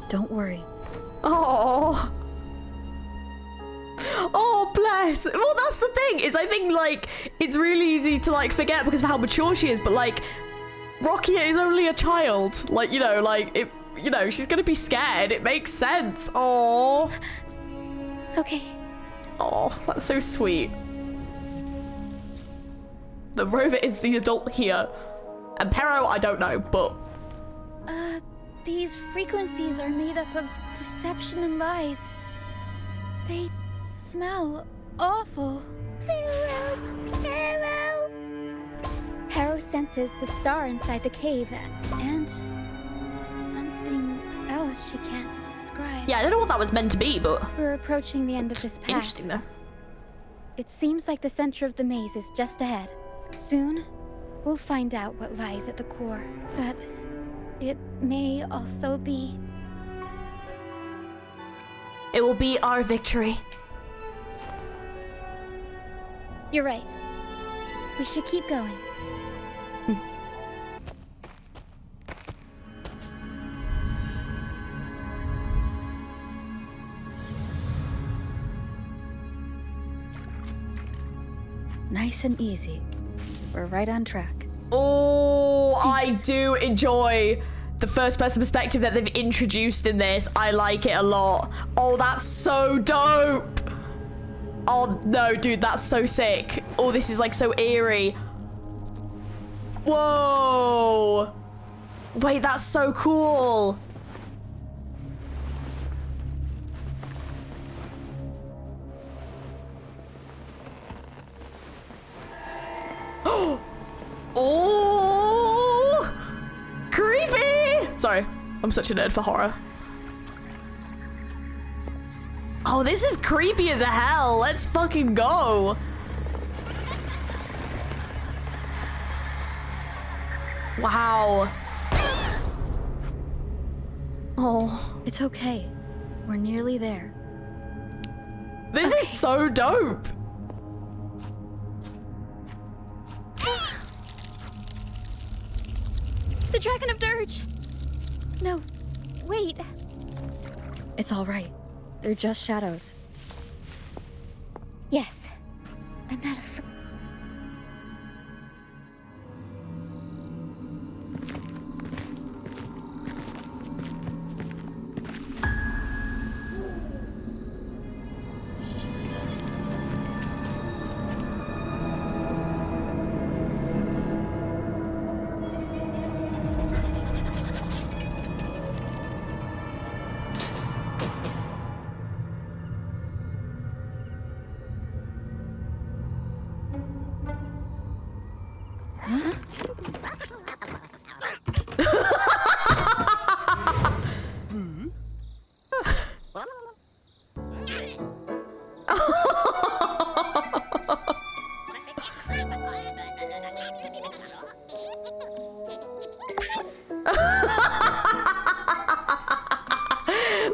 Don't worry. Oh. Oh, bless. Well, that's the thing, is I think, like, it's really easy to, like, forget because of how mature she is, but, like, Roccia is only a child. Like, you know, she's gonna be scared. It makes sense. Oh. Okay. Oh, that's so sweet. The rover is the adult here. And Pero, I don't know, but... These frequencies are made up of deception and lies. They smell awful. Pero! Pero senses the star inside the cave, and something else she can't describe. Yeah, I don't know what that was meant to be, but... We're approaching the end of this path. Interesting, though. It seems like the center of the maze is just ahead. Soon, we'll find out what lies at the core. But it may also be... It will be our victory. You're right. We should keep going. Nice and easy. We're right on track. Oh, I do enjoy the first-person perspective that they've introduced in this. I like it a lot. Oh, that's so dope. Oh, no, dude, that's so sick. Oh, this is, like, so eerie. Whoa. Wait, that's so cool. I'm such a nerd for horror. Oh, this is creepy as hell. Let's fucking go. Wow. Oh. It's okay. We're nearly there. This is so dope. The Dragon of Dirge! No, wait. It's all right. They're just shadows. Yes, I'm not afraid.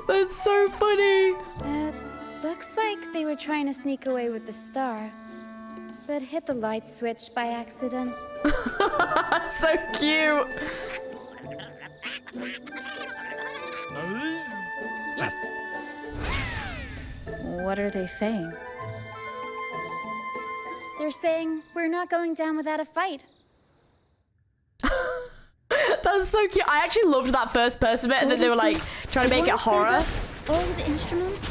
That's so funny. Looks like they were trying to sneak away with the star, but hit the light switch by accident. So cute. What are they saying? They're saying we're not going down without a fight. That's so cute. I actually loved that first person bit, and then they were like trying to make it horror. Old instruments?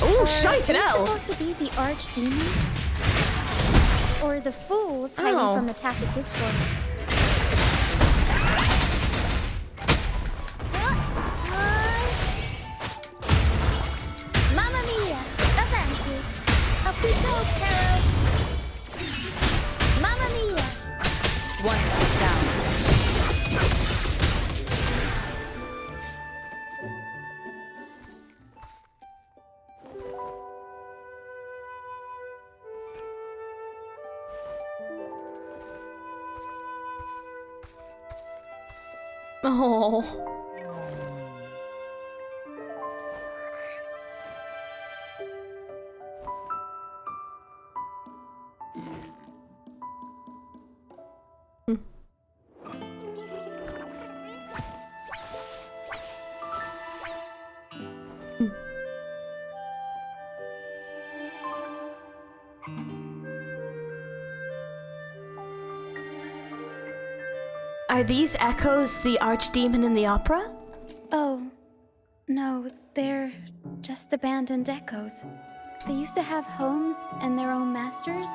Oh, shite it out. Supposed to be the archdemon? Or the fools hiding from the tacit discourse? Mamma mia! Avanti! Up we go, Caro! Mamma mia! One less sound. Oh. Are these echoes the archdemon in the opera? Oh, no, they're just abandoned echoes. They used to have homes and their own masters.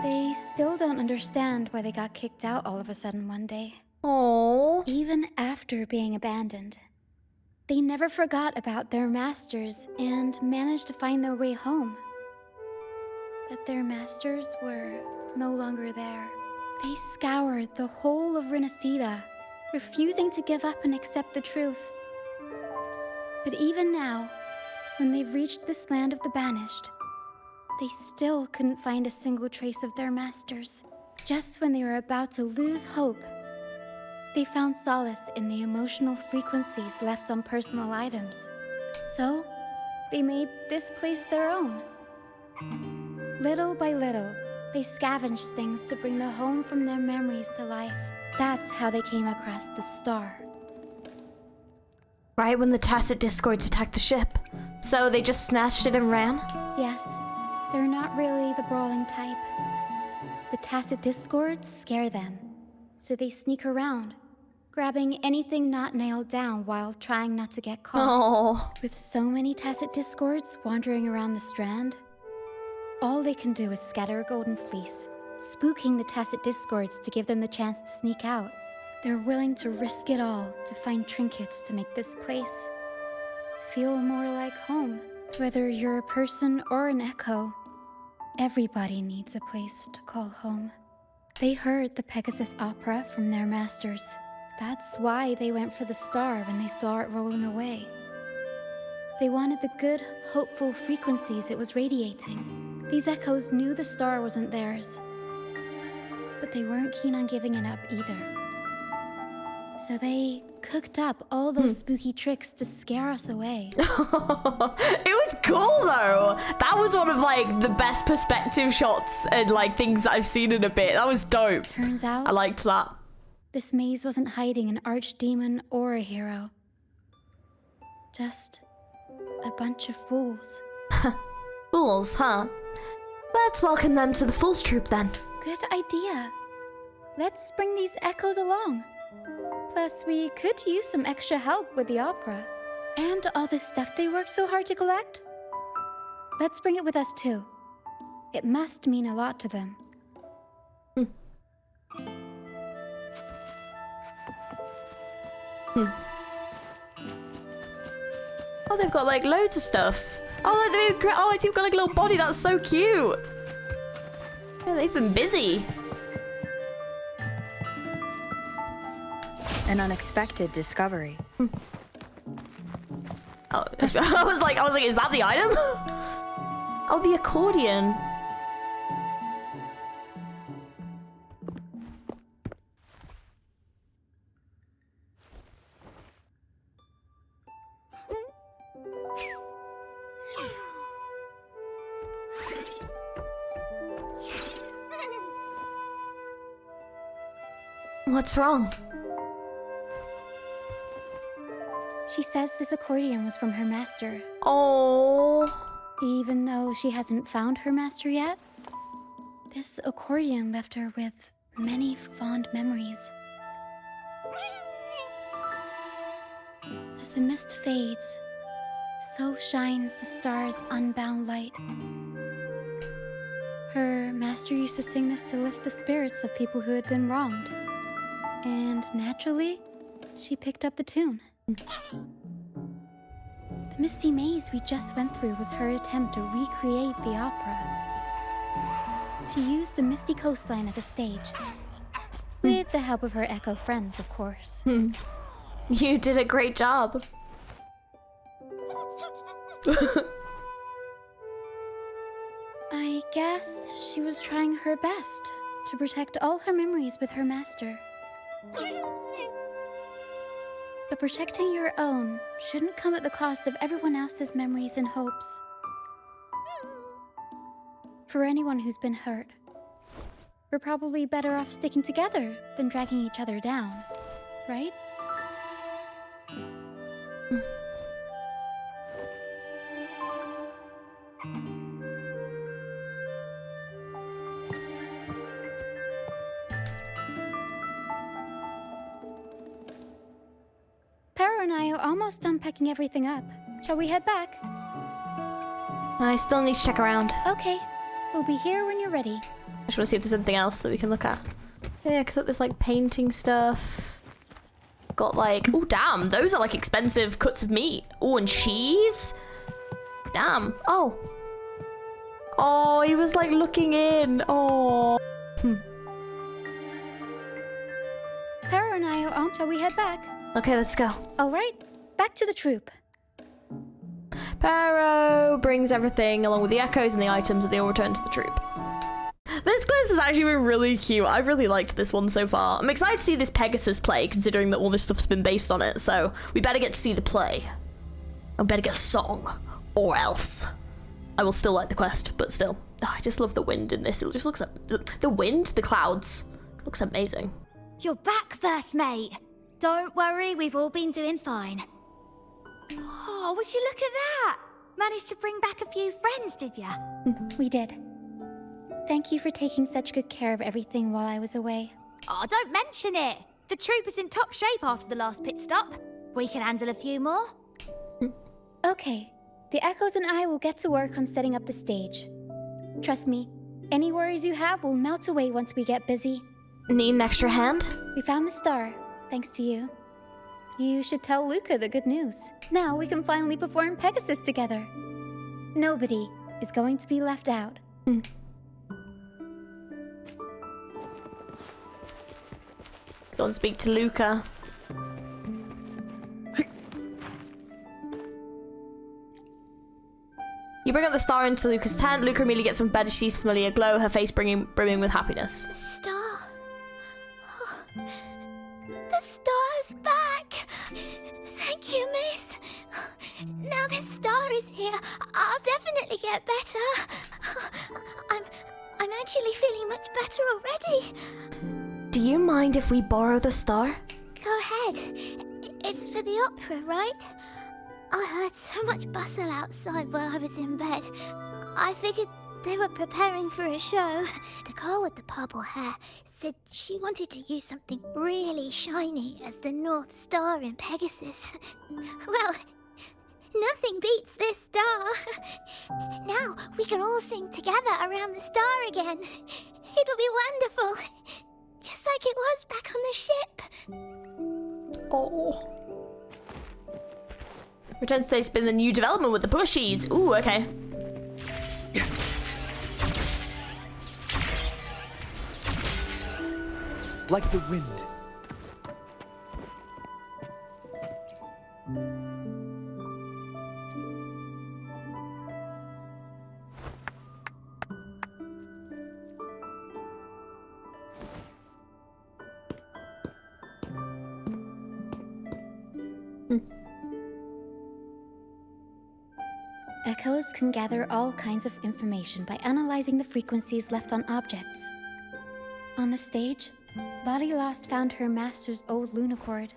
They still don't understand why they got kicked out all of a sudden one day. Oh. Even after being abandoned, they never forgot about their masters and managed to find their way home. But their masters were no longer there. They scoured the whole of Renacida, refusing to give up and accept the truth. But even now, when they've reached this land of the banished, they still couldn't find a single trace of their masters. Just when they were about to lose hope, they found solace in the emotional frequencies left on personal items. So, they made this place their own. Little by little, they scavenged things to bring the home from their memories to life. That's how they came across the star. Right when the tacit discords attacked the ship. So they just snatched it and ran? Yes, they're not really the brawling type. The tacit discords scare them, so they sneak around, grabbing anything not nailed down while trying not to get caught. Oh. With so many tacit discords wandering around the strand, all they can do is scatter a golden fleece, spooking the tacit discords to give them the chance to sneak out. They're willing to risk it all to find trinkets to make this place feel more like home. Whether you're a person or an echo, everybody needs a place to call home. They heard the Pegasus opera from their masters. That's why they went for the star when they saw it rolling away. They wanted the good, hopeful frequencies it was radiating. These echoes knew the star wasn't theirs, but they weren't keen on giving it up either. So they cooked up all those spooky tricks to scare us away. It was cool though. That was one of like the best perspective shots and like things that I've seen in a bit. That was dope. Turns out, I liked that. This maze wasn't hiding an archdemon or a hero. Just a bunch of fools. Fools, huh? Let's welcome them to the Fool's Troop then. Good idea. Let's bring these echoes along. Plus, we could use some extra help with the opera. And all this stuff they worked so hard to collect. Let's bring it with us too. It must mean a lot to them. Oh, they've got like loads of stuff. Oh, it's got like a little body. That's so cute. Yeah, they've been busy. An unexpected discovery. Oh, I was like, is that the item? Oh, the accordion. What's wrong? She says this accordion was from her master. Oh. Even though she hasn't found her master yet, this accordion left her with many fond memories. As the mist fades, so shines the star's unbound light. Her master used to sing this to lift the spirits of people who had been wronged. And naturally, she picked up the tune. The misty maze we just went through was her attempt to recreate the opera. She used the misty coastline as a stage, with the help of her echo friends, of course. You did a great job. I guess she was trying her best to protect all her memories with her master. But protecting your own shouldn't come at the cost of everyone else's memories and hopes. For anyone who's been hurt, we're probably better off sticking together than dragging each other down, right? Para and I are almost done packing everything up. Shall we head back? I still need to check around. Okay. We'll be here when you're ready. I just want to see if there's anything else that we can look at. Yeah, because there's like painting stuff. Got like, oh damn, those are like expensive cuts of meat. Oh, and cheese. Damn. Oh. Oh, he was like looking in. Oh. Para and I are on. Shall we head back? Okay, let's go. All right. Back to the troop. Pero brings everything along with the echoes and the items, and they all return to the troop. This quest has actually been really cute. I really liked this one so far. I'm excited to see this Pegasus play, considering that all this stuff's been based on it, so we better get to see the play. I better get a song, or else. I will still like the quest, but still. Oh, I just love the wind in this. It just looks... The wind, the clouds, looks amazing. You're back, first mate. Don't worry, we've all been doing fine. Oh, would you look at that? Managed to bring back a few friends, did ya? We did. Thank you for taking such good care of everything while I was away. Oh, don't mention it. The troop is in top shape after the last pit stop. We can handle a few more. Okay. The Echoes and I will get to work on setting up the stage. Trust me, any worries you have will melt away once we get busy. Need an extra hand? We found the star, thanks to you. You should tell Luca the good news. Now we can finally perform Pegasus together. Nobody is going to be left out. Go and speak to Luca. bring up the star into Luca's tent. Luca immediately gets some bed as she's familiar glow, her face brimming with happiness. The star. Oh, the star's back. Thank you, miss. Now this star is here, I'll definitely get better. I'm actually feeling much better already. Do you mind if we borrow the star? Go ahead. It's for the opera, right? I heard so much bustle outside while I was in bed. I figured they were preparing for a show. The girl with the purple hair said she wanted to use something really shiny as the North Star in Pegasus. Well, nothing beats this star. Now we can all sing together around the star again. It'll be wonderful. Just like it was back on the ship. Oh. Return to today's been the new development with the plushies. Ooh, okay. Like the wind. Echoes can gather all kinds of information by analyzing the frequencies left on objects. On the stage, Lottie Lost found her master's old lunacord.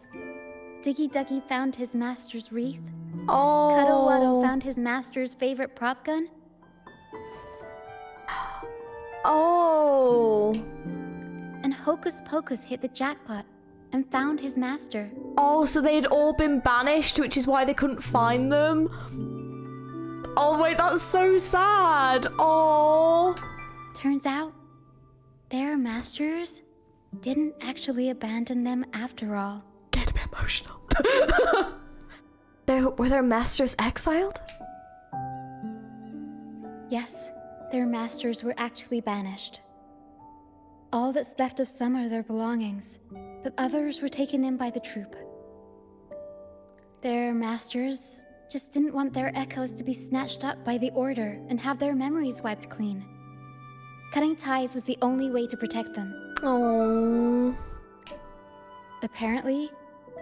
Diggy Duggy found his master's wreath. Oh. Cuddle Waddle found his master's favorite prop gun. Oh. And Hocus Pocus hit the jackpot and found his master. Oh, so they'd all been banished, which is why they couldn't find them. Oh wait, that's so sad. Oh. Turns out, their masters didn't actually abandon them after all. Get a bit emotional. Were their masters exiled? Yes, their masters were actually banished. All that's left of some are their belongings, but others were taken in by the troop. Their masters just didn't want their echoes to be snatched up by the Order and have their memories wiped clean. Cutting ties was the only way to protect them. Oh. Apparently,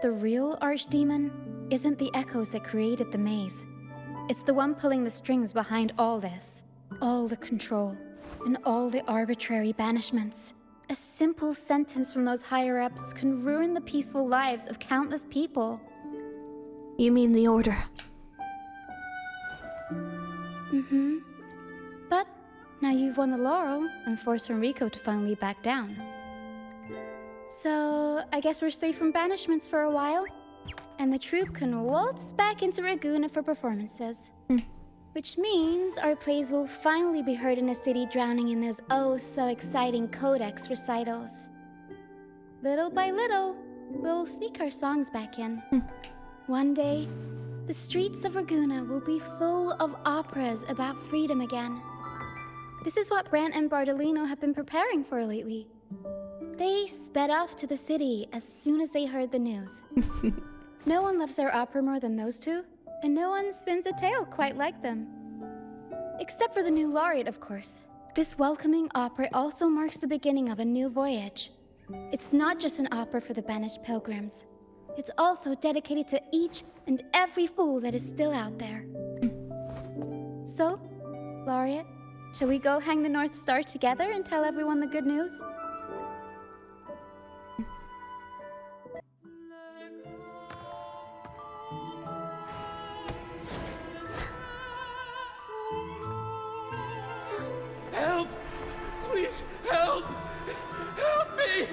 the real archdemon isn't the echoes that created the maze. It's the one pulling the strings behind all this. All the control, and all the arbitrary banishments. A simple sentence from those higher-ups can ruin the peaceful lives of countless people. You mean the Order? Mm-hmm. But now you've won the laurel and forced Enrico to finally back down. So I guess we're safe from banishments for a while, and the troupe can waltz back into Ragusa for performances. Which means our plays will finally be heard in a city drowning in those oh-so-exciting codex recitals. Little by little, we'll sneak our songs back in. One day, the streets of Ragusa will be full of operas about freedom again. This is what Brant and Bardolino have been preparing for lately. They sped off to the city as soon as they heard the news. No one loves their opera more than those two, and no one spins a tale quite like them. Except for the new laureate, of course. This welcoming opera also marks the beginning of a new voyage. It's not just an opera for the banished pilgrims. It's also dedicated to each and every fool that is still out there. So, laureate, shall we go hang the North Star together and tell everyone the good news? Help! Please, help! Help me!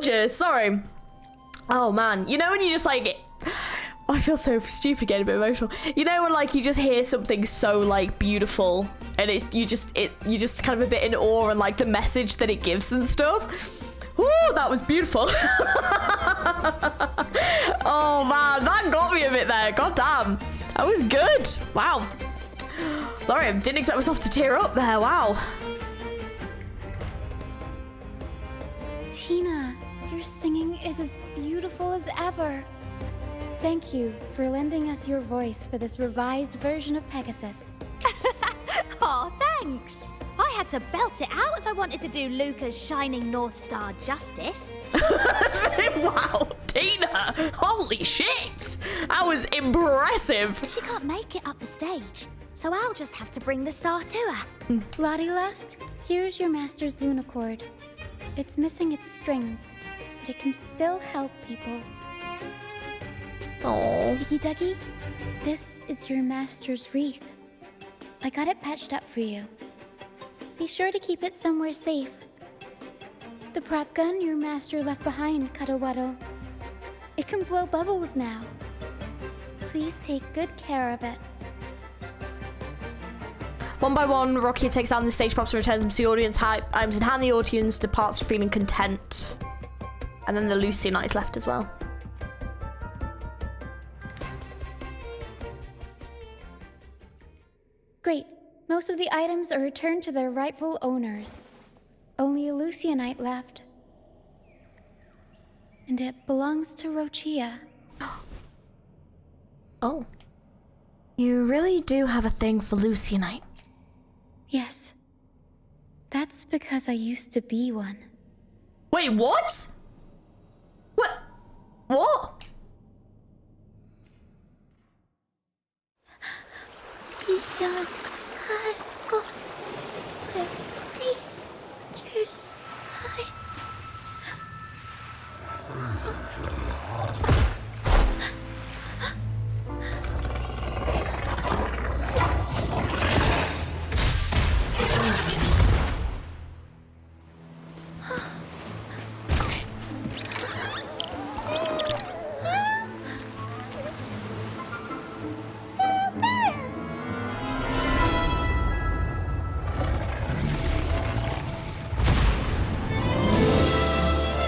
gorgeous. Sorry. Oh man, you know when you just like, I feel so stupid, getting a bit emotional. You know when like you just hear something so like beautiful, and you just kind of a bit in awe and like the message that it gives and stuff. Ooh, that was beautiful. Oh man, that got me a bit there. God damn, that was good. Wow. Sorry, I didn't expect myself to tear up there. Wow. Tina, your singing is as beautiful as ever. Thank you for lending us your voice for this revised version of Pegasus. Aw, thanks. I had to belt it out if I wanted to do Luca's Shining North Star justice. Wow, Tina! Holy shit! That was impressive. But she can't make it up the stage, so I'll just have to bring the star to her. Lottie Lust, here's your master's Lunacord. It's missing its strings, but it can still help people. Aww. Diggy Duggy, this is your master's wreath. I got it patched up for you. Be sure to keep it somewhere safe. The prop gun your master left behind, Cuddle-Wuddle. It can blow bubbles now. Please take good care of it. One by one, Roccia takes down the stage props and returns them to the audience. Items in hand, the audience departs feeling content. And then the Lucy Knight is left as well. Great. Most of the items are returned to their rightful owners. Only a Lucianite left. And it belongs to Roccia. Oh. You really do have a thing for Lucianite. Yes. That's because I used to be one. Wait, what? What? What? Beyond I was where dangers lie.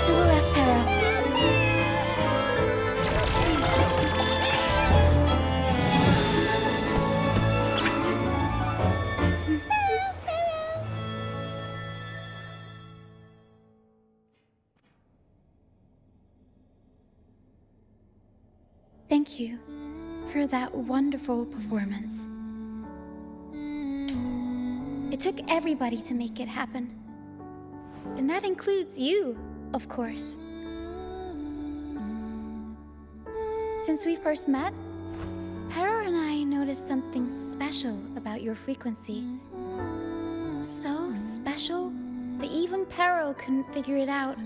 To the left, Para. Thank you for that wonderful performance. It took everybody to make it happen. And that includes you, of course. Since we first met, Para and I noticed something special about your frequency. So special that even Pero couldn't figure it out.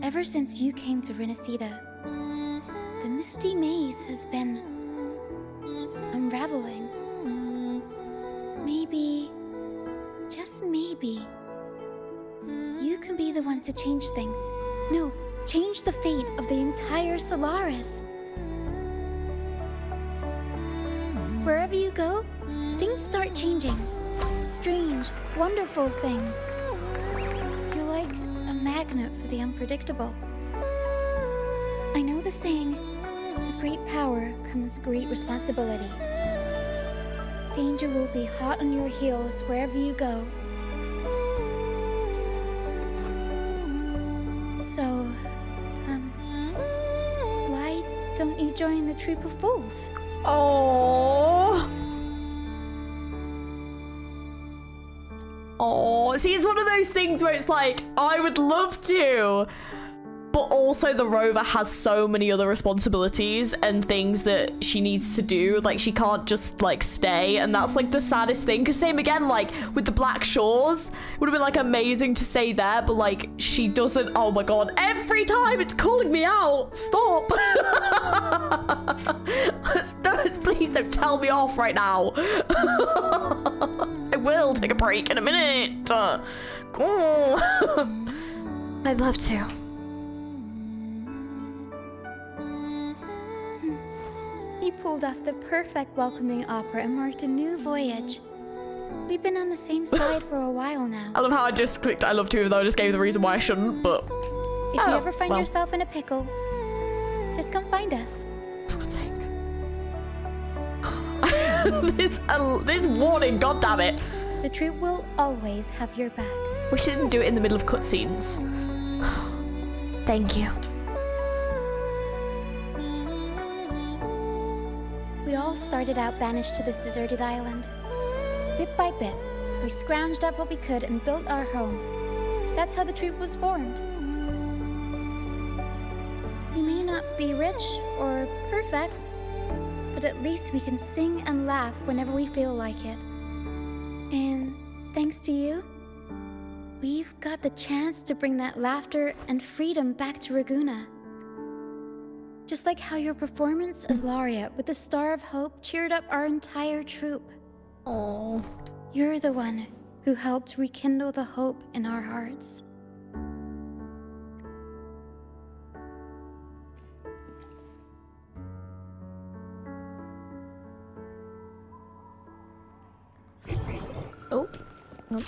Ever since you came to Renacida, the misty maze has been unraveling. Maybe, just maybe, you can be the one to change things. No, change the fate of the entire Solaris. Wherever you go, things start changing. Strange, wonderful things. You're like a magnet for the unpredictable. I know the saying, with great power comes great responsibility. Danger will be hot on your heels wherever you go. So, why don't you join the troop of fools? Oh. Oh, see, it's one of those things where it's like, I would love to, but also the rover has so many other responsibilities and things that she needs to do. Like, she can't just like stay, and that's like the saddest thing. Because same again, like with the Black Shores, it would have been like amazing to stay there, but like she doesn't. Oh my god, every time it's calling me out. Stop. Please don't tell me off right now. I will take a break in a minute. Oh. I'd love to. You pulled off the perfect welcoming opera and marked a new voyage. We've been on the same side for a while now. I love how I just clicked I love to, even though I just gave the reason why I shouldn't, but... If you ever find yourself in a pickle, just come find us. This warning, goddammit. The troop will always have your back. We shouldn't do it in the middle of cutscenes. Thank you. We all started out banished to this deserted island. Bit by bit, we scrounged up what we could and built our home. That's how the troop was formed. We may not be rich or perfect, but at least we can sing and laugh whenever we feel like it. And thanks to you, we've got the chance to bring that laughter and freedom back to Ragusa. Just like how your performance as Laureate with the Star of Hope cheered up our entire troop. Oh, you're the one who helped rekindle the hope in our hearts. Oh. Oh.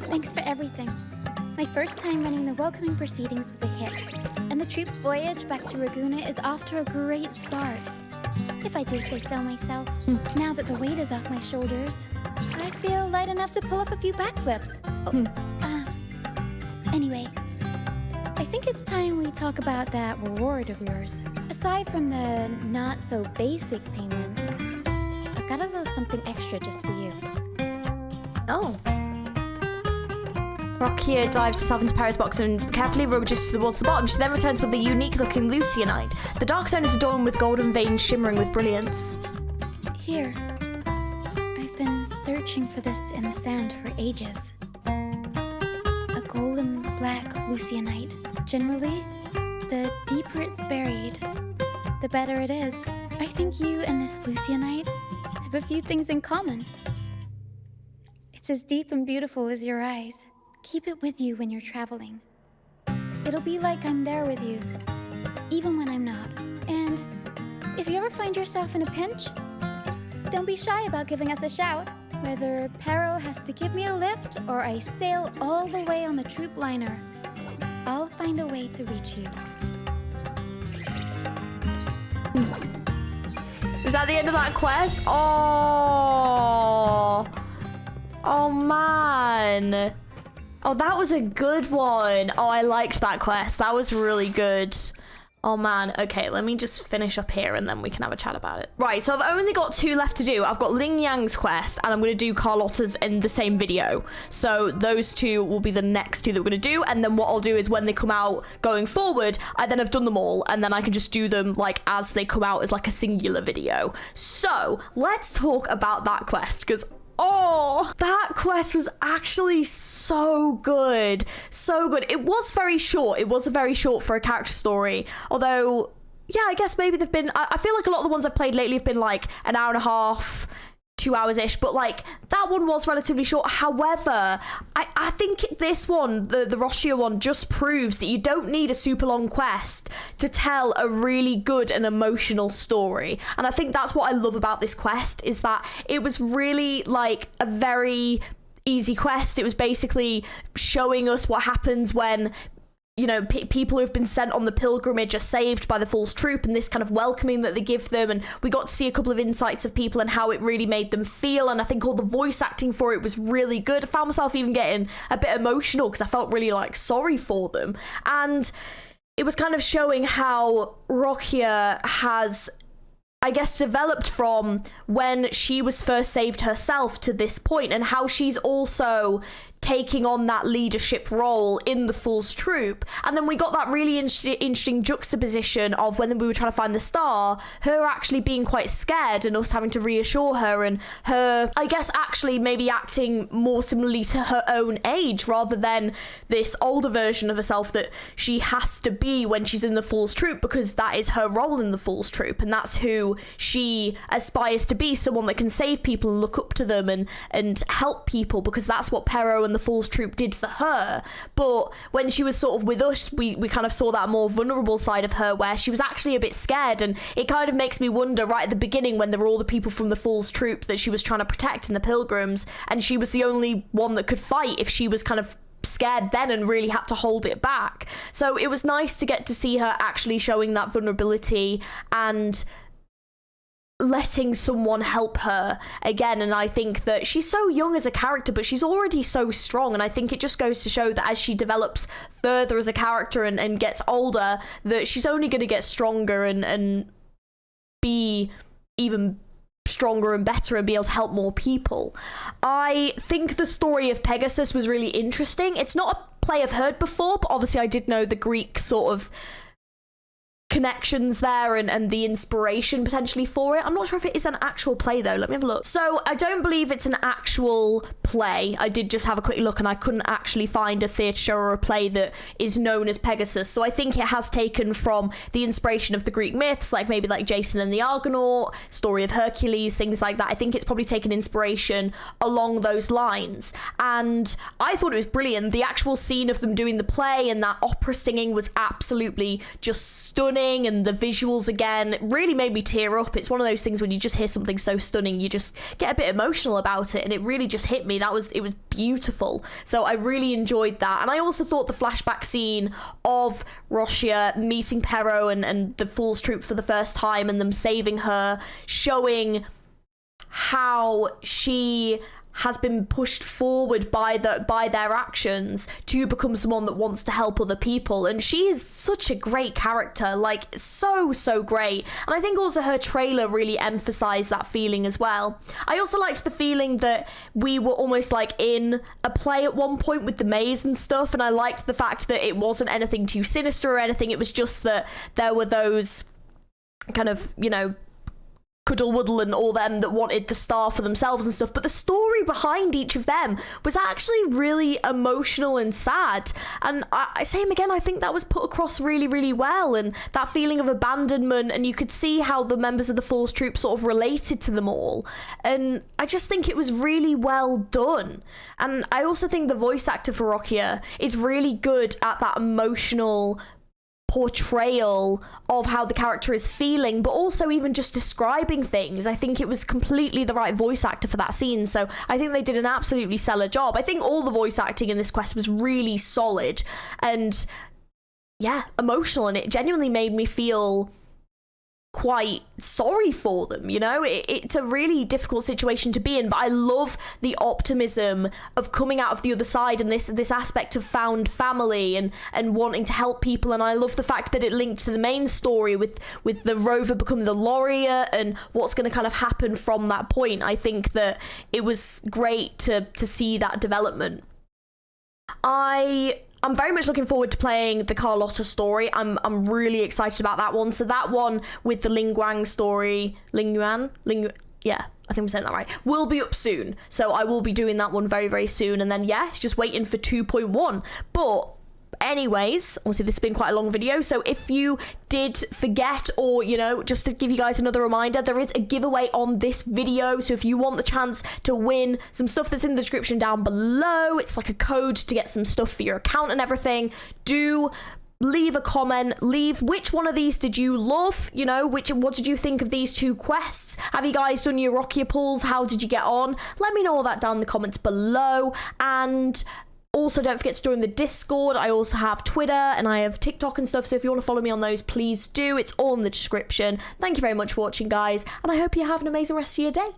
Thanks for everything. My first time running the welcoming proceedings was a hit, and the troop's voyage back to Ragusa is off to a great start. If I do say so myself. Now that the weight is off my shoulders, I feel light enough to pull up a few backflips. Anyway, I think it's time we talk about that reward of yours. Aside from the not-so-basic payment, I've got a little something extra just for you. Oh. Roccia dives herself into Paris' box and carefully rubs towards the bottom. She then returns with the unique-looking Lucianite. The dark stone is adorned with golden veins shimmering with brilliance. Here. I've been searching for this in the sand for ages. A golden black Lucianite. Generally, the deeper it's buried, the better it is. I think you and this Lucianite have a few things in common. It's as deep and beautiful as your eyes. Keep it with you when you're traveling. It'll be like I'm there with you, even when I'm not. And if you ever find yourself in a pinch, don't be shy about giving us a shout. Whether Pero has to give me a lift or I sail all the way on the troop liner, I'll find a way to reach you. Was that the end of that quest? Oh. Oh, man. Oh, that was a good one. Oh, I liked that quest. That was really good. Oh, man. Okay, let me just finish up here and then we can have a chat about it. Right, so I've only got 2 left to do. I've got Ling Yang's quest and I'm going to do Carlotta's in the same video. So those 2 will be the next 2 that we're going to do. And then what I'll do is when they come out going forward, I then have done them all. And then I can just do them like as they come out as like a singular video. So let's talk about that quest because oh, that quest was actually so good. So good. It was very short. It was very short for a character story. Although, yeah, I guess maybe they've been... I feel like a lot of the ones I've played lately have been like an hour and a half, 2 hours-ish. But like, that one was relatively short. However, I think this one, the Roccia one, just proves that you don't need a super long quest to tell a really good and emotional story. And I think that's what I love about this quest, is that it was really like a very easy quest. It was basically showing us what happens when, you know, people who've been sent on the pilgrimage are saved by the false troop, and this kind of welcoming that they give them. And we got to see a couple of insights of people and how it really made them feel. And I think all the voice acting for it was really good. I found myself even getting a bit emotional because I felt really like sorry for them. And it was kind of showing how Roccia has, I guess, developed from when she was first saved herself to this point, and how she's also taking on that leadership role in the Fool's Troop. And then we got that really interesting juxtaposition of when we were trying to find the star, her actually being quite scared and us having to reassure her, and her, I guess, actually maybe acting more similarly to her own age rather than this older version of herself that she has to be when she's in the Fool's Troop, because that is her role in the Fool's Troop, and that's who she aspires to be, someone that can save people and look up to them and help people, because that's what Pero and the Fool's Troop did for her. But when she was sort of with us, we kind of saw that more vulnerable side of her where she was actually a bit scared, and it kind of makes me wonder right at the beginning when there were all the people from the Fool's Troop that she was trying to protect in the Pilgrims, and she was the only one that could fight, if she was kind of scared then and really had to hold it back. So it was nice to get to see her actually showing that vulnerability and letting someone help her again. And I think that she's so young as a character, but she's already so strong, and I think it just goes to show that as she develops further as a character and gets older, that she's only going to get stronger and be even stronger and better and be able to help more people. I think the story of Pegasus was really interesting. It's not a play I've heard before, but obviously I did know the Greek sort of connections there and the inspiration potentially for it. I'm not sure if it is an actual play though. Let me have a look. So I don't believe it's an actual play. I did just have a quick look and I couldn't actually find a theatre show or a play that is known as Pegasus. So I think it has taken from the inspiration of the Greek myths, like maybe like Jason and the Argonaut, story of Hercules, things like that. I think it's probably taken inspiration along those lines. And I thought it was brilliant. The actual scene of them doing the play and that opera singing was absolutely just stunning. And the visuals again really made me tear up. It's one of those things when you just hear something so stunning, you just get a bit emotional about it, and it really just hit me. It was beautiful. So I really enjoyed that. And I also thought the flashback scene of Roccia meeting Pero and the Fool's Troop for the first time and them saving her, showing how she has been pushed forward by their actions to become someone that wants to help other people. And she is such a great character, like so great. And I think also her trailer really emphasized that feeling as well. I also liked the feeling that we were almost like in a play at one point with the maze and stuff, and I liked the fact that it wasn't anything too sinister or anything. It was just that there were those kind of, you know, Cuddle-Wuddle and all them that wanted the star for themselves and stuff, but the story behind each of them was actually really emotional and sad. And I say him again, I think that was put across really well, and that feeling of abandonment, and you could see how the members of the Fool's Troop sort of related to them all, and I just think it was really well done. And I also think the voice actor for Roccia is really good at that emotional portrayal of how the character is feeling, but also even just describing things. I think it was completely the right voice actor for that scene, so I think they did an absolutely stellar job. I think all the voice acting in this quest was really solid and yeah, emotional, and it genuinely made me feel quite sorry for them, you know? It's a really difficult situation to be in, but I love the optimism of coming out of the other side and this aspect of found family and wanting to help people. And I love the fact that it linked to the main story with the rover becoming the laureate and what's going to kind of happen from that point. I think that it was great to see that development. I'm very much looking forward to playing the Carlotta story. I'm really excited about that one. So that one with the Linguang story, yeah, I think I'm saying that right, will be up soon. So I will be doing that one very soon. And then yeah, it's just waiting for 2.1. But anyways, obviously this has been quite a long video, so if you did forget, or you know, just to give you guys another reminder, there is a giveaway on this video. So if you want the chance to win some stuff that's in the description down below, it's like a code to get some stuff for your account and everything, do leave a comment, leave which one of these did you love, you know, what did you think of these two quests? Have you guys done your Roccia pulls? How did you get on? Let me know all that down in the comments below. And also, don't forget to join the Discord. I also have Twitter and I have TikTok and stuff, so if you want to follow me on those, please do. It's all in the description. Thank you very much for watching, guys, and I hope you have an amazing rest of your day.